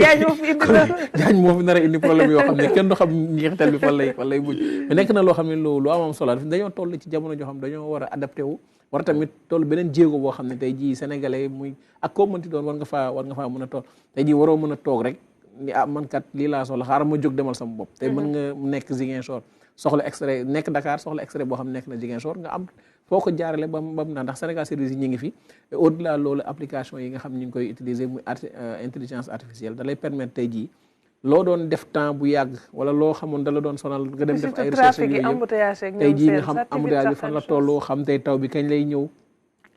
jaañ moo fi nar a indi problème yoo xam ne kenn du xam njeexital bi fan lay mujj mais nekk na loo xam ne lu am solo dañoo toll ci jamono joo xam dañoo war a adapté wu war tamit toll beneen jéego boo xam ne tey jii sénégalais muy ak koo mënti doon war nga faa mën a toll tey jii waroo mën a toog rek ni man kat lii laa soxla xaaral ma jóg demal sama bopp tey mën nga nekk Ziguinchor soxla extrait nekk Dakar soxla extrait boo xam ne nekk na Ziguinchor nga am foo ko jaarale ba mu naan ndax Sénégal service yi ñu ngi fi au-delà loolu application yi nga xam ñu ngi koy utiliser muy intelligence artificielle da lay permettre tey jii loo doon def temps bu yàgg wala loo xamoon da la doon sonal nga dem def ay recherche yooyu tey jii nga xam embouteillage bi fan la toll xam tey taw bi kañ lay ñëw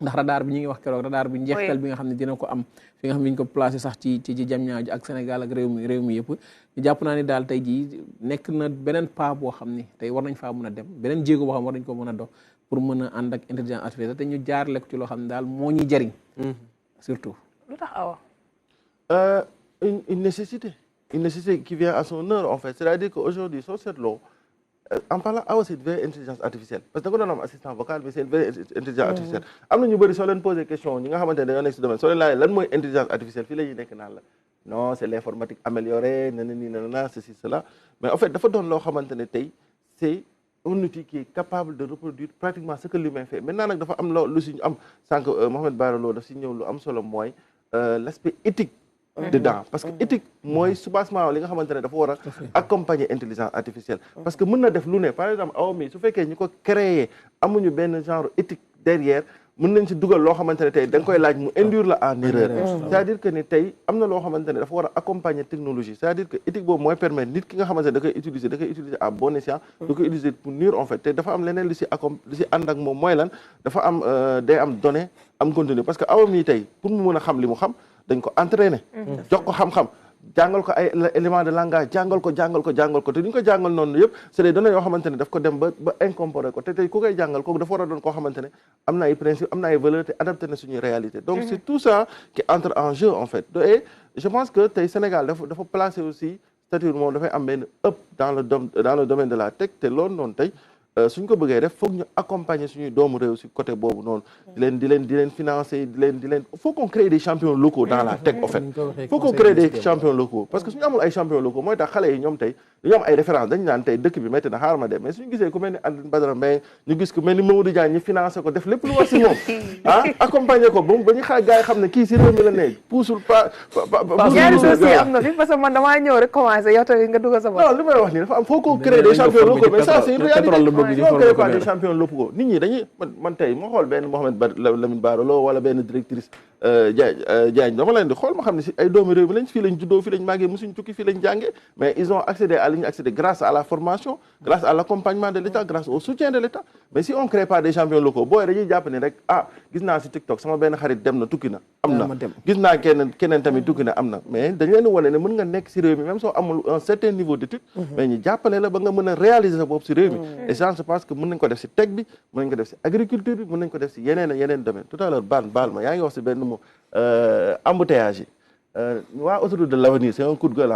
ndax radar bi ñu ngi wax keroog radar bi njeextal bi nga xam ne dina ko am fi nga xam ne ñu ko placé sax ci Diamniadio ak Sénégal ak réew mi yëpp ñu jàpp naa ni daal tey jii nekk na beneen pas boo xam ni tey war nañ faa mën a dem beneen jéego boo xam war nañ ko mën a dox pour mën a ànd ak intelligence artificielle te ñu jaarale ko ci loo xam ne daal moo ñuy jëriñ surtout lu tax awa une nécessité qui vient à son heure en fait c'est-à-dire qu'aujourd'hui soo seetloo en parlant c'est une vraie intelligence artificielle parce que da nga doon am assistant vocal mais c'est une vraie intelligence artificielle am na ñu bëri soo leen posé question ñi nga xamante ne dañoo nekk si domaine soo leen laajee lan mooy intelligence artificielle fii la ñuy nekk naan la non c'est l'informatique améliorée nanana ceci cela mais en fait dafa doon loo xamante ne tey c'est un outil qui est capable de reproduire pratiquement ce que l'humain fait maintenant nag dafa am lu si ñu am sànq Mohamed Bara Lo daf si ñëw lu am solo mooy l'aspect éthique dedans parce que éthique mooy soubassement li nga xamante ne dafa war a accompagner intelligence artificielle parce que mën na def lu ne par exemple aw mi su fekkee ñu ko créer amuñu benn genre éthique derrière mën nañ ci dugal loo xamante ne tey da nga koy laaj mu induire la en erreur c'est-à-dire que ni tey am na loo xamante ne dafa war a accompagner technologie c'est-à-dire que éthique boobu mooy permettre nit ki nga xamante ne da koy utiliser à bon escient da koy utiliser pour nuire en fait te dafa am leneen lu si ànd ak moom mooy lan dafa am day am données am contenu parce que aw mi tey pour mu mën a xam li mu xam dañ ko entraîner jox ko xam-xam jàngal ko ay éléments de langage jàngal ko te duñ ko jàngal noonu yëpp c'est des données yoo xamante ne daf ko dem ba incorporer ko te tey ku koy jàngal kooku dafa war a doon koo xamante ne am na ay principes am na ay valeurs te adapté na suñuy réalité donc c'est tout ça qui entre en jeu en fait et je pense que tey Sénégal dafa placer aussi statut moom dafay am benn up dans le domaine de la tech te loolu noonu tey suñ ko bëggee def foog ñu accompagner suñuy doomu réew si côté boobu noonu di leen financer di leen faut qu'on crée des champions locaux dans la tech en fait faut qu'on crée des champions locaux parce que suñu amul ay champions locaux mooy tax xale yi ñoom tey dañu am ay références dañu naan tey dëkk bi métti na xaaral ma dem mais suñu gisee ku mel ni Alioune Badara Mbaye ñu gis ku mel ni Mamadou Diagne ñu financé ko def lépp lu war si moom accompagner ko ba ñu xaar gars yi xam ne kii si réew mi la nekk puusul ñaari dossier am na fi parce que man damaa ñëw rek commencé yow tamit nga dugal sa bopp non li may wax nii dafa am faut qu'on crée des champions locaux mais ça c'est une réalité on crée pas des champions locaux nit ñi dañuy man tey ma xool benn Mohamed Lamine Bara Lo wala benn directrice Diagne dama leen di xool ma xam ne si ay doomi réew mi lañ fii lañ juddoo fii lañ màggee musuñ tukki fii lañ jàngee mais ils ont accédé à li ñu accédé grâce à la formation grâce à l'accompagnement de l'État grâce au soutien de l'État mais si on crée pas des champions locaux booy dañuy jàpp ni rek gis naa si TikTok sama benn xarit dem na tukki na am na gis naa keneen tamit tukki na am na mais dañ leen wane ne mën nga nekk si réew mi même soo amul un certain niveau d'étude mais ñu jàppale la ba nga mën a réaliser sa bopp si réew mi et ça je pense que mën nañ ko def si tech bi mën nañ ko def si agriculture bi mën nañ ko def si yeneen domaine tout à l'heure baal ma yaa ngi wax si benn mot embouteillage yi waa autoroute de l'avenir c'est un coup de gueule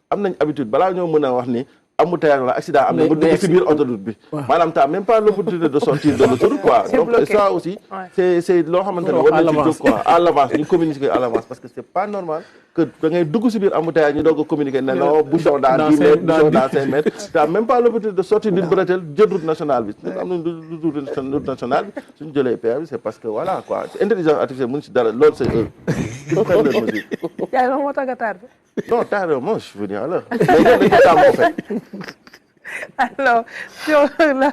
am nañ habitude balaa ñoo mën a wax ni embouteillage wala accident am na nga dugg si biir autoroute bi maanaam t'as même pas l'opportunité de sortir de l'autoroute quoi donc ça aussi c'est loo xamante ne war nañ ci jóg quoi à l'avance ñu communiquer à l'avance parce que c'est pas normal que da ngay dugg si biir embouteillage ñu doog a communiquer ne non bouchon dans 10 mètres bouchon dans 5 mètres t'as même pas l'opportunité de sortir d'une bretelle jël route nationale bi am nañ route nationale bi suñu jëlee PA bi c'est parce que voilà quoi intelligence artificielle mënu si dara loolu c'est eux ils prennent leurs mesures. yaa ngi moo tax nga tardé. non tardé moi je suis venu à l'heure mais ñoom dañu ko tàmm en fait. alors sur la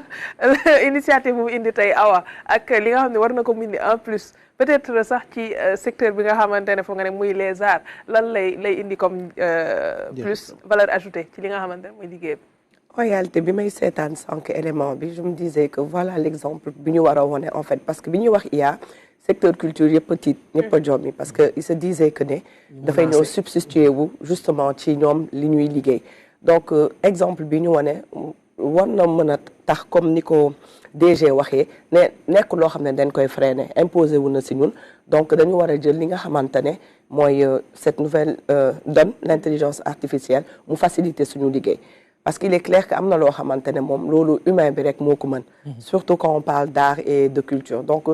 initiative bu indi tey Awa ak li nga xam ne war na ko indi en plus peut-être sax ci secteur bi nga xamante ne foog nga ne muy les arts lan lay indi comme plus valeur ajoutée ci li nga xamante ne muy liggéey bi. En réalité bi may seetaan sànq élément bi je me disais que voilà l'exemple bi ñu war a wone en fait parce que bi ñuy wax IA secteur culture yëpp a tiit ñëpp a jommi parce que il se disait que ne dafay ñëw substituer wu justement ci ñoom li ñuy liggéey donc exemple bi ñu wone war na mën a tax comme ni ko DG waxee ne nekk loo xam ne dañ koy freiner imposer wu na si ñun donc dañu war a jël li nga xamante ne mooy cette nouvelle donne l'intelligence artificielle mu faciliter suñu liggéey parce qu'il est clair que am na loo xamante ne moom loolu humain bi rek moo ko mën surtout quand on parle d'art et de culture donc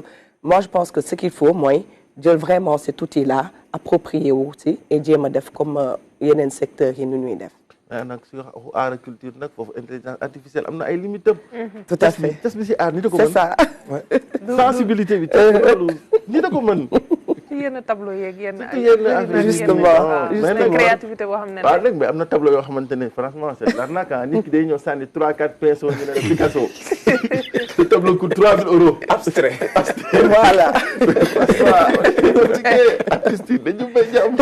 moi je pense que ce qu'il faut mooy jël vraiment cet outil là approprié wu si et jéem a def comme yeneen secteurs yi nu ñuy def nag si art et culture nag foofu intelligence artificielle am na ay limites am. tout à fait test bi si art nit a ko mën. c'est ça. sensibilité bi test loolu nit a ko mën. ci yenn tableau yeeg yenn. justement juste créativité boo xam ne. waaw nag mais am na tableau yoo xamante ne franchement c'est l'arnaque nit ki day ñëw sànni 3-4 pinceaux ñu ne la Picasso. ce tableau coûte 3 000 €. abstrait. voilà. artistique dañu bay jàmm.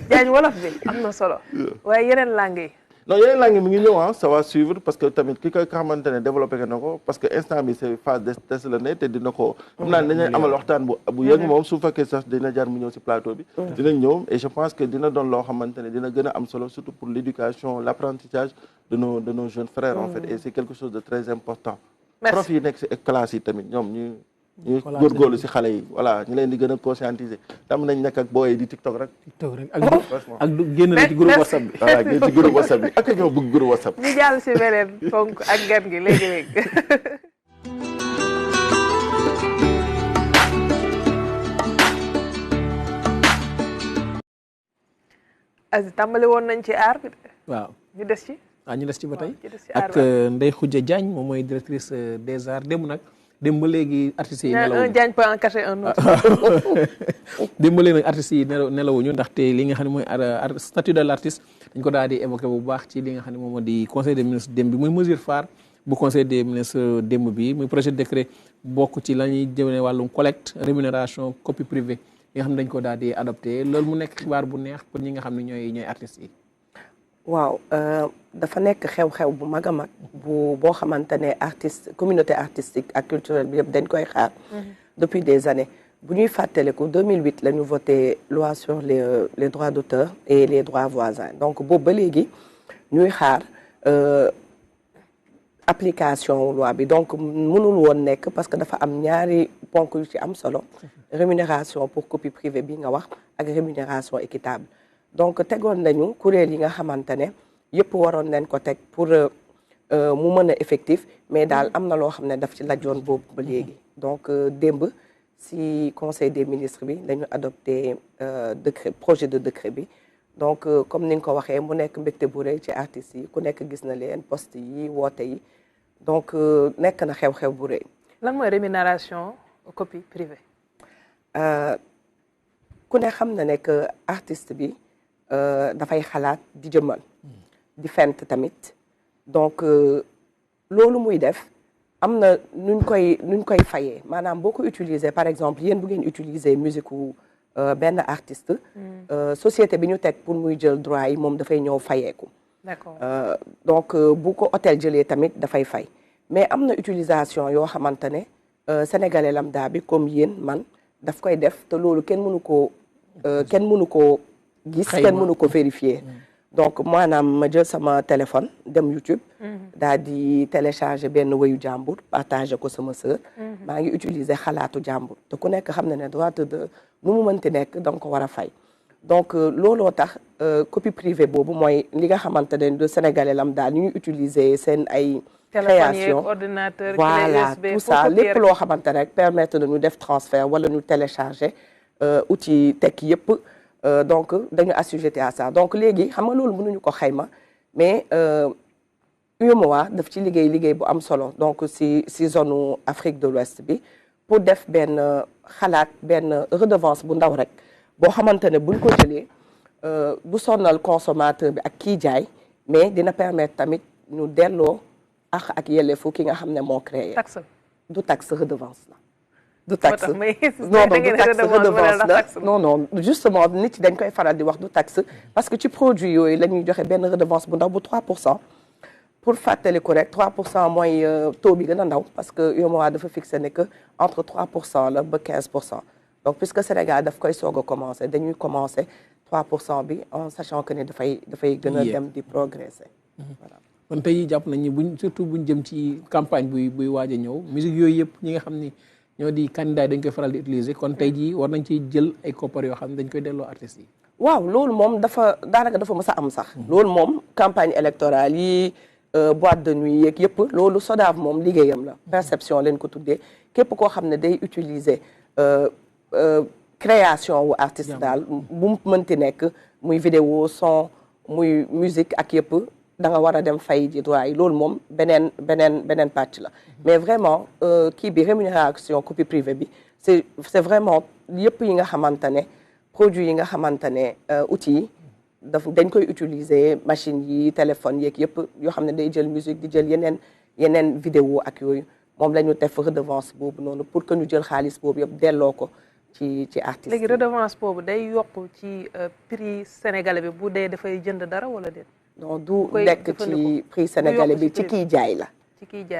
Diagne wolof bi am na solo. waaye yeneen langue yi. non yeneen langue mi ngi ñëw ça va suivre parce que tamit ki ko xamante ne développé na ko parce que instant bi c'est phase de test la ne te dina ko xam naa ne dañuy amal waxtaan bu yëg moom su fekkee sax dina jar mu ñëw ci plateau bi dinañ ñëw et je pense que dina doon loo xamante ne dina gën a am solo surtout pour l'éducation l'apprentissage de nos jeunes frères en fait et c'est quelque chose de très important prof yi nekk ci classe yi tamit ñoom ñu ñu góorgóorlu si xale yi voilà ñu leen di gën a conscientiser tam nañ nekk ak booy di TikTok rek. TikTok rek ak du génn na ci groupe WhatsApp bi. voilà génn ci groupe WhatsApp bi ak ñoo bëgg groupe WhatsApp. ñu jàll si beneen fonk ak gan gi léegi-léegi. Aziz tàmbali woon nañ ci aar bi. waaw ñu des ci. waaw ñu des ci ba tey ak Ndeye Khoudia Diagne moom mooy directrice des arts démb nag démb ba léegi artistes yi nelawuñu. un Diagne peut en cacher un autre. démb ba léegi nag artistes yi nelawuñu ndaxte li nga xam ne mooy statut de l' artiste dañ ko daal di évoqué bu baax ci li nga xam ne moom moo di conseil des ministres démb bi muy mesure phare bu conseil des ministres démb bi muy projet de décret bokk ci la ñuy jëmee wàllum collecte rémunération copie privée yi nga xam ne dañ ko daal di adopté loolu mu nekk xibaar bu neex pour ñi nga xam ne ñooy artistes yi. waaw dafa nekk xew-xew bu mag a mag boo xamante ne artiste communauté artistique ak culturelle bi yëpp dañ koy xaar depuis des années bu ñuy fàttaliku 2008 la ñu voté loi sur les droits d'auteur et les droits voisins donc boobu ba léegi ñuy xaar application loi bi donc mënul woon nekk parce que dafa am ñaari ponk yu ci am solo rémunération pour copie privée bi nga wax ak rémunération équitable donc tegoon nañu kuréel yi nga xamante ne yëpp waroon nañ ko teg pour mu mën a effectif mais daal am na loo xam ne daf ci lajoon boobu ba léegi donc démb si conseil des ministres bi dañu adopté décret projet de décret bi donc comme ni nga ko waxee mu nekk mbégte bu rëy ci artistes yi ku nekk gis na leen poste yi woote yi donc nekk na xew-xew bu rëy. lan mooy rémunération copie privée. ku ne xam na ne que artiste bi dafay xalaat di jëmmal di fent tamit donc loolu muy def am na nuñ koy fayee maanaam boo ko utiliser par exemple yéen bu ngeen utiliser musique wu benn artiste société bi ñu teg pour muy jël droit yi moom dafay ñëw fayeeku d'accord donc bu ko hôtel jëlee tamit dafay fay mais am na utilisation yoo xamante ne sénégalais lambda bi comme yéen man daf koy def te loolu kenn mënu koo gis kenn mënu ko vérifier donc maanaam ma jël sama téléphone dem YouTube daal di télécharger benn wéyu jàmbur partager ko sama sœur maa ngi utiliser xalaatu jàmbur te ku nekk xam na ne droit de nu mu mënti nekk da nga ko war a fay donc looloo tax copie privée boobu mooy li nga xamante ne de sénégalais lam daal ñu ñuy utiliser seen ay création ordinateur voilà tout ça lépp loo xamante rek permettre na ñu def transfert wala ñu télécharger outil tech yëpp donc dañu assujetti à ça donc léegi xam nga loolu mënuñu ko xayma mais UEMOA daf ci liggéey bu am solo donc si zone Afrique de l'Ouest bi pour def benn xalaat benn redevance bu ndaw rek boo xamante ne buñ ko jëlee du sonnal consommateur bi ak kii jaay mais dina permettre tamit ñu delloo ak yelleefu ki nga xam ne moo créé du taxe redevance la du taxe non du taxe redevance la non justement nit yi dañ koy faral di wax du taxe parce que ci produit yooyu la ñuy joxe benn redevance bu ndaw bu 3% pour fàttaliku rek 3% mooy taux bi gën a ndaw parce que UEMOA dafa fixé ne que entre 3% la ba 15% donc puisque Sénégal daf koy soog a commencé dañuy commencé 3% bi en sachant que ne dafay gën a dem di progresser voilà. kon tey jàpp nañu buñ surtout buñ jëm ci campagne buy waaj a ñëw musique yooyu yëpp ñi nga xam ni ñoo di candidat dañ koy faral di utiliser kon tey jii war nañ ciy jël ay koppar yoo xam ne dañ koy delloo artistes yi. waaw loolu moom daanaka dafa mës a am sax. loolu moom campagne électorale yi boîte de nuit yeeg yëpp loolu SODAV moom liggéeyam la. perception leen ko tuddee képp koo xam ne day utiliser création wu artiste daal bu mu mënti nekk muy vidéo son muy musique ak yëpp. da nga war a dem fay ji droit yi loolu moom beneen pàcc la mais vraiment kii bi rémunération copie privée bi c'est vraiment yëpp yi nga xamante ne produit yi nga xamante ne outils yi dañ koy utiliser machine yi téléphone yeeg yëpp yoo xam ne day jël musique di jël yeneen vidéo ak yooyu moom la ñu def redevance boobu noonu pour que ñu jël xaalis boobu yëpp delloo ko ci artiste léegi redevance boobu day yokk ci prix sénégalais bi bu dee dafay jënd dara wala déet non du nekk ci prix sénégalais bi ci kiy jaay la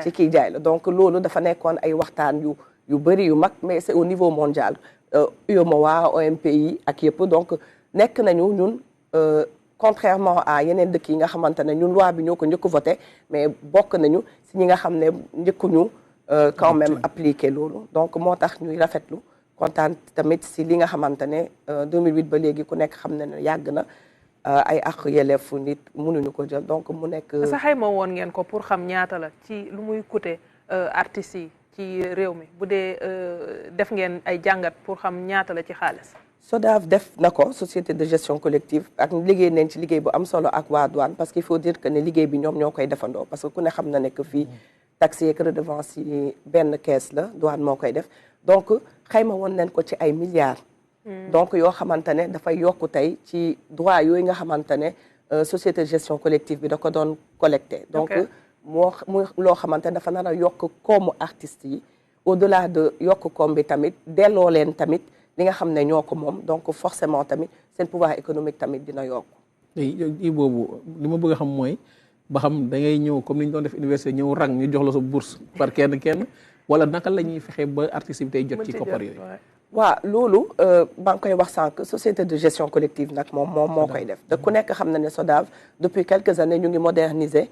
ci kiy jaay la donc loolu dafa nekkoon ay waxtaan yu bëri yu mag mais c'est au niveau mondial UEMOA OMPI ak yëpp donc nekk nañu ñun contrairement à yeneen dëkk yi nga xamante ne ñun loi bi ñoo ko njëkk voté mais bokk nañu si ñi nga xam ne njëkkuñu quand même appliquer loolu donc moo tax ñuy rafetlu kontaan tamit si li nga xamante ne 2008 ba léegi ku nekk xam ne ne yàgg na ay àq yelleefu nit mënuñu ko jël donc mu nekk. sa xayma woon ngeen ko pour xam ñaata la ci lu muy coûter artistes yi ci réew mi bu dee def ngeen ay jàngat pour xam ñaata la ci xaalis. SODAV def na ko société de gestion collective ak liggéey nañ ci liggéey bu am solo ak waa douane parce qu'il faut dire que ne liggéey bi ñoom ñoo koy defandoo parce que ku ne xam na ne que fii taxes yeeg redevance yi benn caisse la douane moo koy def donc xayma woon nañ ko ci ay milliards. donc yoo xamante ne dafay yokku tey ci droit yooyu nga xamante ne société de gestion collective bi da ko doon collecté. donc moo muy loo xamante ne dafa nar a yokk koomu artistes yi au delà de yokk koom bi tamit delloo leen tamit. li nga xam ne ñoo ko moom donc forcément tamit seen pouvoir économique tamit dina yokk. i boobu li ma bëgg a xam mooy ba xam da ngay ñëw comme ni ñu doon def université ñëw rang ñu jox la sa bourse par kenn wala naka la ñuy fexe ba artiste bi tey jot ci koppar yooyu. waaw loolu maa ngi koy wax sànq société de gestion collective nag moom moo koy def te ku nekk xam na ne SODAV depuis quelques années ñu ngi moderniser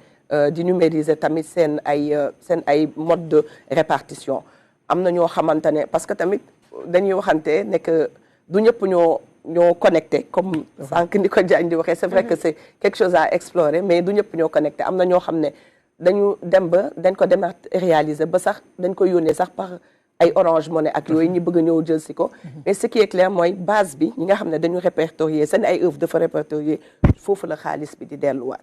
di numériser tamit seen ay mode de répartition am na ñoo xamante ne parce que tamit. dañuy waxante ne que du ñëpp ñoo connecté comme sànq ni ko Diagne di waxee c'est vrai que c'est quelque chose à explorer mais du ñëpp ñoo connecté am na ñoo xam ne dañu dem ba dañ ko dématérialiser ba sax dañ ko yónnee sax par ay Orange Money ak yooyu ñi bëgg a ñëw jël si ko mais ce qui est clair mooy base bi ñi nga xam ne dañu répertorier seen ay œuvre dafa répertorier foofu la xaalis bi di delluwaat.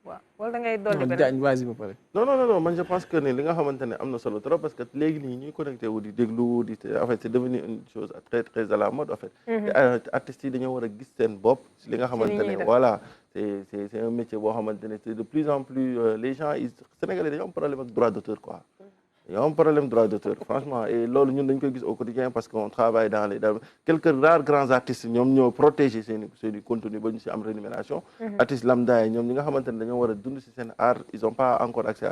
waaw wala da ngay dolli beneen vas-y ba pare. non man je pense que ne li nga xamante ne am na solo trop parce que léegi nii ñuy connecté wu di déglu di en fait c'est devenu une chose très très à la mode en fait. te artistes yi dañoo war a gis seen bopp si li nga xamante ne voilà c'est un métier boo xamante ne c'est de plus en plus les gens Sénégalais dañoo am problème ak droit d'auteur quoi. dañoo am problème droit d'auteur franchement et loolu ñun dañ koy gis au quotidien parce qu'on travaille dans quelques rares grands artistes ñoom ñoo protéger seen contenu ba ñu si am rémunération. artistes lambda yi ñoom ñi nga xamante ne dañoo war a dund si seen art ils ont pas encore accès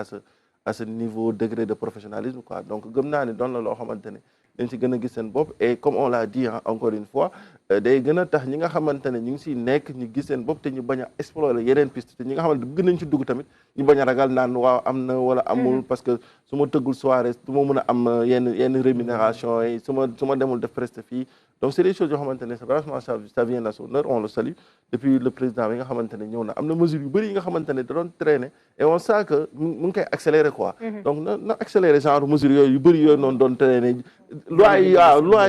à ce niveau degré de professionnalisme quoi donc gëm naa ne doon la loo xamante ne dañ si gën a gis seen bopp et comme on l'a dit encore une fois day gën a tax ñi nga xamante ne ñu ngi siy nekk ñu gis seen bopp te ñu bañ a explorer yeneen piste te ñi nga xamante gën nañ ci dugg tamit ñu bañ a ragal naan waaw am na wala amul parce que su ma tëggul soirée du ma mën a am yenn rémunération yi su ma demul def preste fii donc c'est des choses yoo xamante ne c'est franchement ça vient à son honneur on le salue depuis le président bi nga xamante ne ñëw na am na mesures yu bëri yi nga xamante ne da doon traîner et on sent que mu ngi koy accélérer quoi donc na accélérer genre mesures yooyu yu bëri yooyu noonu doon traîner loi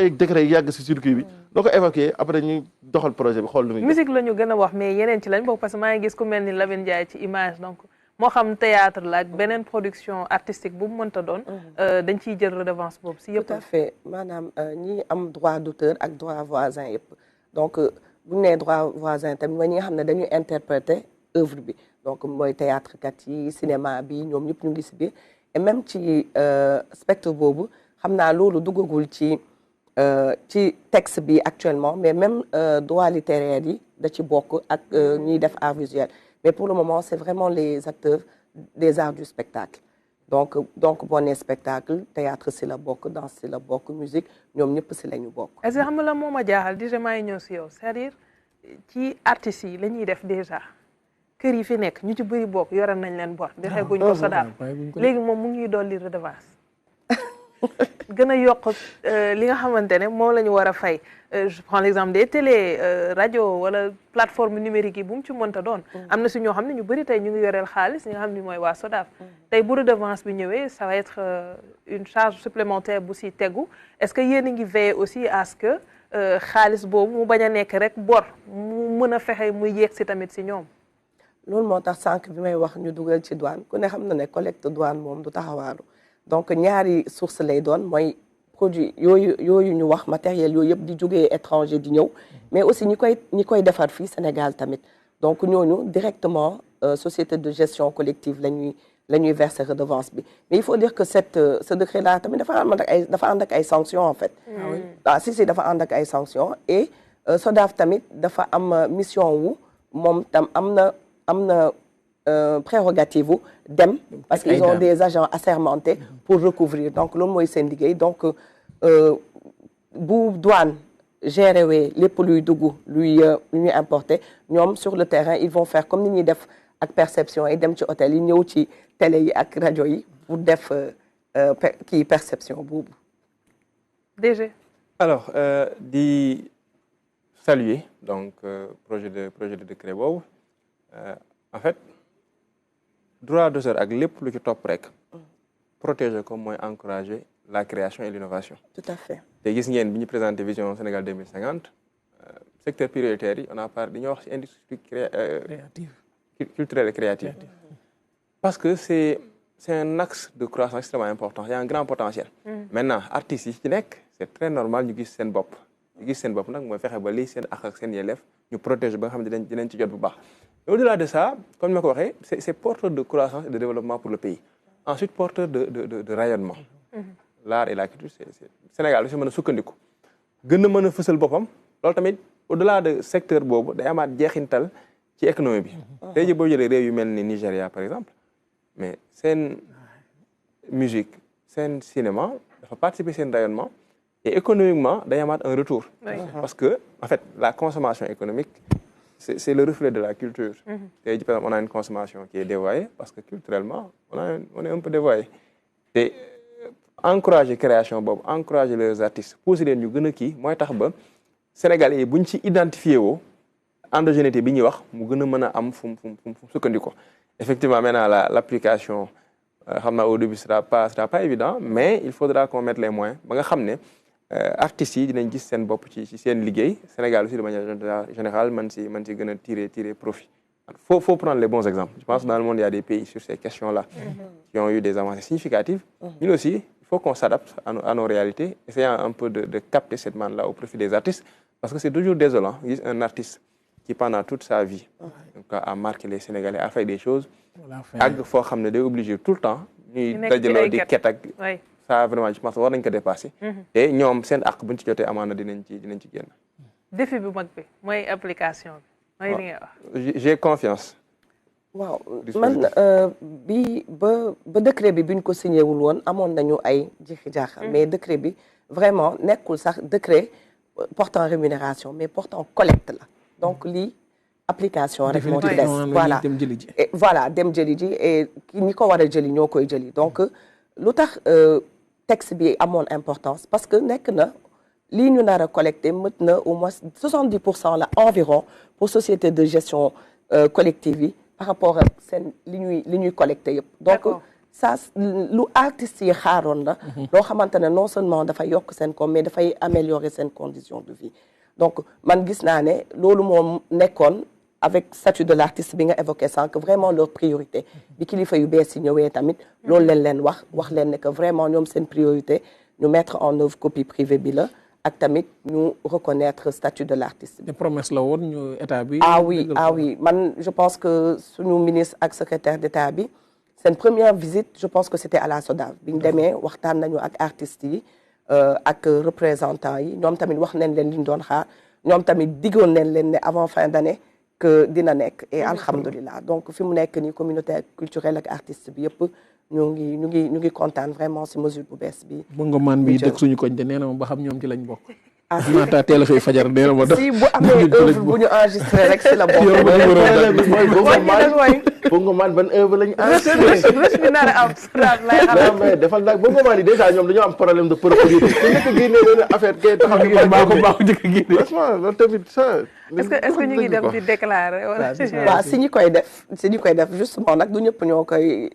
yi décret yi yàgg si circuit bi doo ko évacuer après ñu doxal projet bi xool lu muy musique la ñu gën a wax mais yeneen ci lañ bokk parce que maa ngi gis ku mel ni Lamine Ndiaye ci image donc moo xam théâtre la beneen production artistique bu mu mënta doon dañ ciy jël redevance boobu si yëpp. tout à fait maanaam ñi am droit d'auteur ak droit voisin yëpp donc bu ñu nee droit voisin tamit mooy ñi nga xam ne dañuy interpréter œuvre bi donc mooy théâtre kat yi cinéma bi ñoom ñëpp ñu ngi si biir et même ci spectre boobu xam naa loolu duggagul ci texte bi actuellement mais même droit littéraire yi da ci bokk ak ñiy def art visuel mais pour le moment c'est vraiment les acteurs des arts du spectacle donc boo nee spectacle théâtre si la bokk danse si la bokk musique ñoom ñëpp si la ñu bokk. est-ce que xam nga la moo ma jaaxal déjà maa ngi ñëw si yow c'est-à-dire ci artistes yi la ñuy def déjà kër yi fi nekk ñu ci bëri bokk yoral nañ leen bor. defee guñ ko SODAV léegi moom mu ngi dolli redevance. gën a yokk li nga xamante ne moom la ñu war a fay je prends l'exemple des télé rajo wala plateforme numérique yi bu mu ci mënta doon am na si ñoo xam ne ñu bëri tey ñu ngi yoreel xaalis ñi nga xam ne mooy waa SODAV tey bu redevance bi ñëwee ça va être une charge supplémentaire bu si tegu est-ce que yéen a ngi veiller aussi à ce que xaalis boobu mu bañ a nekk rek bor mu mën a fexe muy yegg si tamit si ñoom loolu moo tax sànq bi may wax ñu dugal ci douane ku ne xam na ne collecte douane moom du taxawaaru donc ñaari source lay doon mooy produit yooyu ñu wax matériel yooyu yëpp di jógee étranger di ñëw mais aussi ñi koy defar fii Sénégal tamit donc ñooñu directement société de gestion collective la ñuy verser redevance bi mais il faut dire que ce décret là tamit dafa ànd ak ay sanctions en fait si dafa ànd ak ay sanctions et SODAV tamit dafa am mission wu moom tam am na prérogative dem parce qu'ils ont des agents assermentés pour recouvrir donc loolu mooy seen liggéey donc bu douane gérer wee lépp luy dugg luy ñuy importer ñoom sur le terrain ils vont faire comme ni ñuy def ak perception yi dem ci hôtel yi ñëw ci télé yi ak rajo yi pour def kii perception boobu. DG. Alors di saluer donc projet de décret boobu en fait droit d'auteur ak lépp lu ci topp rek protéger ko mooy encourager la création et l'innovation. Tout à fait. te gis ngeen bi ñu présenté vision Sénégal 2050 secteur prioritaire yi on a parlé dañoo wax ci industrie créative culturelle et créative parce que c'est un axe de croissance extrêmement important. Il y a un grand potentiel. Maintenant artistes yi ci nekk c'est très normal ñu gis seen bopp ñu gis seen bopp nag mooy fexe ba lii seen ak ak seen yelleef ñu protéger ba nga xam ne dinañ ci jot bu baax. Au-delà de ça comme ma ko waxee c'est porteur de croissance et de développement pour le pays. Ensuite porteur de rayonnement. L'art et la culture c'est Sénégal aussi mën a sukkandiku gën a mën a fësal boppam loolu tamit au-delà de secteur boobu day amaat jeexintal ci économie bi. tey jii boo jëlee réew yu mel ni Nigéria par exemple mais seen musique seen cinéma dafa participer seen rayonnement et économiquement day amaat un retour. Parce que en fait la consommation économique c'est le reflet de la culture. tey jii par exemple on a une consommation qui est dévoyée parce que culturellement on est un peu dévoyé te encourager création boobu encourager les artistes pousser leen ñu gën a kii mooy tax ba Sénégalais yi buñ ci identifié woo endogénéité bi ñuy wax mu gën a mën a am fu mu sukkandiku. Effectivement maintenant l'application xam naa au début sera pas évident mais il faudra qu'on mette les moyens ba nga xam ne artistes yi dinañ gis seen bopp ci seen liggéey Sénégal aussi de manière générale man si gën a tirer profit. Faut prendre les bons exemples. Je pense que dans le monde il y a des pays sur ces questions-là qui ont eu des avancées significatives. Nous aussi il faut qu'on s'adapte à nos réalités, essayant un peu de capter cette manne-là au profit des artistes, parce que c'est toujours désolant. Un artiste qui pendant toute sa vie a marqué les Sénégalais, a fait des choses, il faut obligé tout le temps, ça vraiment, je pense war nañ ko dépasser. Et ñoom seen ak buñ ci jotee amaana dinañ ci génn. Défi bu mag bi mooy application bi mooy li nga wax. J'ai confiance. waaw man ba décret bi biñ ko signé wul woon amoon nañu ay jixi jaaxa mais décret bi vraiment nekkul sax décret portant rémunération mais portant collecte la donc lii application rek moo ci des voilà dem jëli ji et ñi ko war a jëli ñoo koy jëli donc lu tax texte bi amoon importance parce que nekk na lii ñu nar a collecté mët na au moins 70% la environ pour société de gestion collective yi par rapport ak seen li ñuy collecté yëpp donc ça lu artistes yi xaaroon la loo xamante ne non seulement dafay yokk seen koom mais dafay améliorer seen condition de vie donc man gis naa ne loolu moom nekkoon avec statut de l'artiste bi nga évoqué sànq vraiment leur priorité bi kilifa yu bees yi ñëwee tamit loolu leen wax leen ne que vraiment ñoom seen priorité ñu mettre en œuvre copie privée bi la ak tamit ñu reconnaître statut de l'artiste. Des promesses la woon ñu état bi. ah oui man je pense que suñu ministre ak secrétaire d'état bi seen première visite je pense que c'était à la SODAV bi ñu demee waxtaan nañu ak artistes yi ak représentants yi ñoom tamit wax nañ leen li ñu doon xaar ñoom tamit diggoon nañ leen ne avant fin d'année que dina nekk et alhamdulilah donc fi mu nekk nii communauté culturelle ak artiste bi yëpp ñu ngi kontaan vraiment si mesure bu bees bi. Bongo man bi dëkk suñu koñ de nee na ma ba xam ñoom ci lañ bokk. naata teel a xëy fajar nee na ma dox. si bu amee œuvre bu ñu enregistré rek si la bokk. Bongo man ban œuvre lañu enregistré. rëcc bi nar a am mais defal nag Bongo man yi déjà ñoom dañoo am problème de propriété. ku nekk génnee benn affaire kay taxaw ñu baaxu njëkk a génne. franchement loolu tamit ça. est-ce que ñu ngi dem di déclarer wala. waaw si ñi koy def justement nag du ñëpp ñoo koy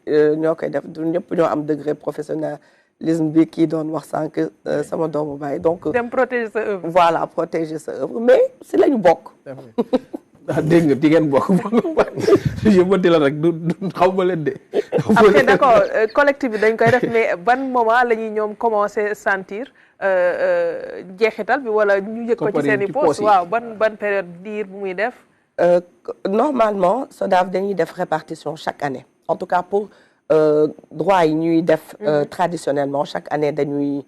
def du ñëpp ñoo am degré professionnalisme bi kii doon wax sànq sama doomu baay donc. dem protéger sa œuvre. voilà protéger sa œuvre mais si la ñu bokk. dégg nga di ngeen bokk yëppati la rek du xaw ma leen de. après d'accord collectif bi dañ koy def mais ban moment la ñuy ñoom commencer sentir jeexital bi wala ñu yëg ko ci seen i poches waaw ban période diir bu muy def. Normalement SODAV dañuy def répartition chaque année en tout cas pour droit yi ñuy def traditionnellement chaque année dañuy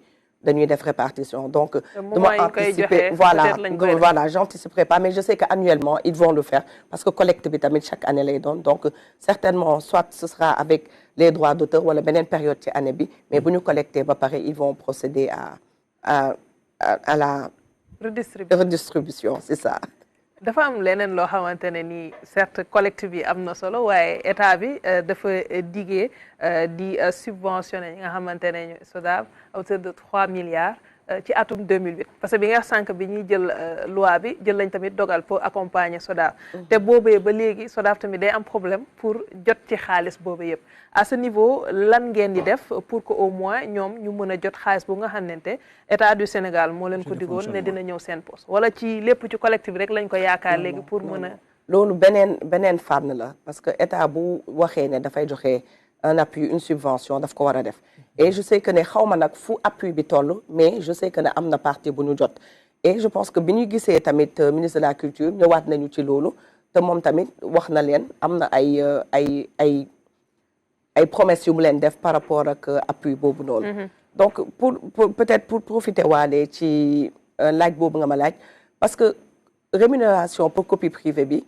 def répartition donc dama anticiper voilà j'anticiperai pas mais je sais que annuellement ils vont le faire parce que collecte bi tamit chaque année lay doon donc certainement soit ce sera avec les droits d'auteur wala beneen période ci année bi mais bu ñu collecter ba pare ils vont procéder à la redistribution c'est ça. dafa am leneen loo xamante ne ni certes collectif bi am na solo waaye état bi dafa diggee di subventionné ñi nga xamante ne SODAV à hauteur de 3 milliards ci atum 2008 parce que bi nga sànq bi ñuy jël loi bi jël lañ tamit dogal pour accompagner SODAV te boobee ba léegi SODAV tamit day am problème pour jot ci xaalis boobee yëpp à ce niveau lan ngeen di def pour que au moins ñoom ñu mën a jot xaalis bu nga xamante état du Sénégal moo leen ko digoon ne dina ñëw seen poste wala ci lépp ci collectif rek lañ ko yaakaar léegi pour mën a loolu beneen fànn la parce que état bu waxee ne dafay joxe un appui une subvention daf ko war a def et je sais que ne xaw ma nag fu appui bi toll mais je sais que ne am na partie bu ñu jot et je pense que bi ñu gisee tamit ministre de la culture ñëwaat nañu ci loolu te moom tamit wax na leen am na ay promesses yu mu leen def par rapport ak appui boobu noonu donc pour peut-être pour profiter waale ci laaj boobu nga ma laaj parce que rémunération pour copie privée bi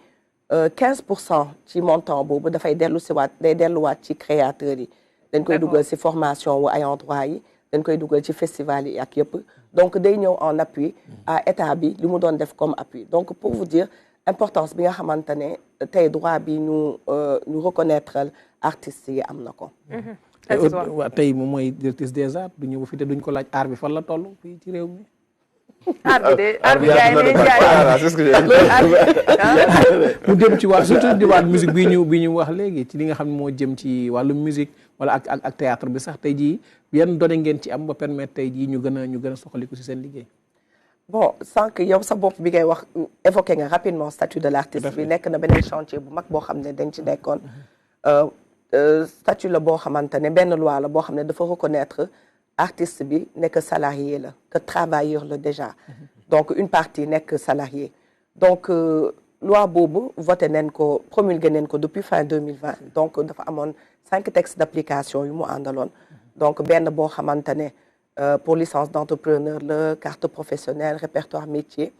15% ci montant boobu dafay day delluwaat ci créateurs yi dañ koy dugal ci formation wu ayant droit yi dañ koy dugal ci festival yi ak yëpp donc day ñëw en appui à état bi li mu doon def comme appui donc pour vous dire importance bi nga xamante ne tey droit bi ñu reconnaître artistes yi am na ko waa tey moom mooy directrice des arts du ñëw ba fi te duñ ko laaj art bi fan la toll fii ci réew mi art bi jaay mu dem ci waa surtout di wàllu musique bi ñu wax léegi ci li nga xam ne moo jëm ci wàllu musique wala ak théâtre bi sax tey jii yan données ngeen ci am ba permettre tey jii ñu gën a soxaliku ci seen liggéey. bon sànq yow sa bopp bi ngay wax évoqué nga rapidement statut de l'artiste bi nekk na beneen chantier bu mag boo xam ne dañ ci nekkoon statut la boo xamante ne benn loi la boo xam ne dafa reconnaître artiste bi nekk salarié la que travailleur la déjà donc une partie nekk salarié donc loi boobu voté nañ ko promulgué nañ ko depuis fin 2020 donc dafa amoon 5 textes d'application yu mu àndaloon donc benn boo xamante ne pour licence d'entrepreneur la carte professionnelle répertoire métier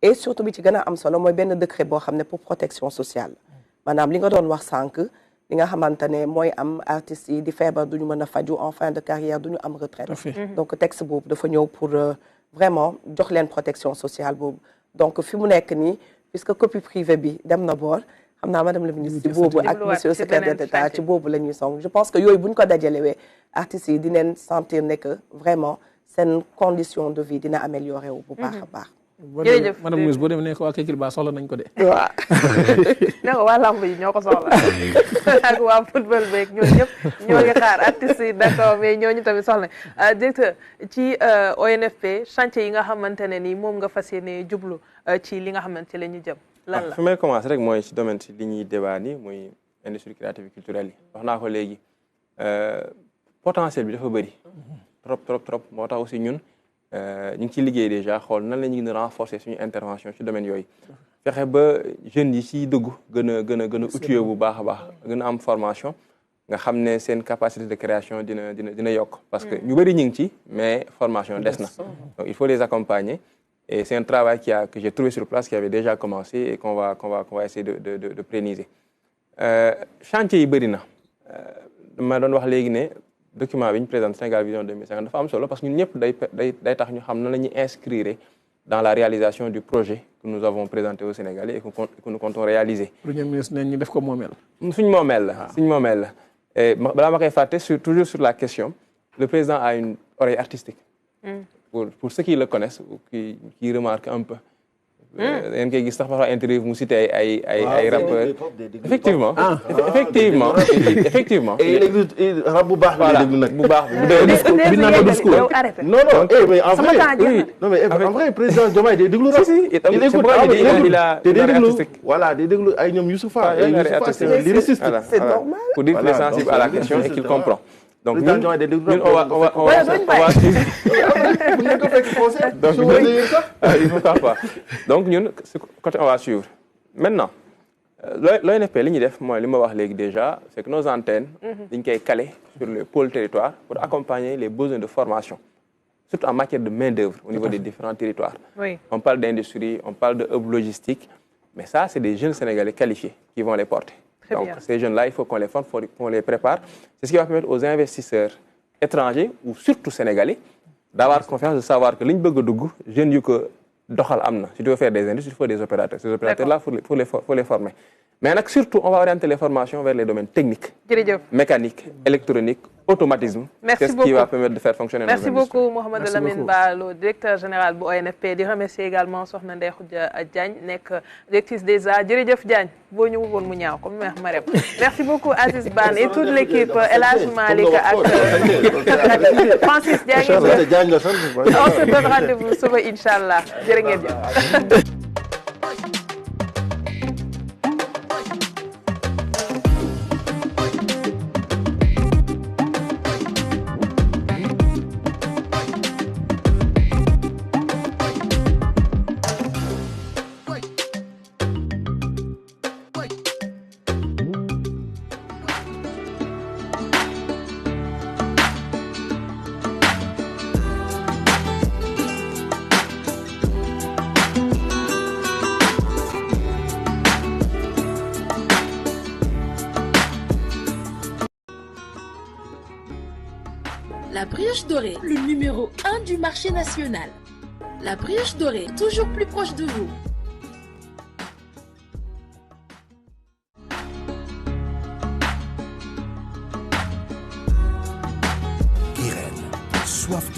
et surtout bi ci gën a am solo mooy benn décret boo xam ne pour protection sociale maanaam li nga doon wax sànq li nga xamante ne mooy am artistes yi di feebar duñu mën a faju en fin de carrière duñu am retraite donc texte boobu dafa ñëw pour vraiment jox leen protection sociale boobu donc fi mu nekk nii puisque copie privée bi dem na boor xam naa madame la ministre ci boobu ak monsieur le secrétaire d'État ci boobu la ñuy song je pense que yooyu bu ñu ko dajalewee artistes yi dinañ sentir ne que vraiment seen condition de vie dina améliorer wu bu baax a baax jërëjëf madame ministre boo demee ne ko waa Kekil soxla nañ ko de waaw ne ko waa lamb yi ñoo ko soxla ak waa football beeg ñooñu ñëpp ñoo ngi xaar artistes yi d'accord mais ñooñu tamit soxla directeur ci ONFP chantier yi nga xamante ne ni moom nga fas yéene jublu ci li nga xamante la ñu jëm lan la fi may commencer rek mooy ci domaine ci li ñuy débat ni muy industrie créative et culturelle yi wax naa ko léegi potentiel bi dafa bëri trop moo tax aussi ñun ñu ngi ciy liggéey déjà xool nan la ñu gën a renforcer suñu intervention ci domaine yooyu fexe ba jeunes yi ciy dugg gën a outillé bu baax a baax gën a am formation nga xam ne seen capacité de création dina yokk parce que ñu bëri ñu ngi ci mais formation des na donc il faut les accompagner et c'est un travail que j'ai trouvé sur place qui avait déjà commencé et qu'on va essayer de pérenniser chantier yi bëri na ma doon wax léegi ne document bi ñu présente Sénégal Vision 2050 dafa am solo parce que ñun ñëpp day tax ñu xam nan la ñuy inscrire dans la réalisation du projet que nous avons présenté aux Sénégalais et que nous comptons réaliser. Premier ministre ñu def ko moomeel. suñu moomeel la et balaa ma koy fàtte toujours sur la question le président a une oreille artistique. Pour ceux qui le connaissent ou qui remarquent un peu. ngeen koy gis sax parfois interview mu cité ay rappeurs. effectivement effectivement. rap bu baax la déglu nag bu baax bi naan ko discours. non mais en vrai président Diomaye day déglu rap. day déglu ay ñoom Youssoufa c'est un lyriciste. c'est normal. pour dire qu'il est sensible à la question et qu'il comprend. donc ñun donc ñun côté on va suivre maintenant l'ONFP li ñuy def mooy li ma wax léegi déjà c'est que nos antennes dañ koy caler sur le pôle territoire pour accompagner les besoins de formation surtout en matière de main-d'œuvre au niveau des différents territoires. On parle d'industrie, on parle de hub logistique, mais ça c'est des jeunes Sénégalais qualifiés qui vont les porter. Donc ces jeunes-là, il faut qu'on les forme, qu'on les prépare. C'est ce qui va permettre aux investisseurs étrangers ou surtout sénégalais d'avoir confiance, de savoir que liñ bëgg a dugg jeunes yu ko doxal am na si tu veux faire des industries il faut des opérateurs ces opérateurs là faut les former mais nag surtout on va orienter les formations vers les domaines techniques mécanique électronique automatisme. Merci c'est beaucoup. ce qui va permettre de faire fonctionner Merci nos industries. beaucoup Mouhamadou Lamine Ba, le directeur général bu ONFP di remercier également Soxna Ndeye Khoudia Diagne nekk directrice des arts jërëjëf Diagne boo ñëwul woon mu ñaaw comme wax Marème. Merci beaucoup Aziz Ban et toute l'équipe El Hadj Malick ak Francis Diagne. On se donne rendez-vous suba inchallah jërë ngeen jëf. La brioche dorée, le numéro 1 du marché national. La brioche dorée, toujours plus proche de vous. Irène, soif